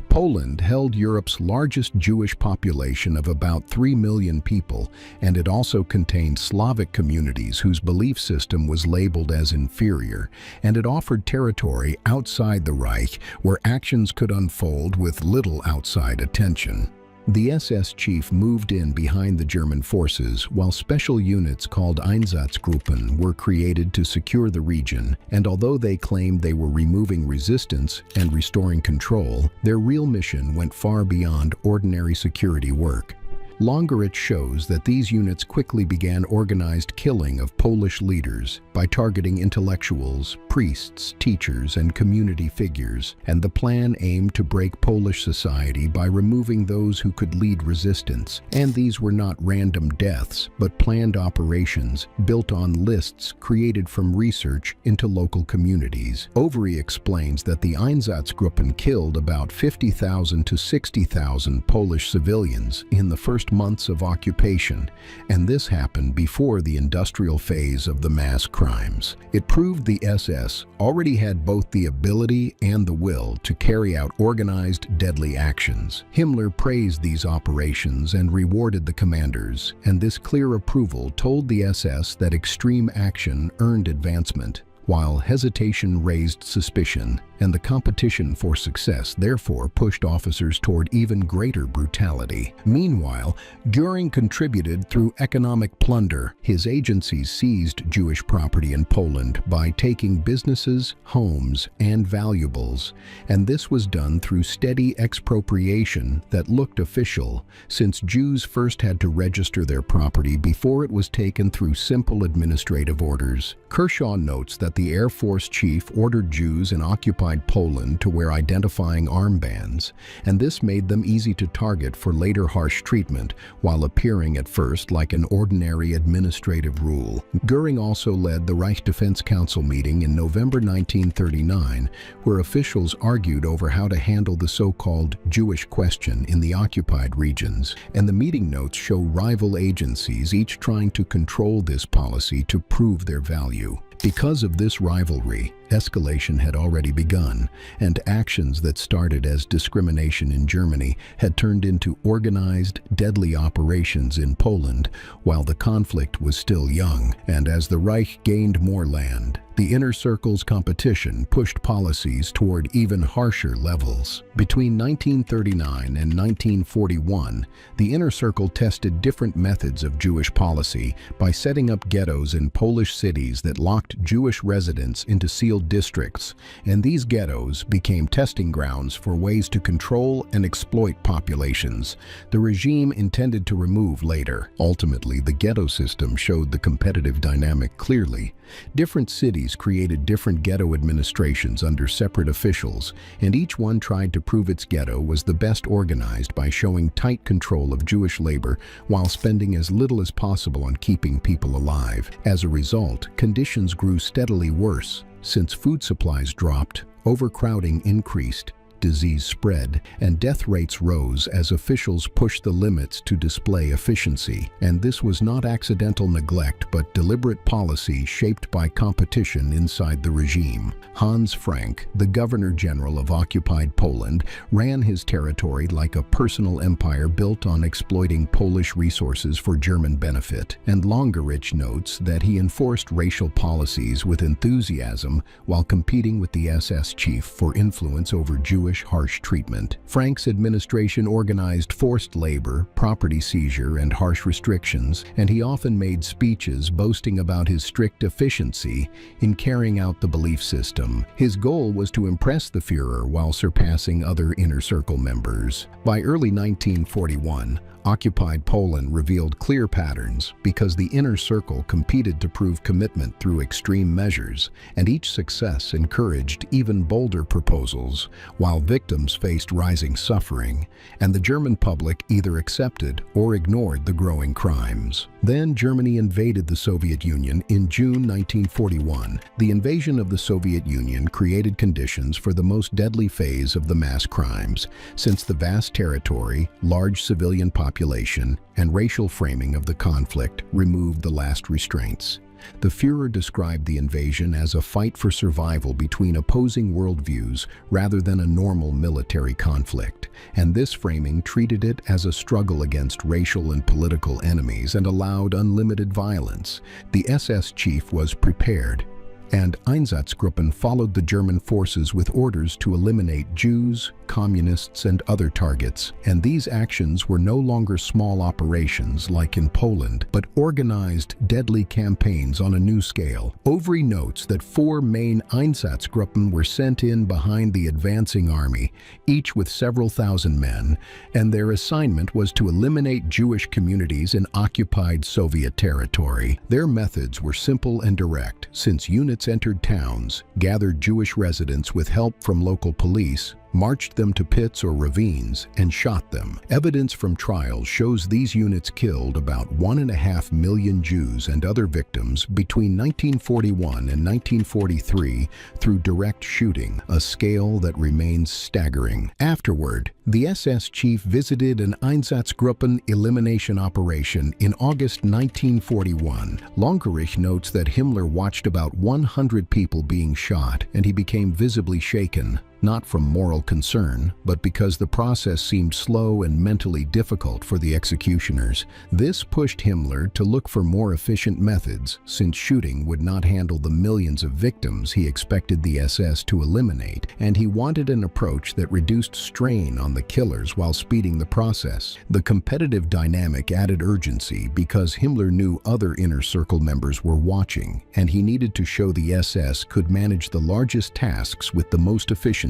Speaker 1: Poland held Europe's largest Jewish population of about 3 million people, and it also contained Slavic communities whose belief system was labeled as inferior, and it offered territory outside the Reich where actions could unfold with little outside attention. The SS chief moved in behind the German forces, while special units called Einsatzgruppen were created to secure the region, and although they claimed they were removing resistance and restoring control, their real mission went far beyond ordinary security work. Longerich shows that these units quickly began organized killing of Polish leaders by targeting intellectuals, priests, teachers, and community figures, and the plan aimed to break Polish society by removing those who could lead resistance. And these were not random deaths, but planned operations built on lists created from research into local communities. Overy explains that the Einsatzgruppen killed about 50,000 to 60,000 Polish civilians in the first months of occupation, and this happened before the industrial phase of the mass crimes. It proved the SS already had both the ability and the will to carry out organized, deadly actions. Himmler praised these operations and rewarded the commanders, and this clear approval told the SS that extreme action earned advancement, while hesitation raised suspicion, and the competition for success therefore pushed officers toward even greater brutality. Meanwhile, Göring contributed through economic plunder. His agencies seized Jewish property in Poland by taking businesses, homes, and valuables, and this was done through steady expropriation that looked official, since Jews first had to register their property before it was taken through simple administrative orders. Kershaw notes that the Air Force chief ordered Jews in occupied Poland to wear identifying armbands, and this made them easy to target for later harsh treatment, while appearing at first like an ordinary administrative rule. Göring also led the Reich Defense Council meeting in November 1939, where officials argued over how to handle the so-called Jewish question in the occupied regions, and the meeting notes show rival agencies each trying to control this policy to prove their value. Because of this rivalry, escalation had already begun, and actions that started as discrimination in Germany had turned into organized, deadly operations in Poland while the conflict was still young. And as the Reich gained more land, the inner circle's competition pushed policies toward even harsher levels. Between 1939 and 1941, the inner circle tested different methods of Jewish policy by setting up ghettos in Polish cities that locked Jewish residents into sealed industrial districts, and these ghettos became testing grounds for ways to control and exploit populations the regime intended to remove later. Ultimately, the ghetto system showed the competitive dynamic clearly. Different cities created different ghetto administrations under separate officials, and each one tried to prove its ghetto was the best organized by showing tight control of Jewish labor while spending as little as possible on keeping people alive. As a result, conditions grew steadily worse. Since food supplies dropped, overcrowding increased, disease spread, and death rates rose as officials pushed the limits to display efficiency. And this was not accidental neglect but deliberate policy shaped by competition inside the regime. Hans Frank, the governor-general of occupied Poland, ran his territory like a personal empire built on exploiting Polish resources for German benefit. And Longerich notes that he enforced racial policies with enthusiasm while competing with the SS chief for influence over Jewish harsh treatment. Frank's administration organized forced labor, property seizure, and harsh restrictions, and he often made speeches boasting about his strict efficiency in carrying out the belief system. His goal was to impress the Führer while surpassing other inner circle members. By early 1941, occupied Poland revealed clear patterns because the inner circle competed to prove commitment through extreme measures, and each success encouraged even bolder proposals, while victims faced rising suffering, and the German public either accepted or ignored the growing crimes. Then Germany invaded the Soviet Union in June 1941. The invasion of the Soviet Union created conditions for the most deadly phase of the mass crimes, since the vast territory, large civilian population, and racial framing of the conflict removed the last restraints. The Führer described the invasion as a fight for survival between opposing worldviews rather than a normal military conflict, and this framing treated it as a struggle against racial and political enemies and allowed unlimited violence. The SS chief was prepared, and Einsatzgruppen followed the German forces with orders to eliminate Jews, communists, and other targets. And these actions were no longer small operations like in Poland, but organized, deadly campaigns on a new scale. Overy notes that 4 main Einsatzgruppen were sent in behind the advancing army, each with several thousand men, and their assignment was to eliminate Jewish communities in occupied Soviet territory. Their methods were simple and direct, since units entered towns, gathered Jewish residents with help from local police, marched them to pits or ravines, and shot them. Evidence from trials shows these units killed about 1.5 million Jews and other victims between 1941 and 1943 through direct shooting, a scale that remains staggering. Afterward, the SS chief visited an Einsatzgruppen elimination operation in August 1941. Longerich notes that Himmler watched about 100 people being shot, and he became visibly shaken, not from moral concern, but because the process seemed slow and mentally difficult for the executioners. This pushed Himmler to look for more efficient methods, since shooting would not handle the millions of victims he expected the SS to eliminate, and he wanted an approach that reduced strain on the killers while speeding the process. The competitive dynamic added urgency because Himmler knew other inner circle members were watching, and he needed to show the SS could manage the largest tasks with the most efficiency,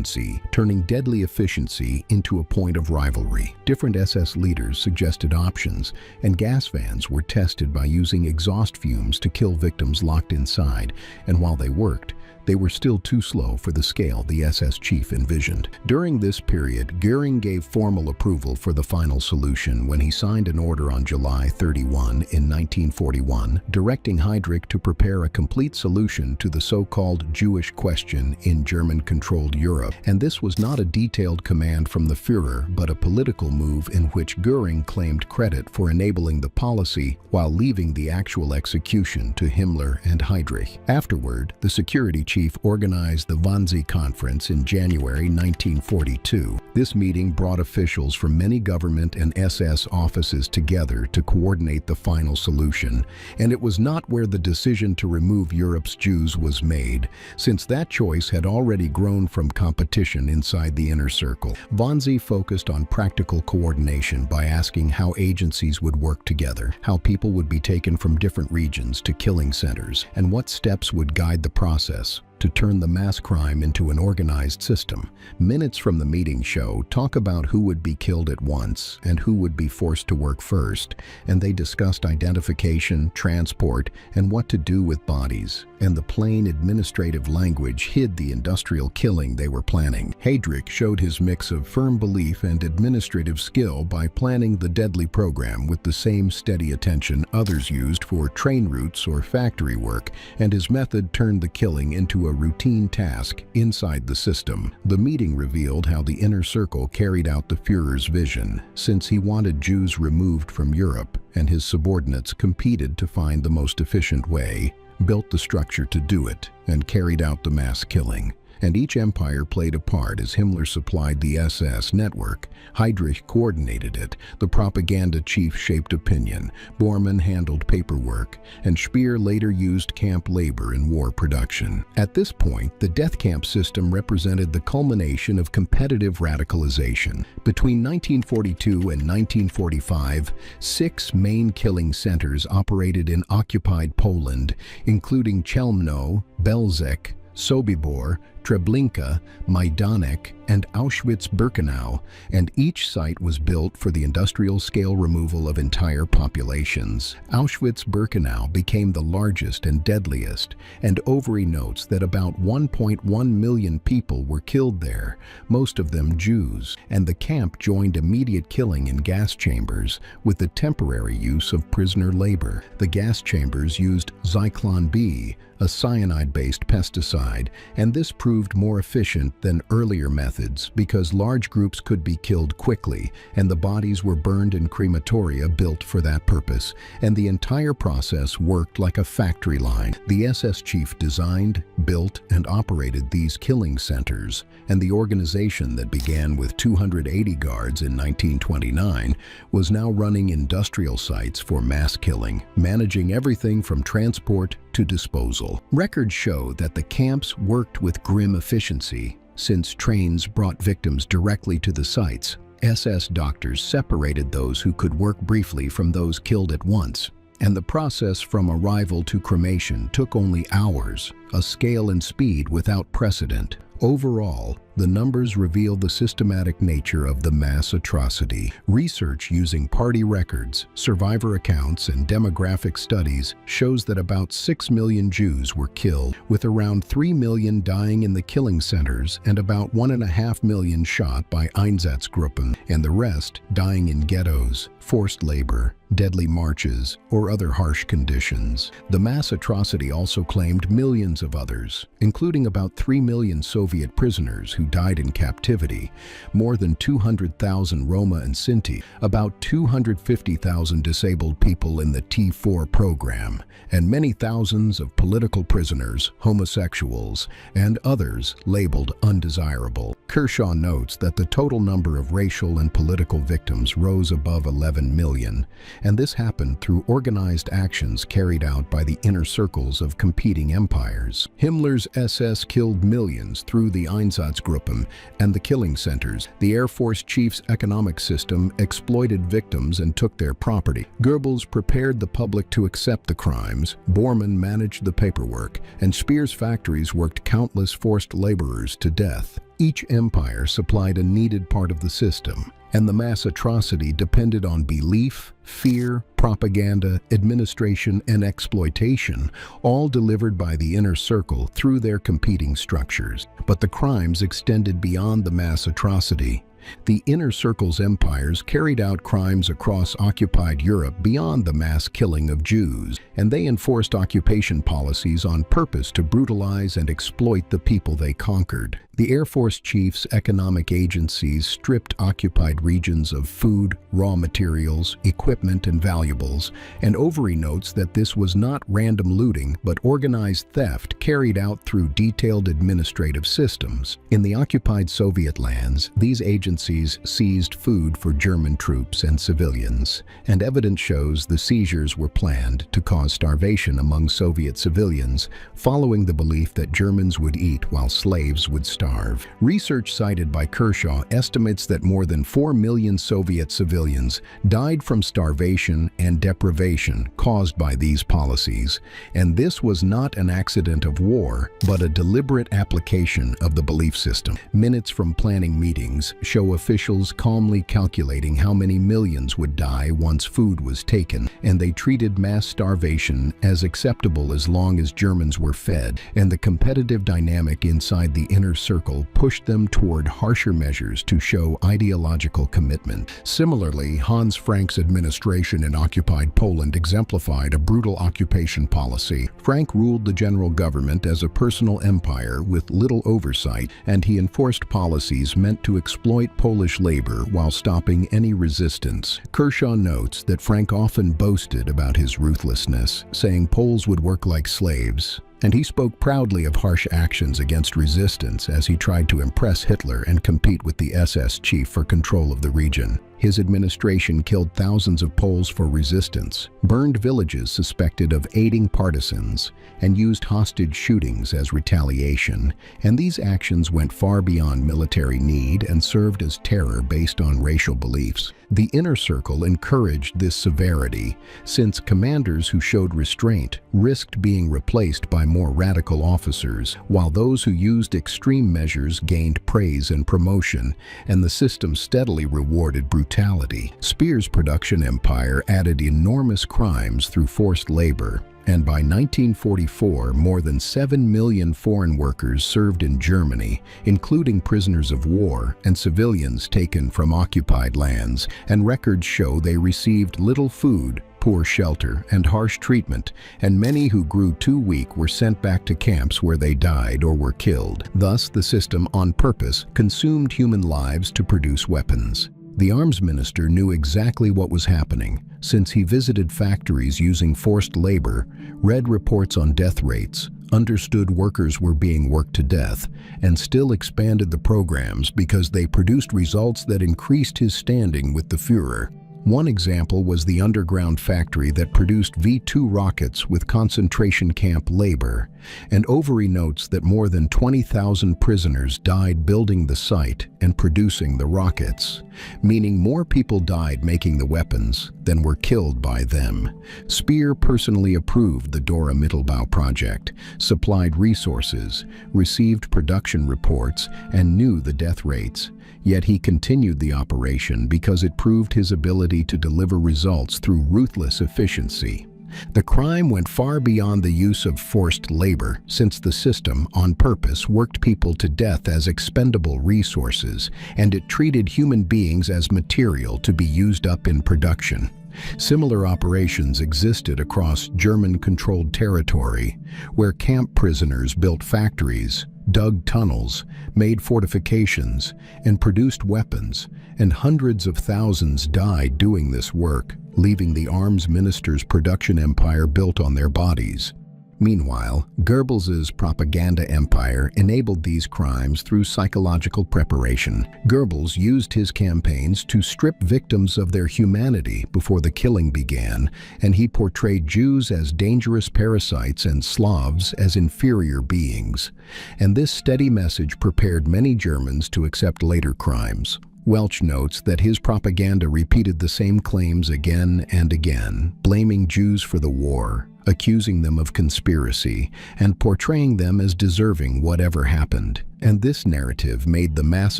Speaker 1: turning deadly efficiency into a point of rivalry. Different SS leaders suggested options, and gas vans were tested by using exhaust fumes to kill victims locked inside, and while they worked, they were still too slow for the scale the SS chief envisioned. During this period, Göring gave formal approval for the final solution when he signed an order on July 31 in 1941, directing Heydrich to prepare a complete solution to the so-called Jewish question in German-controlled Europe. And this was not a detailed command from the Führer, but a political move in which Göring claimed credit for enabling the policy while leaving the actual execution to Himmler and Heydrich. Afterward, the security chief organized the Wannsee Conference in January 1942. This meeting brought officials from many government and SS offices together to coordinate the final solution, and it was not where the decision to remove Europe's Jews was made, since that choice had already grown from competition inside the inner circle. Wannsee focused on practical coordination by asking how agencies would work together, how people would be taken from different regions to killing centers, and what steps would guide the process. to turn the mass crime into an organized system. Minutes from the meeting show talk about who would be killed at once and who would be forced to work first, and they discussed identification, transport, and what to do with bodies. And the plain administrative language hid the industrial killing they were planning. Heydrich showed his mix of firm belief and administrative skill by planning the deadly program with the same steady attention others used for train routes or factory work, and his method turned the killing into a routine task inside the system. The meeting revealed how the inner circle carried out the Führer's vision, since he wanted Jews removed from Europe, and his subordinates competed to find the most efficient way, built the structure to do it, and carried out the mass killing. And each empire played a part as Himmler supplied the SS network, Heydrich coordinated it, the propaganda chief shaped opinion, Bormann handled paperwork, and Speer later used camp labor in war production. At this point, the death camp system represented the culmination of competitive radicalization. Between 1942 and 1945, 6 main killing centers operated in occupied Poland, including Chelmno, Belzec, Sobibor, Treblinka, Majdanek, and Auschwitz-Birkenau, and each site was built for the industrial-scale removal of entire populations. Auschwitz-Birkenau became the largest and deadliest, and Overy notes that about 1.1 million people were killed there, most of them Jews, and the camp joined immediate killing in gas chambers with the temporary use of prisoner labor. The gas chambers used Zyklon B, a cyanide-based pesticide, and this proved more efficient than earlier methods because large groups could be killed quickly, and the bodies were burned in crematoria built for that purpose, and the entire process worked like a factory line. The SS chief designed, built, and operated these killing centers, and the organization that began with 280 guards in 1929 was now running industrial sites for mass killing, managing everything from transport to disposal. Records show that the camps worked with grim efficiency. Since trains brought victims directly to the sites, SS doctors separated those who could work briefly from those killed at once, and the process from arrival to cremation took only hours, a scale and speed without precedent. Overall, the numbers reveal the systematic nature of the mass atrocity. Research using party records, survivor accounts, and demographic studies shows that about 6 million Jews were killed, with around 3 million dying in the killing centers and about 1.5 million shot by Einsatzgruppen, and the rest dying in ghettos, forced labor, deadly marches, or other harsh conditions. The mass atrocity also claimed millions of others, including about 3 million Soviet prisoners who died in captivity, more than 200,000 Roma and Sinti, about 250,000 disabled people in the T4 program, and many thousands of political prisoners, homosexuals, and others labeled undesirable. Kershaw notes that the total number of racial and political victims rose above 11 million, and this happened through organized actions carried out by the inner circles of competing empires. Himmler's SS killed millions through the Einsatzgruppen and the killing centers. The Air Force chief's economic system exploited victims and took their property. Goebbels prepared the public to accept the crimes, Bormann managed the paperwork, and Speer's factories worked countless forced laborers to death. Each empire supplied a needed part of the system, and the mass atrocity depended on belief, fear, propaganda, administration, and exploitation, all delivered by the inner circle through their competing structures. But the crimes extended beyond the mass atrocity. The inner circle's empires carried out crimes across occupied Europe beyond the mass killing of Jews, and they enforced occupation policies on purpose to brutalize and exploit the people they conquered. The Air Force chiefs' economic agencies stripped occupied regions of food, raw materials, equipment, and valuables, and Overy notes that this was not random looting but organized theft carried out through detailed administrative systems. In the occupied Soviet lands, these agencies agencies seized food for German troops and civilians, and evidence shows the seizures were planned to cause starvation among Soviet civilians, following the belief that Germans would eat while slaves would starve. Research cited by Kershaw estimates that more than 4 million Soviet civilians died from starvation and deprivation caused by these policies, and this was not an accident of war, but a deliberate application of the belief system. Minutes from planning meetings show officials calmly calculating how many millions would die once food was taken, and they treated mass starvation as acceptable as long as Germans were fed, and the competitive dynamic inside the inner circle pushed them toward harsher measures to show ideological commitment. Similarly, Hans Frank's administration in occupied Poland exemplified a brutal occupation policy. Frank ruled the general government as a personal empire with little oversight, and he enforced policies meant to exploit Polish labor while stopping any resistance. Kershaw notes that Frank often boasted about his ruthlessness, saying Poles would work like slaves, and he spoke proudly of harsh actions against resistance as he tried to impress Hitler and compete with the SS chief for control of the region. His administration killed thousands of Poles for resistance, burned villages suspected of aiding partisans, and used hostage shootings as retaliation, and these actions went far beyond military need and served as terror based on racial beliefs. The inner circle encouraged this severity, since commanders who showed restraint risked being replaced by more radical officers, while those who used extreme measures gained praise and promotion, and the system steadily rewarded brutality. Speer's production empire added enormous crimes through forced labor, and by 1944, more than 7 million foreign workers served in Germany, including prisoners of war and civilians taken from occupied lands, and records show they received little food, poor shelter, and harsh treatment, and many who grew too weak were sent back to camps where they died or were killed. Thus, the system, on purpose, consumed human lives to produce weapons. The arms minister knew exactly what was happening, since he visited factories using forced labor, read reports on death rates, understood workers were being worked to death, and still expanded the programs because they produced results that increased his standing with the Führer. One example was the underground factory that produced V-2 rockets with concentration camp labor, and Overy notes that more than 20,000 prisoners died building the site and producing the rockets, meaning more people died making the weapons than were killed by them. Speer personally approved the Dora Mittelbau project, supplied resources, received production reports, and knew the death rates. Yet he continued the operation because it proved his ability to deliver results through ruthless efficiency. The crime went far beyond the use of forced labor, since the system, on purpose, worked people to death as expendable resources, and it treated human beings as material to be used up in production. Similar operations existed across German-controlled territory, where camp prisoners built factories, dug tunnels, made fortifications, and produced weapons, and hundreds of thousands died doing this work, leaving the arms minister's production empire built on their bodies. Meanwhile, Goebbels's propaganda empire enabled these crimes through psychological preparation. Goebbels used his campaigns to strip victims of their humanity before the killing began, and he portrayed Jews as dangerous parasites and Slavs as inferior beings. And this steady message prepared many Germans to accept later crimes. Welch notes that his propaganda repeated the same claims again and again, blaming Jews for the war, accusing them of conspiracy, and portraying them as deserving whatever happened. And this narrative made the mass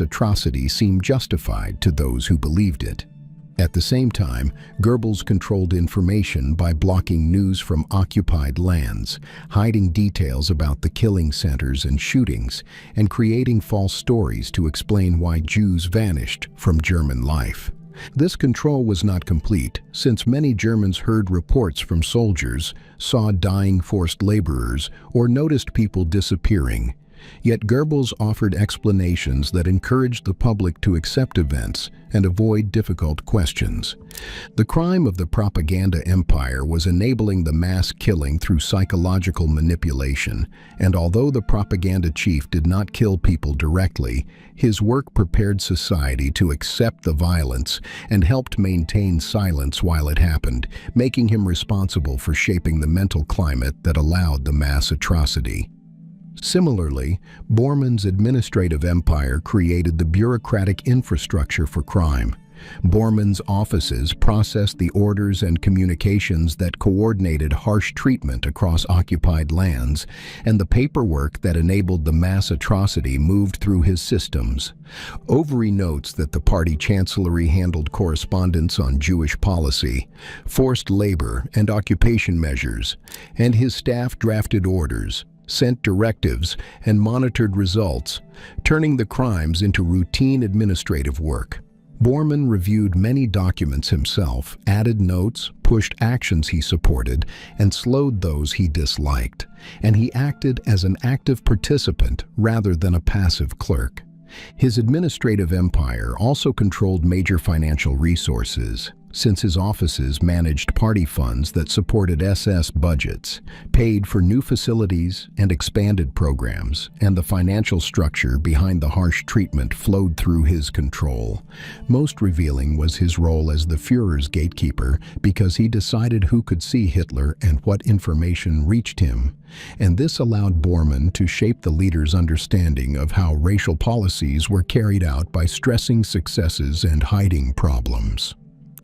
Speaker 1: atrocity seem justified to those who believed it. At the same time, Goebbels controlled information by blocking news from occupied lands, hiding details about the killing centers and shootings, and creating false stories to explain why Jews vanished from German life. This control was not complete, since many Germans heard reports from soldiers, saw dying forced laborers, or noticed people disappearing. Yet Goebbels offered explanations that encouraged the public to accept events and avoid difficult questions. The crime of the propaganda empire was enabling the mass killing through psychological manipulation, and although the propaganda chief did not kill people directly, his work prepared society to accept the violence and helped maintain silence while it happened, making him responsible for shaping the mental climate that allowed the mass atrocity. Similarly, Bormann's administrative empire created the bureaucratic infrastructure for crime. Bormann's offices processed the orders and communications that coordinated harsh treatment across occupied lands, and the paperwork that enabled the mass atrocity moved through his systems. Overy notes that the party chancellery handled correspondence on Jewish policy, forced labor and occupation measures, and his staff drafted orders, sent directives, and monitored results, turning the crimes into routine administrative work. Bormann reviewed many documents himself, added notes, pushed actions he supported, and slowed those he disliked, and he acted as an active participant rather than a passive clerk. His administrative empire also controlled major financial resources, since his offices managed party funds that supported SS budgets, paid for new facilities and expanded programs, and the financial structure behind the harsh treatment flowed through his control. Most revealing was his role as the Führer's gatekeeper, because he decided who could see Hitler and what information reached him. And this allowed Bormann to shape the leader's understanding of how racial policies were carried out by stressing successes and hiding problems.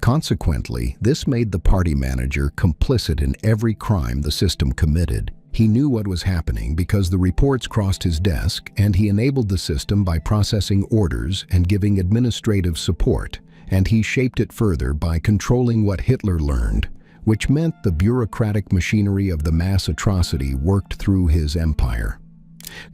Speaker 1: Consequently, this made the party manager complicit in every crime the system committed. He knew what was happening because the reports crossed his desk, and he enabled the system by processing orders and giving administrative support, and he shaped it further by controlling what Hitler learned, which meant the bureaucratic machinery of the mass atrocity worked through his empire.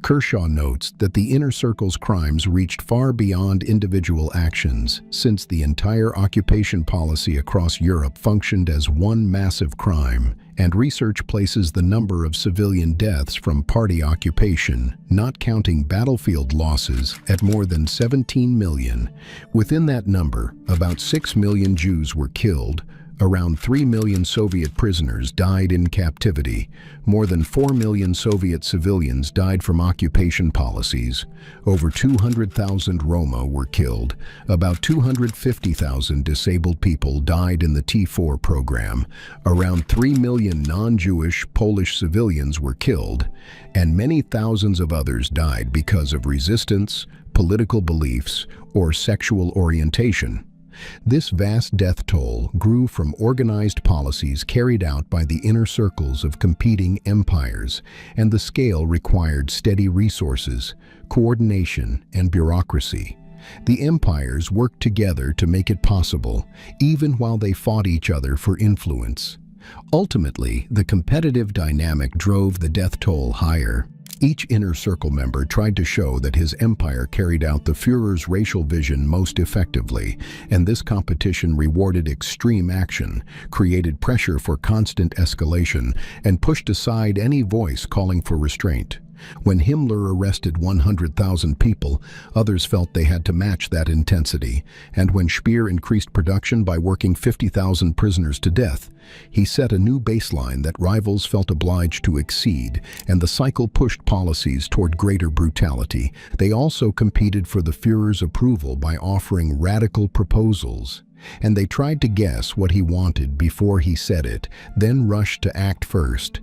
Speaker 1: Kershaw notes that the inner circle's crimes reached far beyond individual actions, since the entire occupation policy across Europe functioned as one massive crime, and research places the number of civilian deaths from party occupation, not counting battlefield losses, at more than 17 million. Within that number, about 6 million Jews were killed, around 3 million Soviet prisoners died in captivity, more than 4 million Soviet civilians died from occupation policies, over 200,000 Roma were killed, about 250,000 disabled people died in the T4 program, around 3 million non-Jewish Polish civilians were killed, and many thousands of others died because of resistance, political beliefs, or sexual orientation. This vast death toll grew from organized policies carried out by the inner circles of competing empires, and the scale required steady resources, coordination, and bureaucracy. The empires worked together to make it possible, even while they fought each other for influence. Ultimately, the competitive dynamic drove the death toll higher. Each inner circle member tried to show that his empire carried out the Führer's racial vision most effectively, and this competition rewarded extreme action, created pressure for constant escalation, and pushed aside any voice calling for restraint. When Himmler arrested 100,000 people, others felt they had to match that intensity, and when Speer increased production by working 50,000 prisoners to death, he set a new baseline that rivals felt obliged to exceed, and the cycle pushed policies toward greater brutality. They also competed for the Führer's approval by offering radical proposals, and they tried to guess what he wanted before he said it, then rushed to act first.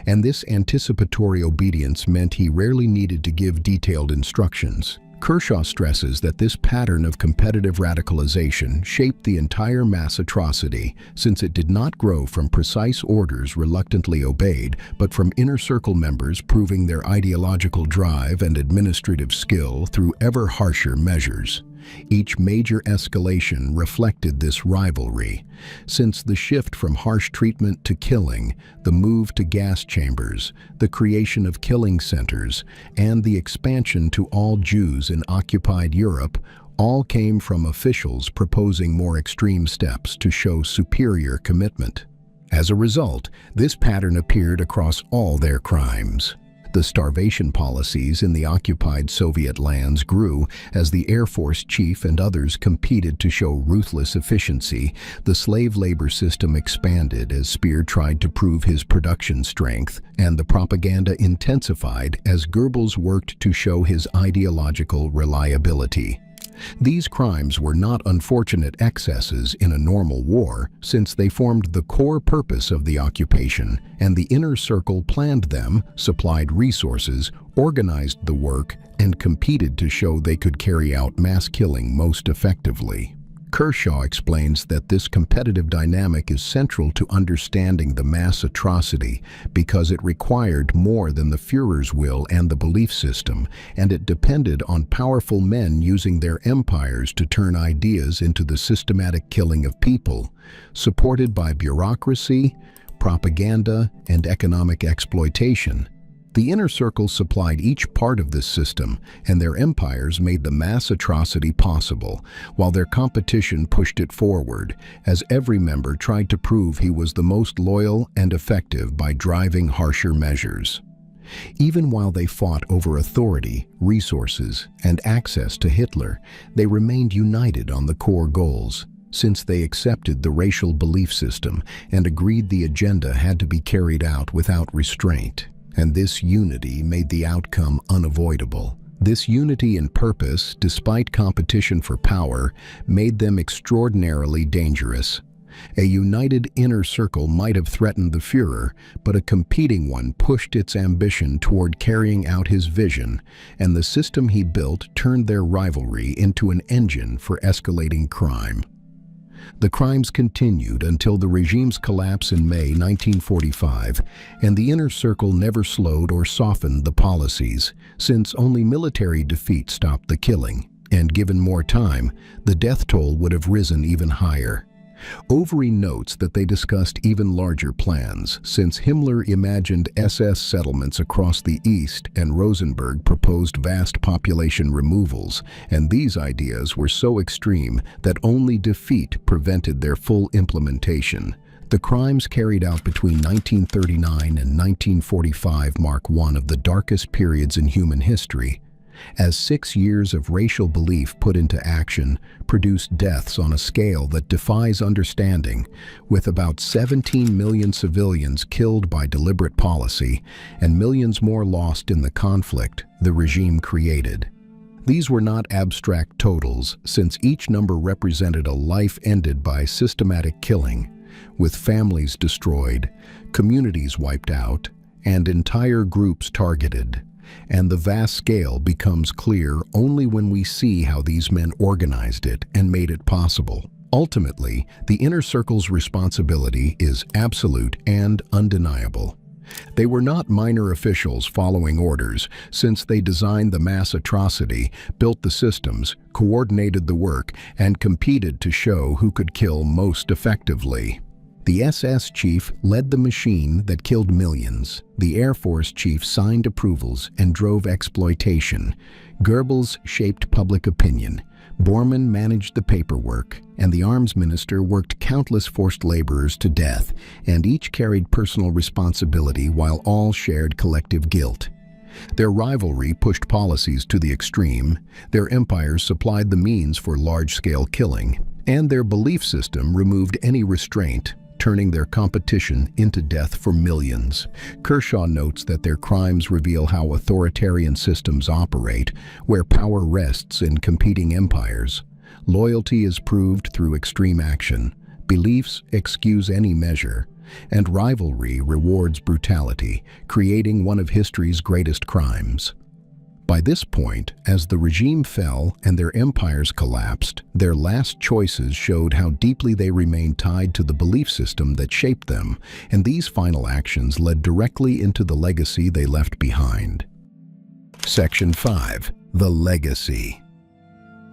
Speaker 1: And this anticipatory obedience meant he rarely needed to give detailed instructions. Kershaw stresses that this pattern of competitive radicalization shaped the entire mass atrocity, since it did not grow from precise orders reluctantly obeyed, but from inner circle members proving their ideological drive and administrative skill through ever harsher measures. Each major escalation reflected this rivalry, since the shift from harsh treatment to killing, the move to gas chambers, the creation of killing centers, and the expansion to all Jews in occupied Europe all came from officials proposing more extreme steps to show superior commitment. As a result, this pattern appeared across all their crimes. The starvation policies in the occupied Soviet lands grew as the Air Force chief and others competed to show ruthless efficiency. The slave labor system expanded as Speer tried to prove his production strength, and the propaganda intensified as Goebbels worked to show his ideological reliability. These crimes were not unfortunate excesses in a normal war, since they formed the core purpose of the occupation, and the inner circle planned them, supplied resources, organized the work, and competed to show they could carry out mass killing most effectively. Kershaw explains that this competitive dynamic is central to understanding the mass atrocity because it required more than the Führer's will and the belief system, and it depended on powerful men using their empires to turn ideas into the systematic killing of people, supported by bureaucracy, propaganda, and economic exploitation. The inner circle supplied each part of this system, and their empires made the mass atrocity possible, while their competition pushed it forward, as every member tried to prove he was the most loyal and effective by driving harsher measures. Even while they fought over authority, resources, and access to Hitler, they remained united on the core goals, since they accepted the racial belief system and agreed the agenda had to be carried out without restraint. And this unity made the outcome unavoidable. This unity in purpose, despite competition for power, made them extraordinarily dangerous. A united inner circle might have threatened the Führer, but a competing one pushed its ambition toward carrying out his vision, and the system he built turned their rivalry into an engine for escalating crime. The crimes continued until the regime's collapse in May 1945, and the inner circle never slowed or softened the policies, since only military defeat stopped the killing, and given more time, the death toll would have risen even higher. Overy notes that they discussed even larger plans, since Himmler imagined SS settlements across the east and Rosenberg proposed vast population removals, and these ideas were so extreme that only defeat prevented their full implementation. The crimes carried out between 1939 and 1945 mark one of the darkest periods in human history, as 6 years of racial belief put into action produced deaths on a scale that defies understanding, with about 17 million civilians killed by deliberate policy and millions more lost in the conflict the regime created. These were not abstract totals, since each number represented a life ended by systematic killing, with families destroyed, communities wiped out, and entire groups targeted. And the vast scale becomes clear only when we see how these men organized it and made it possible. Ultimately, the inner circle's responsibility is absolute and undeniable. They were not minor officials following orders, since they designed the mass atrocity, built the systems, coordinated the work, and competed to show who could kill most effectively. The SS chief led the machine that killed millions. The Air Force chief signed approvals and drove exploitation. Goebbels shaped public opinion. Bormann managed the paperwork, and the arms minister worked countless forced laborers to death, and each carried personal responsibility while all shared collective guilt. Their rivalry pushed policies to the extreme, their empires supplied the means for large-scale killing, and their belief system removed any restraint, turning their competition into death for millions. Kershaw notes that their crimes reveal how authoritarian systems operate, where power rests in competing empires. Loyalty is proved through extreme action, beliefs excuse any measure, and rivalry rewards brutality, creating one of history's greatest crimes. By this point, as the regime fell and their empires collapsed, their last choices showed how deeply they remained tied to the belief system that shaped them, and these final actions led directly into the legacy they left behind. Section 5. The Legacy.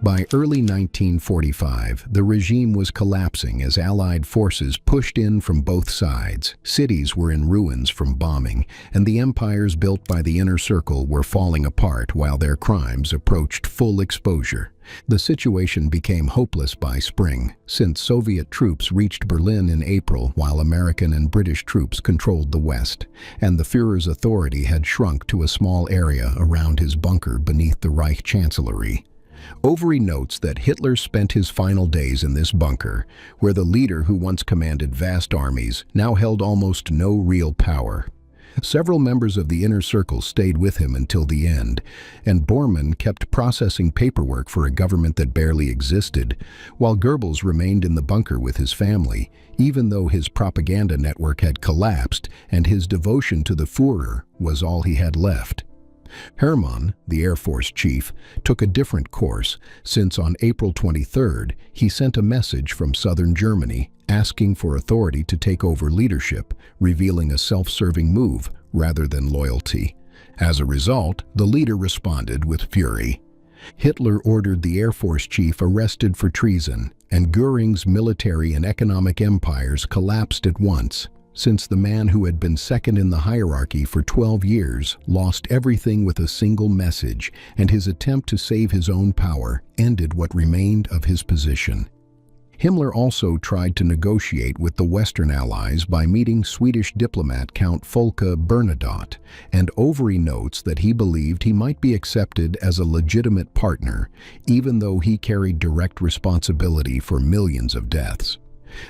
Speaker 1: By early 1945, the regime was collapsing as Allied forces pushed in from both sides. Cities were in ruins from bombing, and the empires built by the inner circle were falling apart while their crimes approached full exposure. The situation became hopeless by spring, since Soviet troops reached Berlin in April while American and British troops controlled the West, and the Führer's authority had shrunk to a small area around his bunker beneath the Reich Chancellery. Overy notes that Hitler spent his final days in this bunker, where the leader who once commanded vast armies now held almost no real power. Several members of the inner circle stayed with him until the end, and Bormann kept processing paperwork for a government that barely existed, while Goebbels remained in the bunker with his family, even though his propaganda network had collapsed and his devotion to the Führer was all he had left. Hermann, the Air Force chief, took a different course, since on April 23rd, he sent a message from southern Germany asking for authority to take over leadership, revealing a self-serving move rather than loyalty. As a result, the leader responded with fury. Hitler ordered the Air Force chief arrested for treason, and Göring's military and economic empires collapsed at once, since the man who had been second in the hierarchy for 12 years lost everything with a single message, and his attempt to save his own power ended what remained of his position. Himmler also tried to negotiate with the Western Allies by meeting Swedish diplomat Count Folke Bernadotte, and Overy notes that he believed he might be accepted as a legitimate partner, even though he carried direct responsibility for millions of deaths.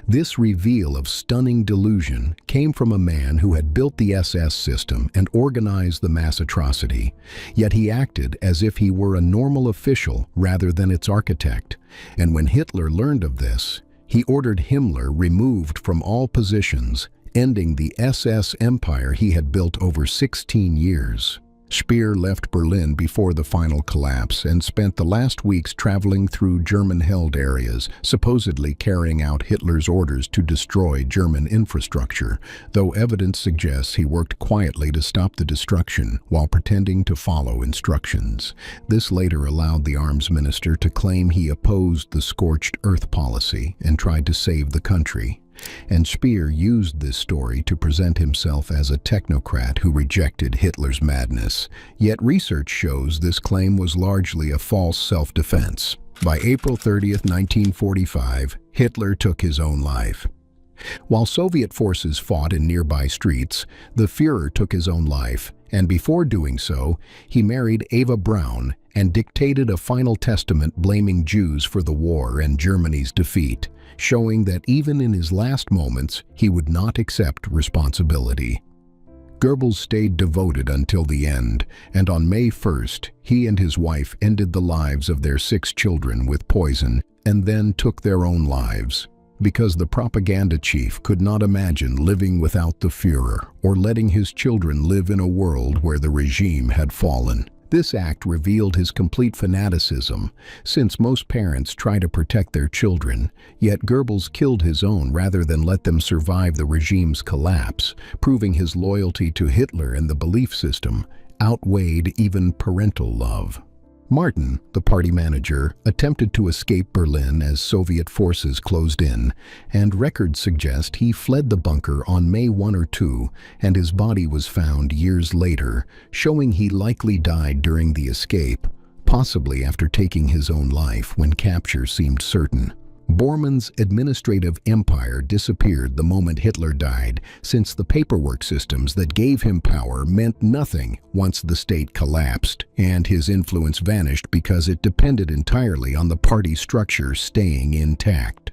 Speaker 1: This reveal of stunning delusion came from a man who had built the SS system and organized the mass atrocity, yet he acted as if he were a normal official rather than its architect. And when Hitler learned of this, he ordered Himmler removed from all positions, ending the SS empire he had built over 16 years. Speer left Berlin before the final collapse and spent the last weeks traveling through German-held areas, supposedly carrying out Hitler's orders to destroy German infrastructure, though evidence suggests he worked quietly to stop the destruction while pretending to follow instructions. This later allowed the arms minister to claim he opposed the scorched earth policy and tried to save the country. And Speer used this story to present himself as a technocrat who rejected Hitler's madness. Yet research shows this claim was largely a false self-defense. By April 30, 1945, Hitler took his own life. While Soviet forces fought in nearby streets, the Führer took his own life, and before doing so, he married Eva Braun and dictated a final testament blaming Jews for the war and Germany's defeat, showing that even in his last moments, he would not accept responsibility. Goebbels stayed devoted until the end, and on May 1st, he and his wife ended the lives of their 6 children with poison, and then took their own lives, because the propaganda chief could not imagine living without the Führer or letting his children live in a world where the regime had fallen. This act revealed his complete fanaticism, since most parents try to protect their children, yet Goebbels killed his own rather than let them survive the regime's collapse, proving his loyalty to Hitler and the belief system outweighed even parental love. Martin, the party manager, attempted to escape Berlin as Soviet forces closed in, and records suggest he fled the bunker on May 1 or 2, and his body was found years later, showing he likely died during the escape, possibly after taking his own life when capture seemed certain. Bormann's administrative empire disappeared the moment Hitler died, since the paperwork systems that gave him power meant nothing once the state collapsed, and his influence vanished because it depended entirely on the party structure staying intact.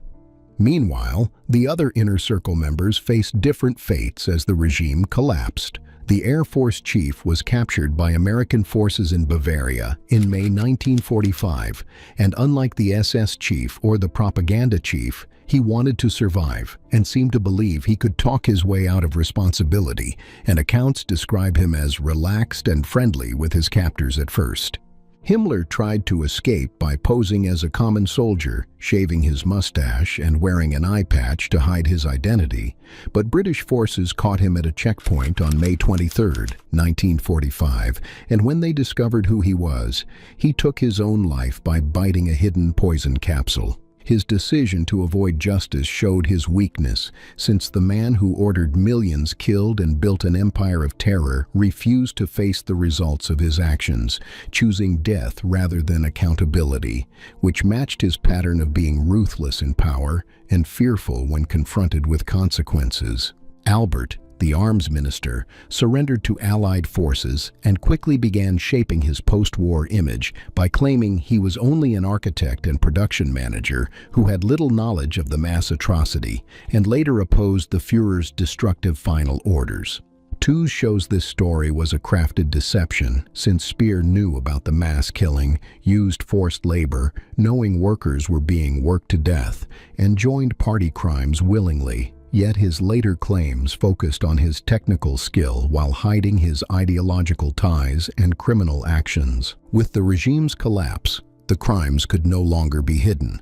Speaker 1: Meanwhile, the other inner circle members faced different fates as the regime collapsed. The Air Force chief was captured by American forces in Bavaria in May 1945, and unlike the SS chief or the propaganda chief, he wanted to survive and seemed to believe he could talk his way out of responsibility, and accounts describe him as relaxed and friendly with his captors at first. Himmler tried to escape by posing as a common soldier, shaving his mustache and wearing an eye patch to hide his identity, but British forces caught him at a checkpoint on May 23, 1945, and when they discovered who he was, he took his own life by biting a hidden poison capsule. His decision to avoid justice showed his weakness, since the man who ordered millions killed and built an empire of terror refused to face the results of his actions, choosing death rather than accountability, which matched his pattern of being ruthless in power and fearful when confronted with consequences. Albert, the arms minister, surrendered to Allied forces and quickly began shaping his post-war image by claiming he was only an architect and production manager who had little knowledge of the mass atrocity, and later opposed the Führer's destructive final orders. Tooze shows this story was a crafted deception, since Speer knew about the mass killing, used forced labor, knowing workers were being worked to death, and joined party crimes willingly. Yet his later claims focused on his technical skill while hiding his ideological ties and criminal actions. With the regime's collapse, the crimes could no longer be hidden.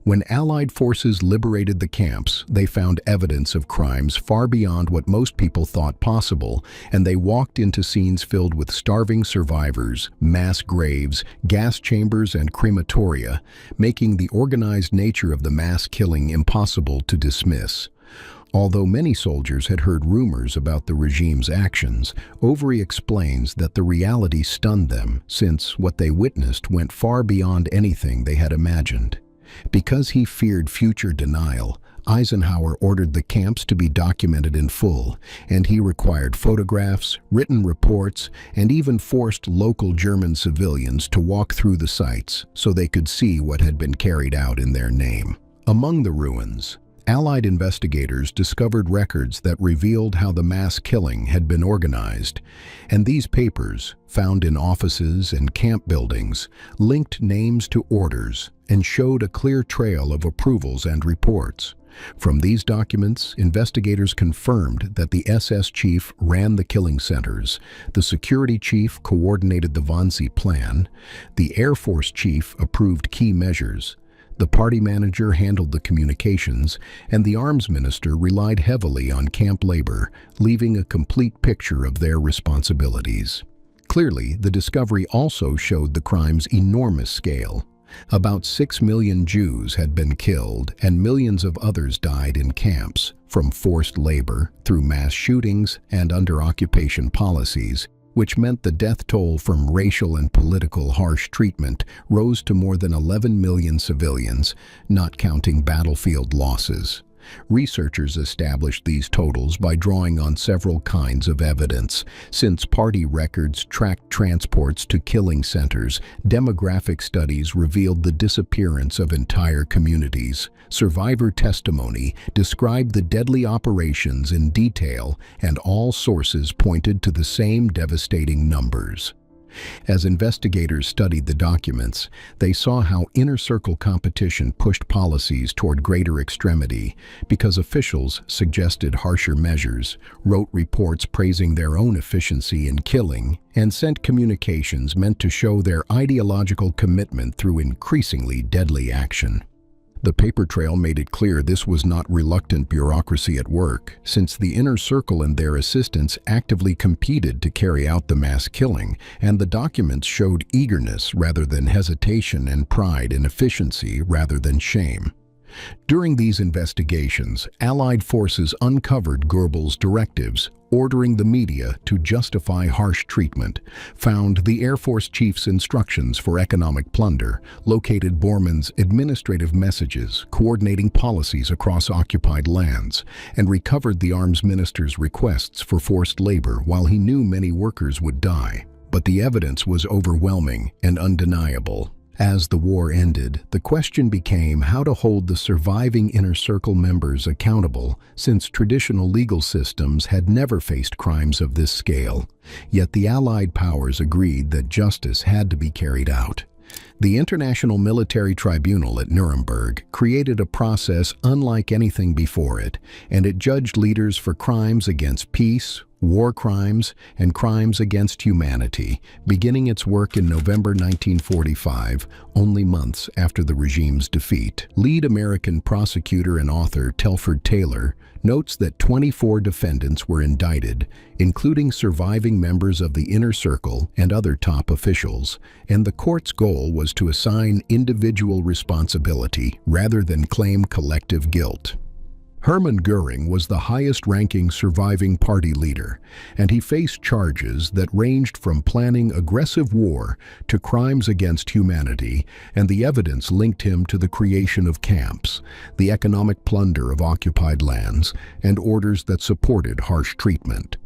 Speaker 1: When Allied forces liberated the camps, they found evidence of crimes far beyond what most people thought possible, and they walked into scenes filled with starving survivors, mass graves, gas chambers, and crematoria, making the organized nature of the mass killing impossible to dismiss. Although many soldiers had heard rumors about the regime's actions, Overy explains that the reality stunned them, since what they witnessed went far beyond anything they had imagined. Because he feared future denial, Eisenhower ordered the camps to be documented in full, and he required photographs, written reports, and even forced local German civilians to walk through the sites so they could see what had been carried out in their name. Among the ruins, Allied investigators discovered records that revealed how the mass killing had been organized, and these papers, found in offices and camp buildings, linked names to orders and showed a clear trail of approvals and reports. From these documents, investigators confirmed that the SS chief ran the killing centers, the security chief coordinated the Wannsee plan, the Air Force chief approved key measures, the party manager handled the communications, and the arms minister relied heavily on camp labor, leaving a complete picture of their responsibilities. Clearly, the discovery also showed the crime's enormous scale. About 6 million Jews had been killed, and millions of others died in camps, from forced labor, through mass shootings, and under occupation policies, which meant the death toll from racial and political harsh treatment rose to more than 11 million civilians, not counting battlefield losses. Researchers established these totals by drawing on several kinds of evidence. Since party records tracked transports to killing centers, demographic studies revealed the disappearance of entire communities. Survivor testimony described the deadly operations in detail, and all sources pointed to the same devastating numbers. As investigators studied the documents, they saw how inner-circle competition pushed policies toward greater extremity because officials suggested harsher measures, wrote reports praising their own efficiency in killing, and sent communications meant to show their ideological commitment through increasingly deadly action. The paper trail made it clear this was not reluctant bureaucracy at work, since the inner circle and their assistants actively competed to carry out the mass killing, and the documents showed eagerness rather than hesitation and pride in efficiency rather than shame. During these investigations, Allied forces uncovered Goebbels' directives, ordering the media to justify harsh treatment, found the Air Force chief's instructions for economic plunder, located Bormann's administrative messages coordinating policies across occupied lands, and recovered the arms minister's requests for forced labor while he knew many workers would die. But the evidence was overwhelming and undeniable. As the war ended, the question became how to hold the surviving inner circle members accountable, since traditional legal systems had never faced crimes of this scale. Yet the Allied powers agreed that justice had to be carried out. The International Military Tribunal at Nuremberg created a process unlike anything before it, and it judged leaders for crimes against peace, War Crimes and Crimes Against Humanity, beginning its work in November 1945, only months after the regime's defeat. Lead American prosecutor and author Telford Taylor notes that 24 defendants were indicted, including surviving members of the Inner Circle and other top officials, and the court's goal was to assign individual responsibility rather than claim collective guilt. Hermann Göring was the highest-ranking surviving party leader, and he faced charges that ranged from planning aggressive war to crimes against humanity, and the evidence linked him to the creation of camps, the economic plunder of occupied lands, and orders that supported harsh treatment.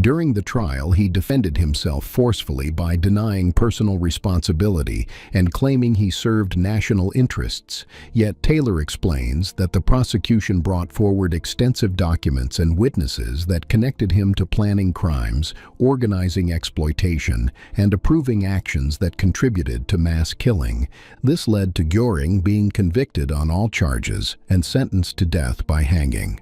Speaker 1: During the trial, he defended himself forcefully by denying personal responsibility and claiming he served national interests. Yet Taylor explains that the prosecution brought forward extensive documents and witnesses that connected him to planning crimes, organizing exploitation, and approving actions that contributed to mass killing. This led to Göring being convicted on all charges and sentenced to death by hanging.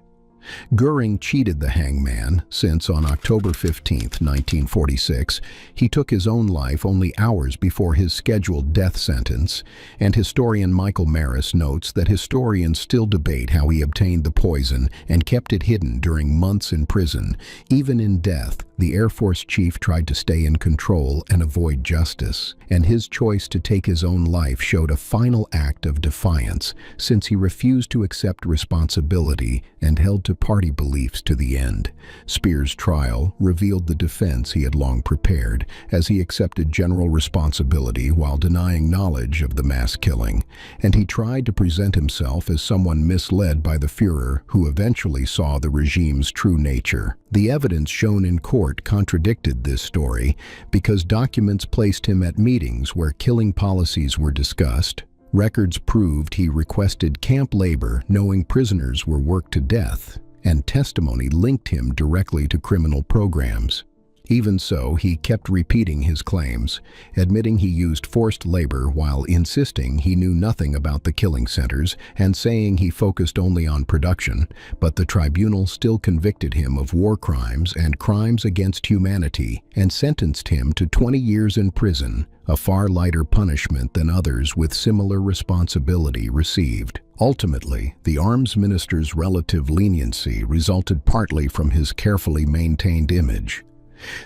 Speaker 1: Göring cheated the hangman since on October 15, 1946, he took his own life only hours before his scheduled death sentence, and historian Michael Maris notes that historians still debate how he obtained the poison and kept it hidden during months in prison. Even in death, the Air Force chief tried to stay in control and avoid justice, and his choice to take his own life showed a final act of defiance, since he refused to accept responsibility and held to party beliefs to the end. Speer's trial revealed the defense he had long prepared, as he accepted general responsibility while denying knowledge of the mass killing, and he tried to present himself as someone misled by the Führer who eventually saw the regime's true nature. The evidence shown in court contradicted this story because documents placed him at meetings where killing policies were discussed. Records proved he requested camp labor knowing prisoners were worked to death, and testimony linked him directly to criminal programs. Even so, he kept repeating his claims, admitting he used forced labor while insisting he knew nothing about the killing centers and saying he focused only on production, but the tribunal still convicted him of war crimes and crimes against humanity and sentenced him to 20 years in prison, a far lighter punishment than others with similar responsibility received. Ultimately, the arms minister's relative leniency resulted partly from his carefully maintained image.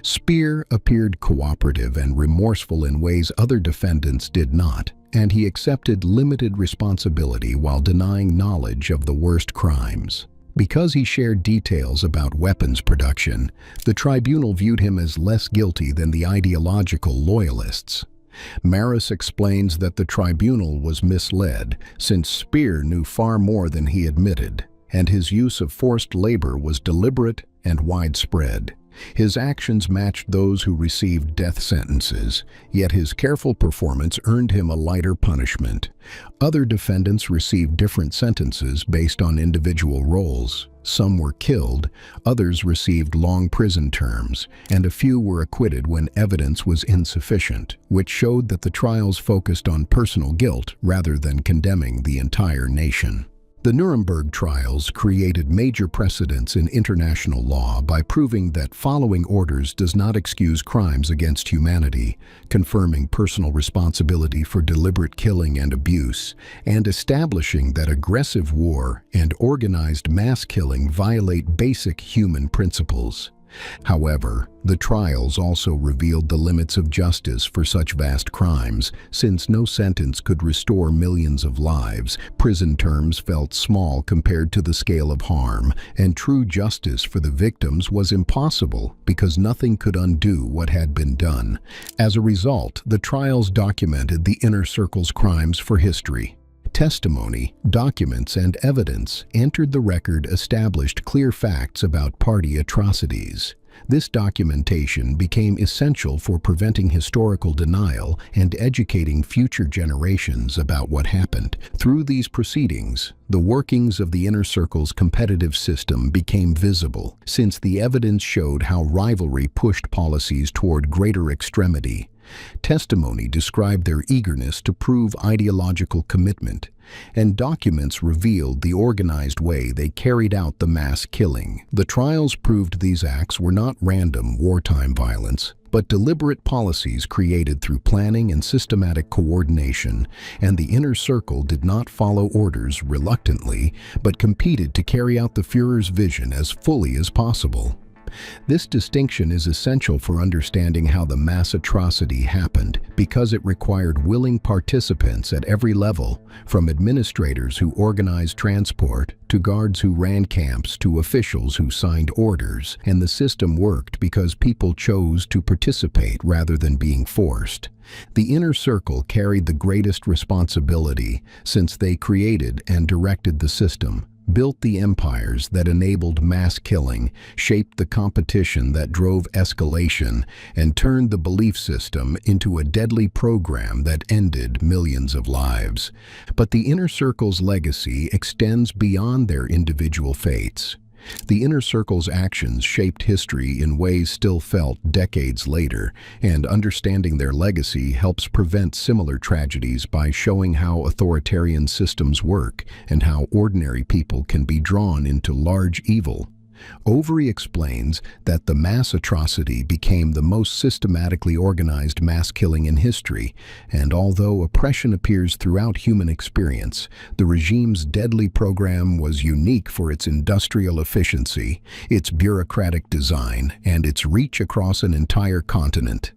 Speaker 1: Speer appeared cooperative and remorseful in ways other defendants did not, and he accepted limited responsibility while denying knowledge of the worst crimes. Because he shared details about weapons production, the tribunal viewed him as less guilty than the ideological loyalists. Maris explains that the tribunal was misled, since Speer knew far more than he admitted, and his use of forced labor was deliberate and widespread. His actions matched those who received death sentences, yet his careful performance earned him a lighter punishment. Other defendants received different sentences based on individual roles. Some were killed, others received long prison terms, and a few were acquitted when evidence was insufficient, which showed that the trials focused on personal guilt rather than condemning the entire nation. The Nuremberg Trials created major precedents in international law by proving that following orders does not excuse crimes against humanity, confirming personal responsibility for deliberate killing and abuse, and establishing that aggressive war and organized mass killing violate basic human principles. However, the trials also revealed the limits of justice for such vast crimes, since no sentence could restore millions of lives. Prison terms felt small compared to the scale of harm, and true justice for the victims was impossible because nothing could undo what had been done. As a result, the trials documented the Inner Circle's crimes for history. Testimony, documents, and evidence entered the record established clear facts about party atrocities. This documentation became essential for preventing historical denial and educating future generations about what happened. Through these proceedings, the workings of the Inner Circle's competitive system became visible, since the evidence showed how rivalry pushed policies toward greater extremity. Testimony described their eagerness to prove ideological commitment, and documents revealed the organized way they carried out the mass killing. The trials proved these acts were not random wartime violence, but deliberate policies created through planning and systematic coordination, and the inner circle did not follow orders reluctantly, but competed to carry out the Führer's vision as fully as possible. This distinction is essential for understanding how the mass atrocity happened because it required willing participants at every level, from administrators who organized transport, to guards who ran camps, to officials who signed orders, and the system worked because people chose to participate rather than being forced. The inner circle carried the greatest responsibility since they created and directed the system, built the empires that enabled mass killing, shaped the competition that drove escalation, and turned the belief system into a deadly program that ended millions of lives. But the inner circle's legacy extends beyond their individual fates. The inner circle's actions shaped history in ways still felt decades later, and understanding their legacy helps prevent similar tragedies by showing how authoritarian systems work and how ordinary people can be drawn into large evil. Overy explains that the mass atrocity became the most systematically organized mass killing in history, and although oppression appears throughout human experience, the regime's deadly program was unique for its industrial efficiency, its bureaucratic design, and its reach across an entire continent.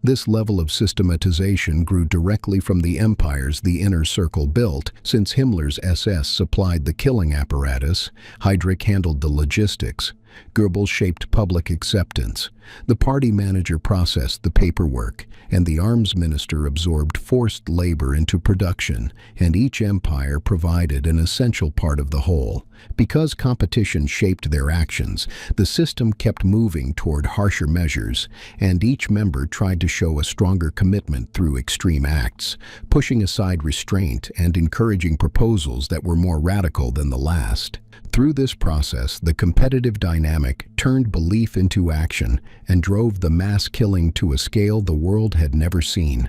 Speaker 1: This level of systematization grew directly from the empires the inner circle built, since Himmler's SS supplied the killing apparatus, Heydrich handled the logistics, Goebbels shaped public acceptance, the party manager processed the paperwork, and the arms minister absorbed forced labor into production, and each empire provided an essential part of the whole. Because competition shaped their actions, the system kept moving toward harsher measures, and each member tried to show a stronger commitment through extreme acts, pushing aside restraint and encouraging proposals that were more radical than the last. Through this process, the competitive dynamic turned belief into action and drove the mass killing to a scale the world had never seen,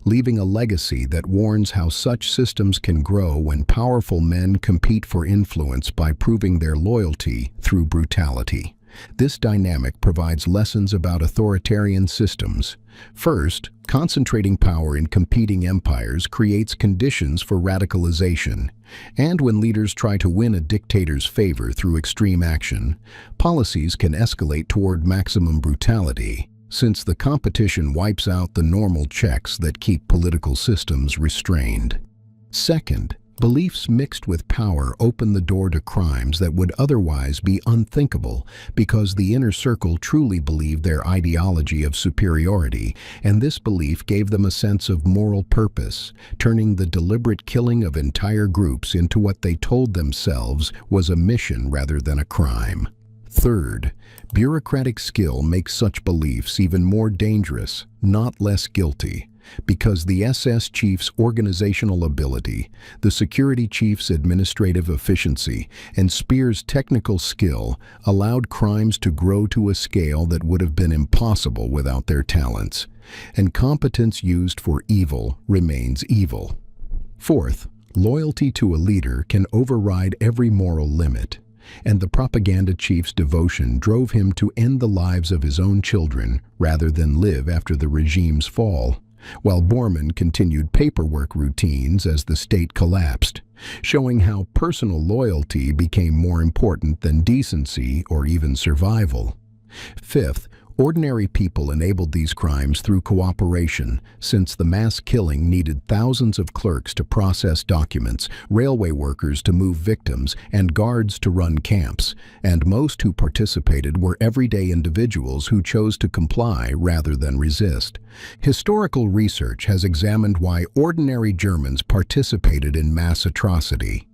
Speaker 1: leaving a legacy that warns how such systems can grow when powerful men compete for influence by proving their loyalty through brutality. This dynamic provides lessons about authoritarian systems. First, concentrating power in competing empires creates conditions for radicalization. And when leaders try to win a dictator's favor through extreme action, policies can escalate toward maximum brutality, since the competition wipes out the normal checks that keep political systems restrained. Second, beliefs mixed with power open the door to crimes that would otherwise be unthinkable because the inner circle truly believed their ideology of superiority, and this belief gave them a sense of moral purpose, turning the deliberate killing of entire groups into what they told themselves was a mission rather than a crime. Third, bureaucratic skill makes such beliefs even more dangerous, not less guilty. Because the SS chief's organizational ability, the security chief's administrative efficiency, and Speer's technical skill allowed crimes to grow to a scale that would have been impossible without their talents. And competence used for evil remains evil. Fourth, loyalty to a leader can override every moral limit, and the propaganda chief's devotion drove him to end the lives of his own children rather than live after the regime's fall, while Bormann continued paperwork routines as the state collapsed, showing how personal loyalty became more important than decency or even survival. Fifth, ordinary people enabled these crimes through cooperation, since the mass killing needed thousands of clerks to process documents, railway workers to move victims, and guards to run camps, and most who participated were everyday individuals who chose to comply rather than resist. Historical research has examined why ordinary Germans participated in mass atrocity.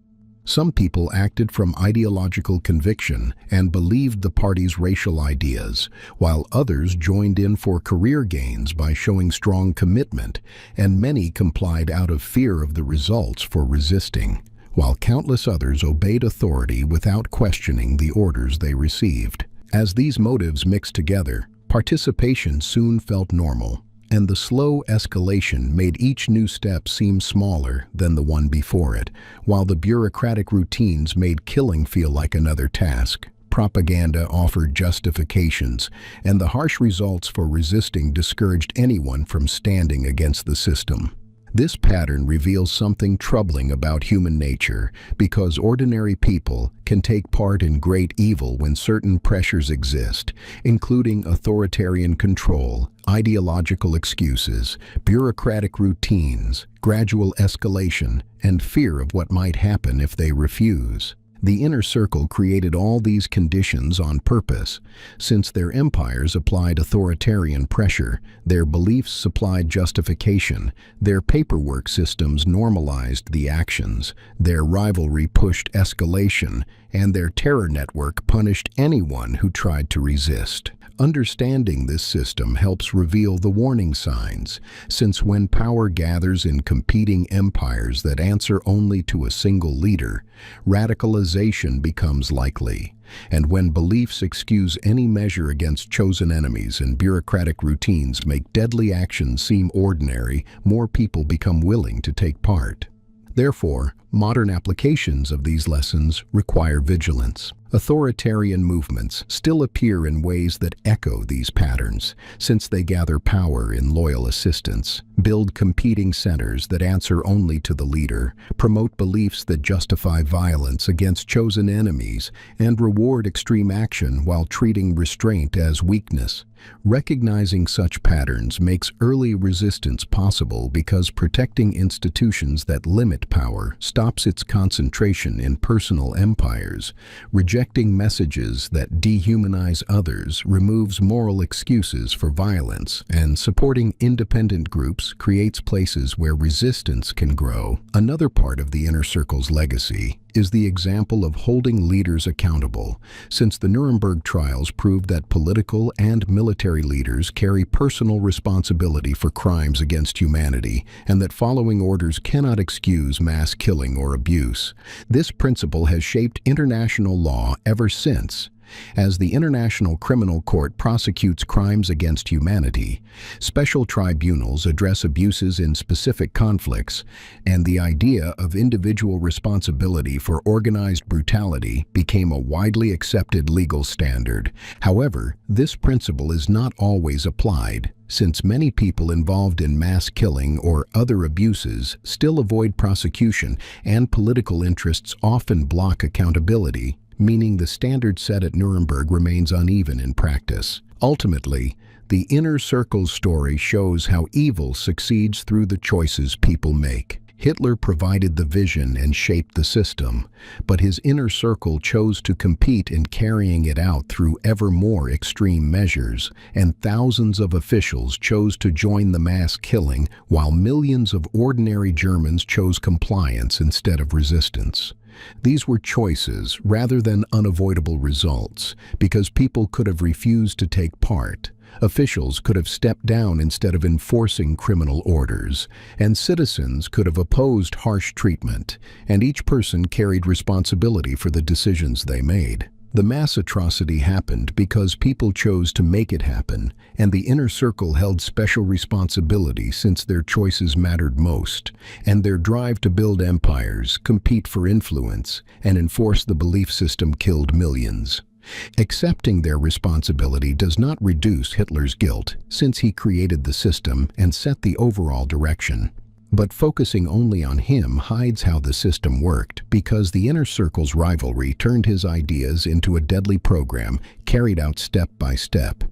Speaker 1: Some people acted from ideological conviction and believed the party's racial ideas, while others joined in for career gains by showing strong commitment, and many complied out of fear of the results for resisting, while countless others obeyed authority without questioning the orders they received. As these motives mixed together, participation soon felt normal, and the slow escalation made each new step seem smaller than the one before it, while the bureaucratic routines made killing feel like another task. Propaganda offered justifications, and the harsh results for resisting discouraged anyone from standing against the system. This pattern reveals something troubling about human nature, because ordinary people can take part in great evil when certain pressures exist, including authoritarian control, ideological excuses, bureaucratic routines, gradual escalation, and fear of what might happen if they refuse. The inner circle created all these conditions on purpose. Since their empires applied authoritarian pressure, their beliefs supplied justification, their paperwork systems normalized the actions, their rivalry pushed escalation, and their terror network punished anyone who tried to resist. Understanding this system helps reveal the warning signs, since when power gathers in competing empires that answer only to a single leader, radicalization becomes likely. And when beliefs excuse any measure against chosen enemies and bureaucratic routines make deadly actions seem ordinary, more people become willing to take part. Therefore, modern applications of these lessons require vigilance. Authoritarian movements still appear in ways that echo these patterns, since they gather power in loyal assistance, build competing centers that answer only to the leader, promote beliefs that justify violence against chosen enemies, and reward extreme action while treating restraint as weakness. Recognizing such patterns makes early resistance possible because protecting institutions that limit power stops its concentration in personal empires. Rejecting messages that dehumanize others removes moral excuses for violence, and supporting independent groups creates places where resistance can grow. Another part of the inner circle's legacy is the example of holding leaders accountable, since the Nuremberg Trials proved that political and military leaders carry personal responsibility for crimes against humanity, and that following orders cannot excuse mass killing or abuse. This principle has shaped international law ever since. As the International Criminal Court prosecutes crimes against humanity, special tribunals address abuses in specific conflicts, and the idea of individual responsibility for organized brutality became a widely accepted legal standard. However, this principle is not always applied, since many people involved in mass killing or other abuses still avoid prosecution, and political interests often block accountability, meaning the standard set at Nuremberg remains uneven in practice. Ultimately, the inner circle's story shows how evil succeeds through the choices people make. Hitler provided the vision and shaped the system, but his inner circle chose to compete in carrying it out through ever more extreme measures, and thousands of officials chose to join the mass killing, while millions of ordinary Germans chose compliance instead of resistance. These were choices rather than unavoidable results, because people could have refused to take part. Officials could have stepped down instead of enforcing criminal orders, and citizens could have opposed harsh treatment, and each person carried responsibility for the decisions they made. The mass atrocity happened because people chose to make it happen, and the inner circle held special responsibility since their choices mattered most, and their drive to build empires, compete for influence, and enforce the belief system killed millions. Accepting their responsibility does not reduce Hitler's guilt, since he created the system and set the overall direction. But focusing only on him hides how the system worked, because the inner circle's rivalry turned his ideas into a deadly program carried out step by step.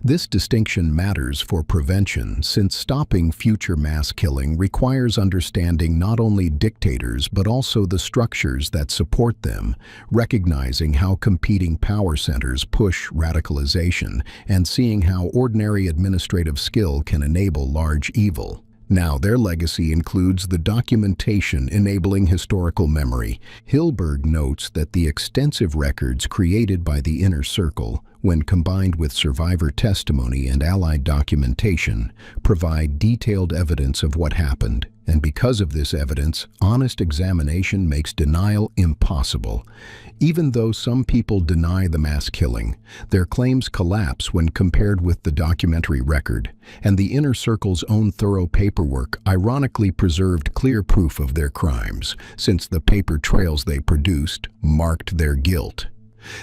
Speaker 1: This distinction matters for prevention, since stopping future mass killing requires understanding not only dictators but also the structures that support them, recognizing how competing power centers push radicalization, and seeing how ordinary administrative skill can enable large evil. Now, their legacy includes the documentation enabling historical memory. Hilberg notes that the extensive records created by the inner circle, when combined with survivor testimony and Allied documentation, provide detailed evidence of what happened, And because of this evidence, honest examination makes denial impossible. Even though some people deny the mass killing, their claims collapse when compared with the documentary record, and the Inner Circle's own thorough paperwork ironically preserved clear proof of their crimes, since the paper trails they produced marked their guilt.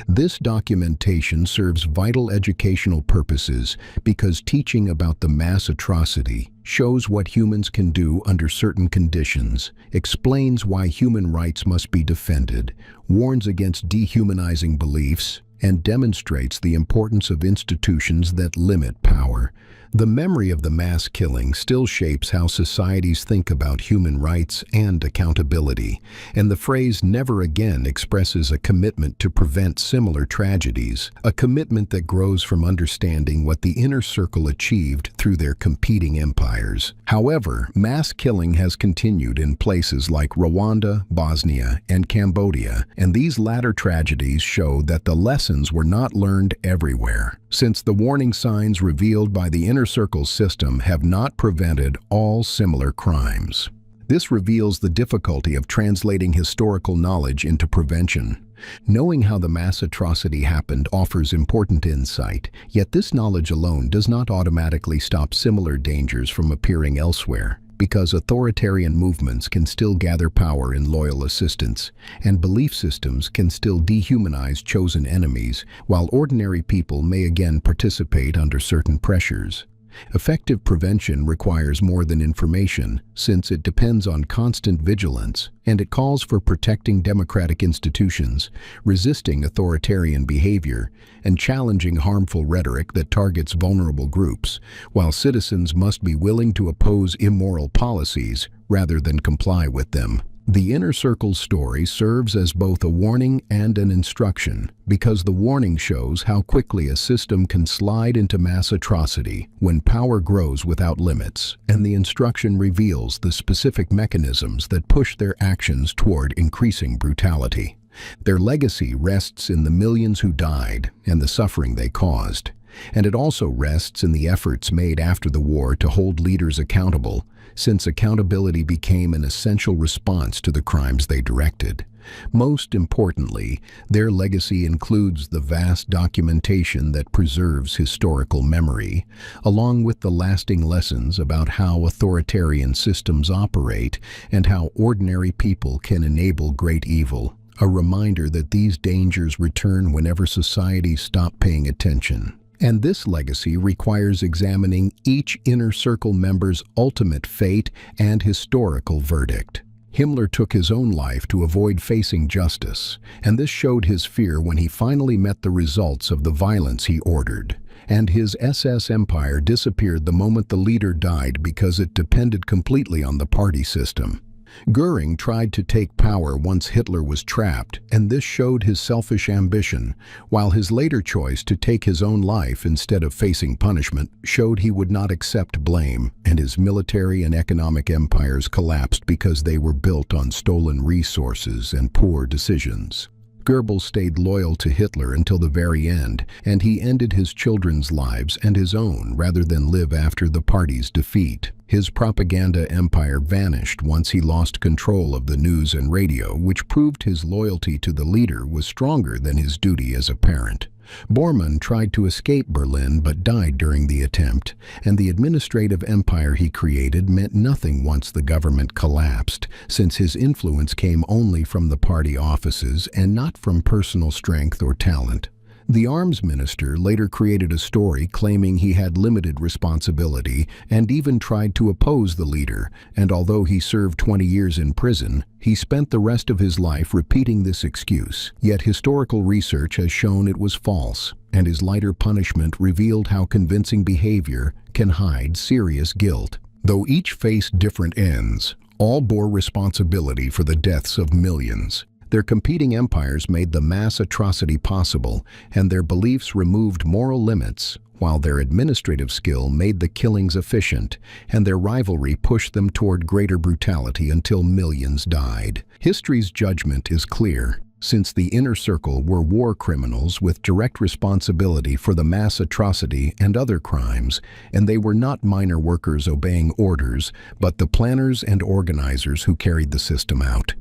Speaker 1: This documentation serves vital educational purposes because teaching about the mass atrocity shows what humans can do under certain conditions, explains why human rights must be defended, warns against dehumanizing beliefs, and demonstrates the importance of institutions that limit power. The memory of the mass killing still shapes how societies think about human rights and accountability, and the phrase "never again" expresses a commitment to prevent similar tragedies, a commitment that grows from understanding what the Inner Circle achieved through their competing empires. However, mass killing has continued in places like Rwanda, Bosnia, and Cambodia, and these latter tragedies show that the lessons were not learned everywhere, since the warning signs revealed by the Inner Circle system have not prevented all similar crimes. This reveals the difficulty of translating historical knowledge into prevention. Knowing how the mass atrocity happened offers important insight, yet this knowledge alone does not automatically stop similar dangers from appearing elsewhere, because authoritarian movements can still gather power in loyal assistance, and belief systems can still dehumanize chosen enemies, while ordinary people may again participate under certain pressures. Effective prevention requires more than information, since it depends on constant vigilance, and it calls for protecting democratic institutions, resisting authoritarian behavior, and challenging harmful rhetoric that targets vulnerable groups, while citizens must be willing to oppose immoral policies rather than comply with them. The Inner Circle's story serves as both a warning and an instruction, because the warning shows how quickly a system can slide into mass atrocity when power grows without limits, and the instruction reveals the specific mechanisms that push their actions toward increasing brutality. Their legacy rests in the millions who died and the suffering they caused, and it also rests in the efforts made after the war to hold leaders accountable, since accountability became an essential response to the crimes they directed. Most importantly, their legacy includes the vast documentation that preserves historical memory, along with the lasting lessons about how authoritarian systems operate and how ordinary people can enable great evil, a reminder that these dangers return whenever societies stop paying attention. And this legacy requires examining each Inner Circle member's ultimate fate and historical verdict. Himmler took his own life to avoid facing justice, and this showed his fear when he finally met the results of the violence he ordered. And his SS empire disappeared the moment the leader died because it depended completely on the party system. Göring tried to take power once Hitler was trapped, and this showed his selfish ambition, while his later choice to take his own life instead of facing punishment showed he would not accept blame, and his military and economic empires collapsed because they were built on stolen resources and poor decisions. Goebbels stayed loyal to Hitler until the very end, and he ended his children's lives and his own rather than live after the party's defeat. His propaganda empire vanished once he lost control of the news and radio, which proved his loyalty to the leader was stronger than his duty as a parent. Bormann tried to escape Berlin but died during the attempt, and the administrative empire he created meant nothing once the government collapsed, since his influence came only from the party offices and not from personal strength or talent. The arms minister later created a story claiming he had limited responsibility and even tried to oppose the leader, and although he served 20 years in prison, he spent the rest of his life repeating this excuse. Yet historical research has shown it was false, and his lighter punishment revealed how convincing behavior can hide serious guilt. Though each faced different ends, all bore responsibility for the deaths of millions. Their competing empires made the mass atrocity possible, and their beliefs removed moral limits, while their administrative skill made the killings efficient, and their rivalry pushed them toward greater brutality until millions died. History's judgment is clear. since the inner circle were war criminals with direct responsibility for the mass atrocity and other crimes, and they were not minor workers obeying orders, but the planners and organizers who carried the system out.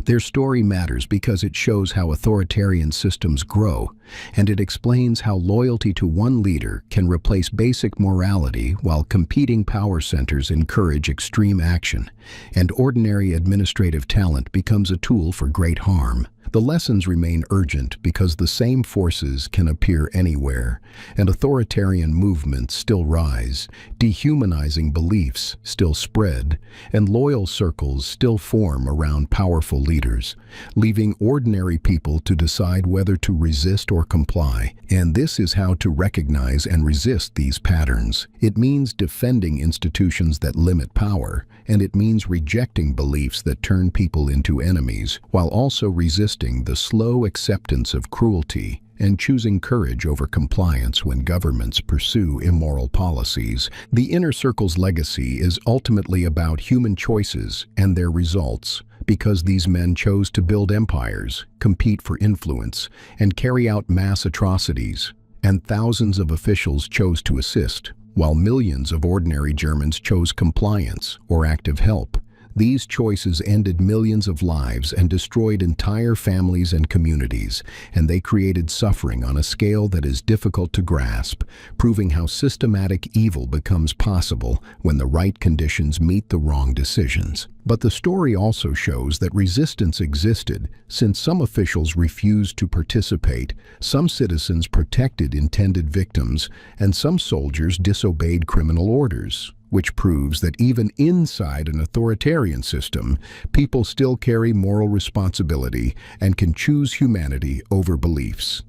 Speaker 1: Their story matters because it shows how authoritarian systems grow, and it explains how loyalty to one leader can replace basic morality while competing power centers encourage extreme action, and ordinary administrative talent becomes a tool for great harm. The lessons remain urgent because the same forces can appear anywhere, and authoritarian movements still rise, dehumanizing beliefs still spread, and loyal circles still form around powerful leaders, leaving ordinary people to decide whether to resist or comply. And this is how to recognize and resist these patterns. It means defending institutions that limit power, and it means rejecting beliefs that turn people into enemies, while also resisting the slow acceptance of cruelty and choosing courage over compliance when governments pursue immoral policies. The inner circle's legacy is ultimately about human choices and their results, because these men chose to build empires, compete for influence, and carry out mass atrocities, and thousands of officials chose to assist, while millions of ordinary Germans chose compliance or active help. These choices ended millions of lives and destroyed entire families and communities, and they created suffering on a scale that is difficult to grasp, proving how systematic evil becomes possible when the right conditions meet the wrong decisions. But the story also shows that resistance existed, since some officials refused to participate, some citizens protected intended victims, and some soldiers disobeyed criminal orders, which proves that even inside an authoritarian system, people still carry moral responsibility and can choose humanity over beliefs.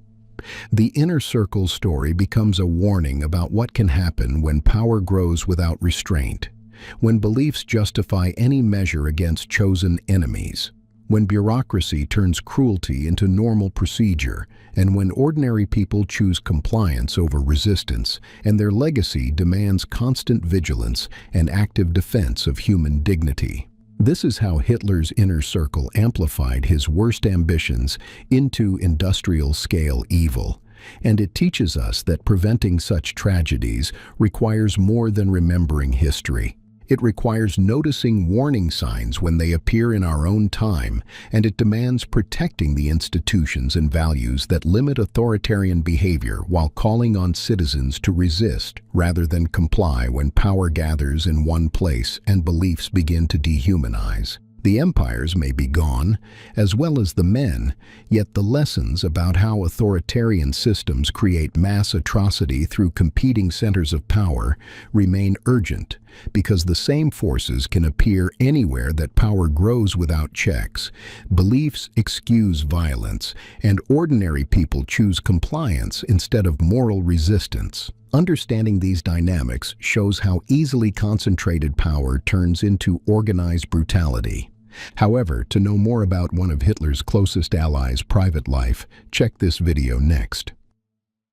Speaker 1: The inner circle story becomes a warning about what can happen when power grows without restraint, when beliefs justify any measure against chosen enemies, when bureaucracy turns cruelty into normal procedure, and when ordinary people choose compliance over resistance, and their legacy demands constant vigilance and active defense of human dignity. This is how Hitler's inner circle amplified his worst ambitions into industrial-scale evil, and it teaches us that preventing such tragedies requires more than remembering history. It requires noticing warning signs when they appear in our own time, and it demands protecting the institutions and values that limit authoritarian behavior while calling on citizens to resist rather than comply when power gathers in one place and beliefs begin to dehumanize. The empires may be gone, as well as the men, yet the lessons about how authoritarian systems create mass atrocity through competing centers of power remain urgent, because the same forces can appear anywhere that power grows without checks. Beliefs excuse violence, and ordinary people choose compliance instead of moral resistance. Understanding these dynamics shows how easily concentrated power turns into organized brutality. However, to know more about one of Hitler's closest allies' private life, check this video next.